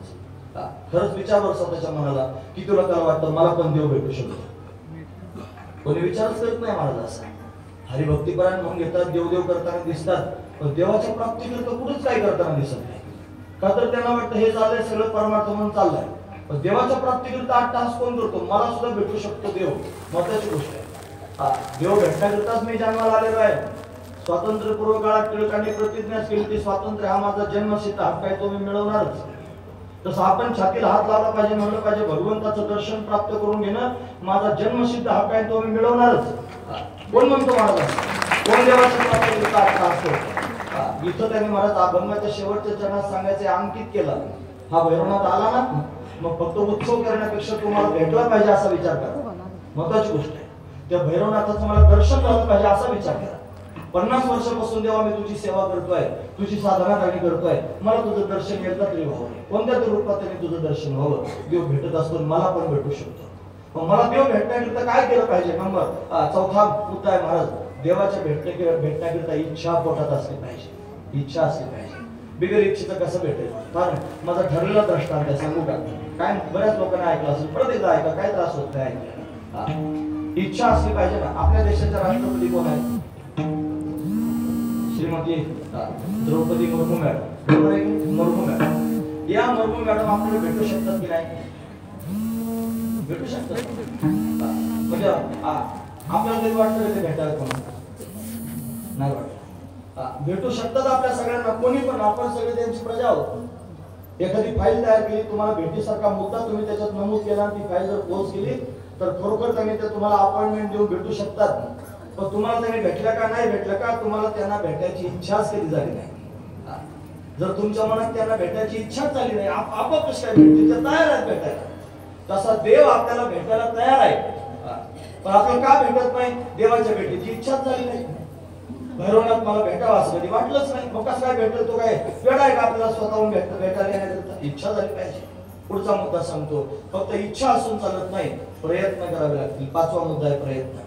खरंच विचार कर स्वतःच्या मनाला की तुला काय वाटतं मला पण देव भेटू शकतो. कोणी विचारच करत नाही महाराज असा. हरिभक्तीपरायण म्हणून घेतात, देवदेव करताना दिसतात पण देवाच्या प्राप्तीकरता कुठेच काही करताना दिसत नाही. का तर त्यांना वाटतं हे चाललंय सगळं परमार्थ म्हणून चाललंय. पण देवाच्या प्राप्तीकरता 8 तास कोण करतो? मला सुद्धा भेटू शकतो देव. महत्वाची गोष्ट आहे. देव भेटण्याकरताच मी जन्माला आलेलो आहे. स्वातंत्र्यपूर्व काळात टिळकांनी प्रतिज्ञा केली की स्वातंत्र्य हा माझा जन्मसिद्ध हक्क आहे, तो मी मिळवणारच. तसं आपण छातीला हात लावला पाहिजे, म्हणलं पाहिजे भगवंताचं दर्शन प्राप्त करून घेणं माझा जन्मसिद्ध हक्क आहे, तो मी मिळवणारच. कोण म्हणतो महाराज? कोण देवाची प्राप्तीकरता 8 तास करतो? इथं त्यांनी महाराज अभंगाच्या शेवटच्या चरणात सांगायचे अंकित केला. हा भैरवनाथ आला ना, मग फक्त उत्सव करण्यापेक्षा तुम्हाला भेटला पाहिजे असा विचार करा. महत्वाची गोष्ट आहे. त्या भैरवनाथाचं मला दर्शन झालं पाहिजे असा विचार करा. 50 वर्षापासून देवा मी तुझी सेवा करतोय, तुझी साधना काही करतोय, मला तुझं दर्शन एकदा तरी व्हावं. कोणत्या तरी रूपात त्यांनी तुझं दर्शन व्हावं. देव भेटत असतो, मला पण भेटू शकतो. मग मला देव भेटण्याकरिता काय केलं पाहिजे? नंबर 4 मुद्दा आहे महाराज. देवाच्या भेटण्याकरिता इच्छा पोटात असली पाहिजे. इच्छा असली पाहिजे. बिगर इच्छेचं कसं भेटेल? कारण माझा ठरलेला दृष्टांत आहे, सांगू का? काय बऱ्याच लोकांना ऐकलं असेल, परत एकदा ऐका, काय त्रास होत नाही ऐकलं. इच्छा असली पाहिजे ना. आपल्या देशाच्या राष्ट्रपती कोण आहे? श्रीमती द्रौपदी मुर्मू मॅडम. बरोबर आहे की? मुर्मू मॅडम. या मुर्मू मॅडम आपल्याला भेटू शकतात की नाही? भेटू शकतात. म्हणजे आपल्याला कधी वाटतं ते भेटायला कोण नाही वाटत. भेटू शकतात आपल्या सगळ्यांना कोणी पण. आपण सगळे त्यांची प्रजा आहोत. एखादी फाईल तयार केली, तुम्हाला भेटीसारखा मुद्दा तुम्ही त्याच्यात नमूद केला आणि ती फाईल जर पोस्ट केली तर खरोखर त्यांनी ते तुम्हाला अपॉइंटमेंट देऊन भेटू शकतात. पण तुम्हाला त्यांनी भेटलं का नाही भेटलं का, तुम्हाला त्यांना भेटायची इच्छाच कधी झाली नाही. जर तुमच्या मनात त्यांना भेटायची इच्छाच झाली नाही, आपोआप कसं काय भेटतील, ते तयार आहेत भेटायला. तसा देव आपल्याला भेटायला तयार आहे, पण आपल्याला का भेटत नाही? देवाच्या भेटीची इच्छाच झाली नाही. भैरवनाथ मला भेटावं असं कधी वाटलंच नाही. मग कसं काय भेटल? तो काय वेळ आहे का आपल्याला स्वतःहून भेटायला येण्याकरता? इच्छा झाली पाहिजे. पुढचा मुद्दा सांगतो, फक्त इच्छा असून चालत नाही, प्रयत्न करावे लागतील. 5वा मुद्दा आहे प्रयत्न.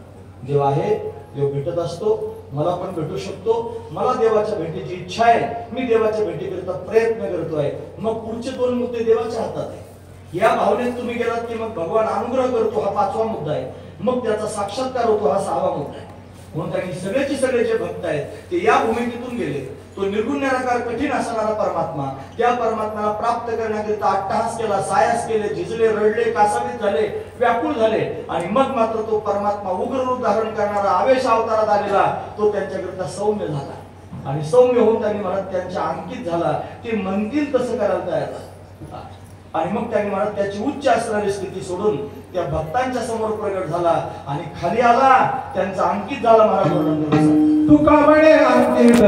देव आहे, देव भेटत असतो, मला पण भेटू शकतो. मला देवाच्या भेटीची इच्छा आहे, मी देवाच्या भेटीकरिता प्रयत्न करतोय. मग पुढचे 2 मुद्दे देवाच्या हातात आहे. या भावनेत तुम्ही गेलात की मग भगवान अनुग्रह करतो, हा 5वा मुद्दा आहे. मग त्याचा साक्षात्कार होतो, हा 6वा मुद्दा आहे. म्हणून त्यांनी सगळेचे सगळे जे भक्त आहेत ते या भूमिकेतून गेले. तो निर्गुण निराकार कठीण असणारा परमात्मा, त्या परमात्म्याला प्राप्त करण्याकरिता अट्टहास केला, सायास केले, झिजले, रडले, कासावीस झाले, व्याकुळ झाले. आणि मग मात्र तो परमात्मा उग्र रूप धारण करणारा आवेश अवतारात आलेला, तो त्यांच्याकरिता सौम्य झाला. आणि सौम्य होऊन त्यांनी म्हणत त्यांच्या अंकित झाला. ते म्हणतील तसं करायला तयार झाला. आणि मग त्यांनी म्हणत त्याची उच्च असणारी स्थिती सोडून त्या भक्तांच्या समोर प्रगट झाला आणि खाली आला, त्यांचा अंकित झाला. महाराज वर्णन करून तुका म्हणे अंकित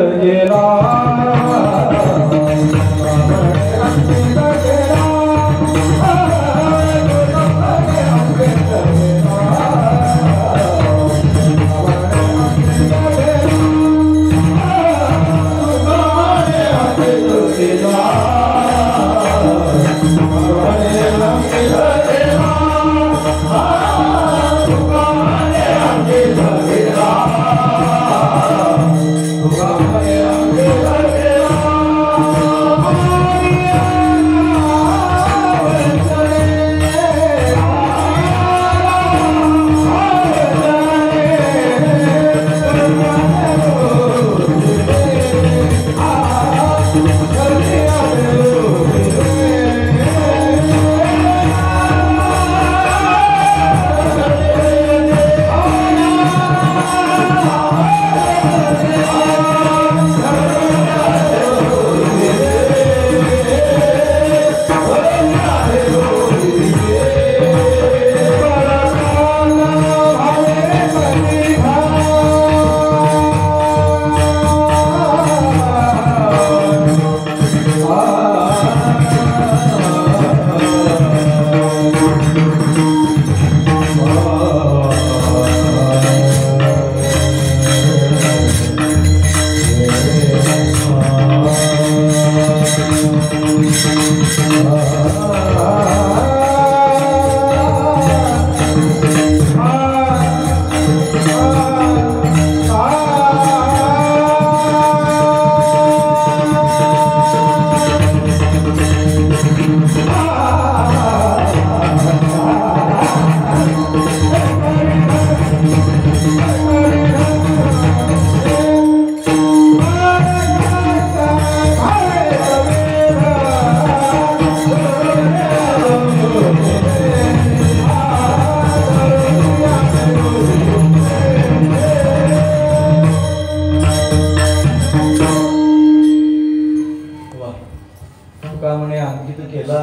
गेला,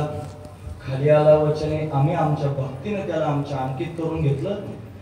खाली आला वचने, आम्ही आमच्या भक्तीने त्याला आमच्या अंकित करून घेतलं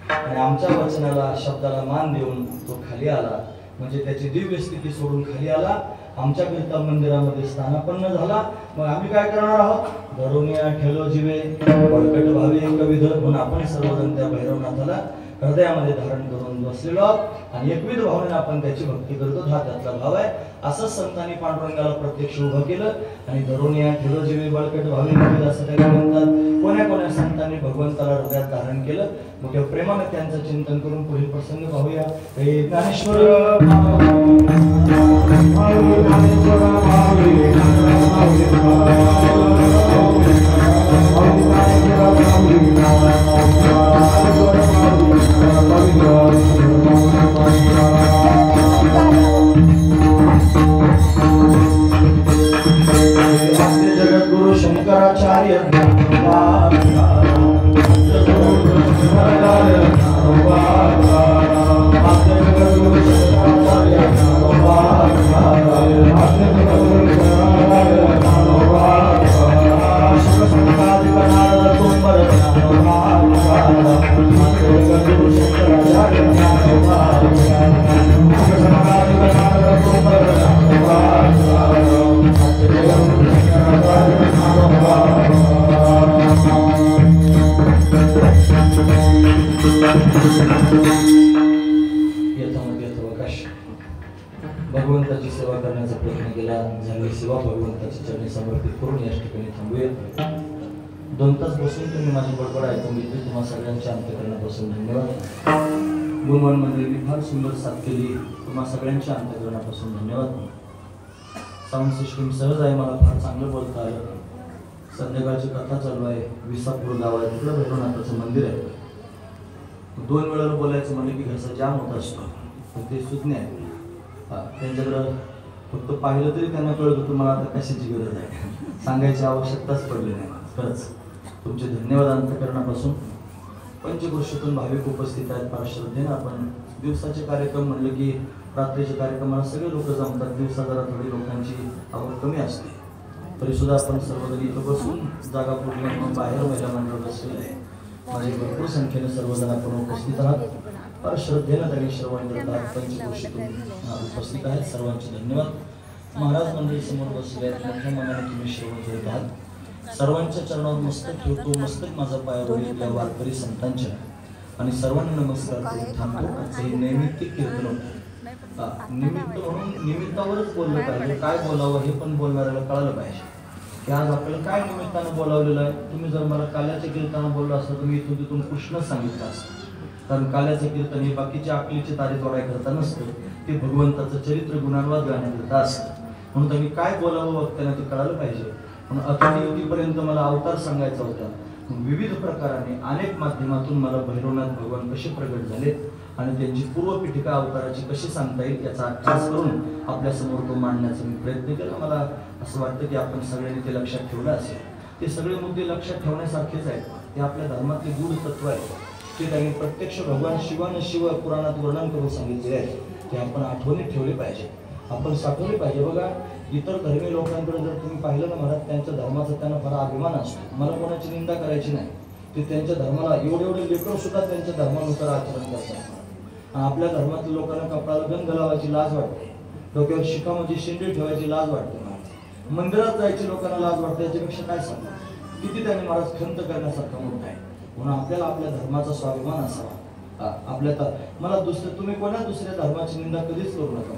आणि आमच्या वचनाला शब्दाला मान देऊन तो खाली आला. म्हणजे त्याची दिव्य स्थिती सोडून खाली आला, आमच्या कीर्तन मंदिरामध्ये स्थानापन्न झाला. मग आम्ही काय करणार आहोत? धरुनिया ठेलो जीवे बळकट भावे एकविध म्हणून आपण सर्वजण त्या भैरवनाथाला हृदयामध्ये धारण करून बसलेलो आहोत आणि एकविध भावनेने आपण त्याची भक्ती करतो. हा त्यातला भाव आहे. असं संतांनी पांडुरंगाला प्रत्यक्ष उभं केलं आणि धरुनिया ठेलो जीवे बळकट भावे एकविध असं त्याला म्हणतात. कोण्या कोण्या संतांनी भगवंताला हृदयात धारण केलं. मोठ्या प्रेमाने त्यांचं चिंतन करून पुढील प्रसंग पाहूया. हे ज्ञानेश्वर जगद्गुरु शंकराचार्य Hare येतामध्ये अवकाश भगवंताची सेवा करण्याचा प्रयत्न केला, झाली सेवा भगवंताच्या चरणी समर्पित करून या ठिकाणी थांबूया. 2 तास बसून तुम्ही माझी बडबड ऐकून घेतली. तुम्हा सगळ्यांच्या अंतःकरणापासून धन्यवाद. गुणवान मंडळींनी फार सुंदर साथ केली. तुम्हा सगळ्यांच्या अंतःकरणापासून धन्यवाद. साऊंड सिस्टीम सहज आहे, मला फार चांगलं बोलता आलं. संध्याकाळची कथा चालू आहे. विसापूर गाव आहे, तिकडं भैरवनाथाचं मंदिर आहे. 2 वेळेला बोलायचं म्हणजे की घसा जाम होत असतो, पण ते सुज्ञ आहे. त्यांच्याकडं फक्त पाहिलं तरी त्यांना कळत होतं मला आता कशाची गरज आहे. सांगायची आवश्यकताच पडली नाही. खरंच तुमचे धन्यवाद अंतःकरणापासून. पंचक्रोशीतून भाविक उपस्थित आहेत. फार श्रद्धेनं आपण दिवसाचे कार्यक्रम म्हणलं की रात्रीचे कार्यक्रमाला सगळे लोक जमतात. दिवसा जरा थोडी लोकांची आवड कमी असते, तरी सुद्धा आपण सर्वजण इथं बसून जागा पूर्ण म्हणून बाहेर महिला मंडळ बसलेलं आहे. माझी भरपूर संख्येने सर्वजण आपण उपस्थित आहात. फार श्रद्धेनं त्यांनी श्रवण करत आहात. पंचक्रोशीतून उपस्थित आहेत. सर्वांचे धन्यवाद. महाराज मंडळी समोर बसले आहेत. मोठ्या मनाने तुम्ही श्रवण करत आहात. सर्वांच्या चरणावर मस्तक ठेवतो. मस्तक माझा पायावरील या वारकरी संतांच्या आणि सर्वांना नमस्कार करून थांबतो. हे नैमित्तिक कीर्तन होतं. निमित्त म्हणून निमित्तावरच बोललं पाहिजे. काय बोलावं हे पण बोलणाऱ्याला कळालं पाहिजे की आज आपल्याला काय निमित्तानं बोलावलेलं आहे. तुम्ही जर मला काल्याच्या कीर्तनानं बोललो असतं तर मी इथून तिथून कृष्णच सांगितलं असतं. कारण काल्याचं कीर्तन हे बाकीच्या अकलीची तारी तोडाय करता नसतं, ते भगवंताचं चरित्र गुणांवाद गाण्याकरता असतं. म्हणून त्यांनी काय बोलावं वक्त्यांना ते कळालं पाहिजे. म्हणून अतिपर्यंत मला अवतार सांगायचा होता. विविध प्रकाराने अनेक माध्यमातून मला भैरवनाथ भगवान कसे प्रगट झाले आणि त्यांची पूर्वपीठिका अवताराची कशी सांगता येईल याचा अभ्यास करून आपल्या समोर तो मांडण्याचा मी प्रयत्न केला. मला असं वाटतं की आपण सगळ्यांनी ते लक्षात ठेवलं असेल. ते सगळे मुद्दे लक्षात ठेवण्यासारखेच आहेत. ते आपल्या धर्मातले गूढ तत्व आहे. ते त्यांनी प्रत्यक्ष भगवान शिवानं शिव पुराणात वर्णन करून सांगितले आहे. ते आपण आठवणीत ठेवले पाहिजे, आपण साठवले पाहिजे. बघा, इतर धर्मीय लोकांकडे जर तुम्ही पाहिलं ना महाराज, त्यांच्या धर्माचा त्यांना फार अभिमान असतो. मला कोणाची निंदा करायची नाही. ते त्यांच्या धर्माला एवढे लेकरं सुद्धा त्यांच्या धर्मानुसार आचरण करतात. आपल्या धर्मातील लोकांना कपडाला गंध लावायची लाज वाटते, डोक्यावर शिखामध्ये शेंडी ठेवायची लाज वाटते, मंदिरात जायची लोकांना लाज वाटते. याच्यापेक्षा काय सांगू, किती त्यांनी महाराज खंत करण्यासारखा मोठा आहे. म्हणून आपल्याला आपल्या धर्माचा स्वाभिमान असावा. आपल्या मला तुम्ही कोणा दुसऱ्या धर्माची निंदा कधीच करू नका.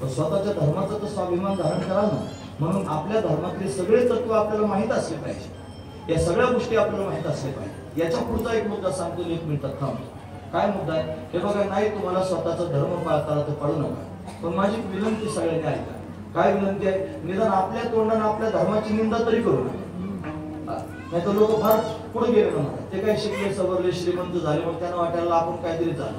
पण स्वतःच्या धर्माचा तर स्वाभिमान धारण करा ना. म्हणून आपल्या धर्मातले सगळे तत्व आपल्याला माहीत असले पाहिजे. या सगळ्या गोष्टी आपल्याला माहीत असल्या पाहिजे. याच्या पुढचा एक मुद्दा सांगतो, 1 मिनिटात थांबतो. काय मुद्दा आहे हे बघा. नाही तुम्हाला स्वतःचा धर्म पाळता तर पाळू नका, पण माझी विनंती सगळ्यांनी ऐका. काय विनंती आहे, निदान आपल्या तोंडाने आपल्या धर्माची निंदा तरी करू नका. नाही तर लोक फार पुढे गेले ना, ते काय शिकले सवरले श्रीमंत झाले, मग त्यांना वाटायला आपण काहीतरी झालं.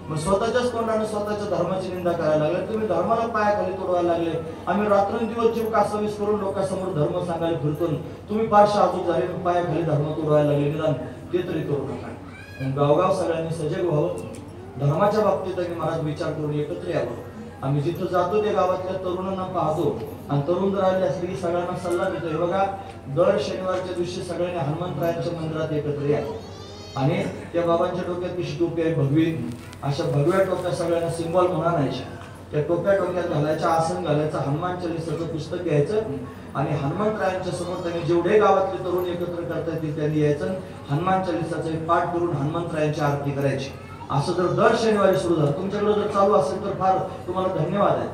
मग स्वतःच्याच तोंडाने स्वतःच्या धर्माची निंदा करायला लागले. तुम्ही धर्माला पायाखाली तोडवायला लागले. आम्ही रात्रंदिवस जीव कासावीस करून लोकांसमोर धर्म सांगायला फिरतो. तुम्ही फार शाजूक झाले, पायाखाली धर्म तोडवायला लागले. निदान ते तरी करू नका. गावगाव सगळ्यांनी सजग व्हावं. धर्माच्या बाबतीत आणि महाराज विचार करून एकत्र यावं. आम्ही जिथं जातो त्या गावातल्या तरुणांना पाहतो आणि तरुण जर आले असले की सगळ्यांना सल्ला देतो. हे बघा, दर शनिवारच्या दिवशी सगळ्यांनी हनुमंतरायांच्या मंदिरात एकत्र या आणि त्या बाबांच्या डोक्यात कशी टोपी आहे भगवी, अशा भगव्या टोप्या सगळ्यांना सिंबॉल म्हणून आणायच्या. त्या टोप्या डोक्यात घालायच्या, आसन घालायचं, हनुमान चालीसाचं पुस्तक घ्यायचं आणि हनुमंतरायांच्या समोर त्यांनी जेवढे गावातले तरुण एकत्र करता येतील त्यांनी यायचं. हनुमान चालीसाचं पाठ करून हनुमंतरायांची आरती करायची. असं जर दर शनिवारी सुरू झालं, तुमच्याकडे जर चालू असेल तर फार तुम्हाला धन्यवाद आहे.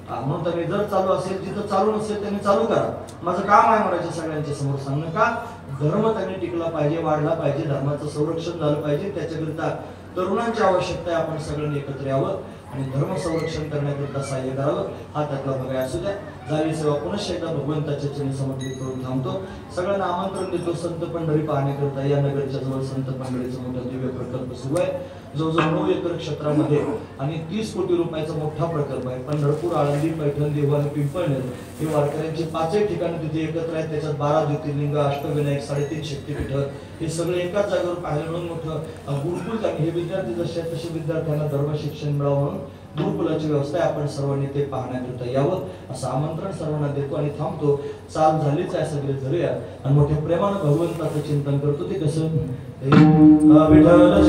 म्हणून त्यांनी जर चालू असेल, जिथं चालू नसेल त्यांनी चालू करा. माझं काम आहे म्हणायचं सगळ्यांच्या समोर सांगणं. का धर्म त्यांनी टिकला पाहिजे, वाढला पाहिजे, धर्माचं संरक्षण झालं पाहिजे. त्याच्याकरिता तरुणांची आवश्यकता आहे. आपण सगळ्यांनी एकत्र यावं आणि धर्म संरक्षण करण्याकरिता सहाय्य करावं. हा त्यातला बघाय असू द्या. झाली सेवा पुनश्च एकदा भगवंताच्या चरणी समर्पित करून थांबतो. सगळ्यांना आमंत्रण देतो संत पंढरी पाहण्याकरिता. या नगरच्या जवळ संत पंढरीचा मोठा दिव्य प्रकल्प सुरू आहे. जवळजवळ 9 एकर क्षेत्रामध्ये आणि 30 कोटी रुपयाचा मोठा प्रकल्प आहे. पंढरपूर, आळंदी, पैठण, देहू आणि पिंपळनेर हे वारकऱ्यांची 5 ठिकाणी तिथे एकत्र आहेत. त्याच्यात 12 ज्योतिर्लिंग, अष्टविनायक, 3.5 शक्तीपीठ हे सगळे एकाच जागेवर पाहायला मिळून मोठं गुरुकुल. आणि हे विद्यार्थी जसे आहेत तसे विद्यार्थ्यांना धर्म शिक्षण मिळावं म्हणून गुरुकुलाची व्यवस्था आहे. आपण सर्वांनी ते पाहण्याकरिता यावं असं आमंत्रण सर्वांना देतो आणि थांबतो. चाल झालीच आहे, सगळे धरूया आणि मोठ्या प्रेमानं भगवंताचं चिंतन करतो. ते कसं विठ्ठल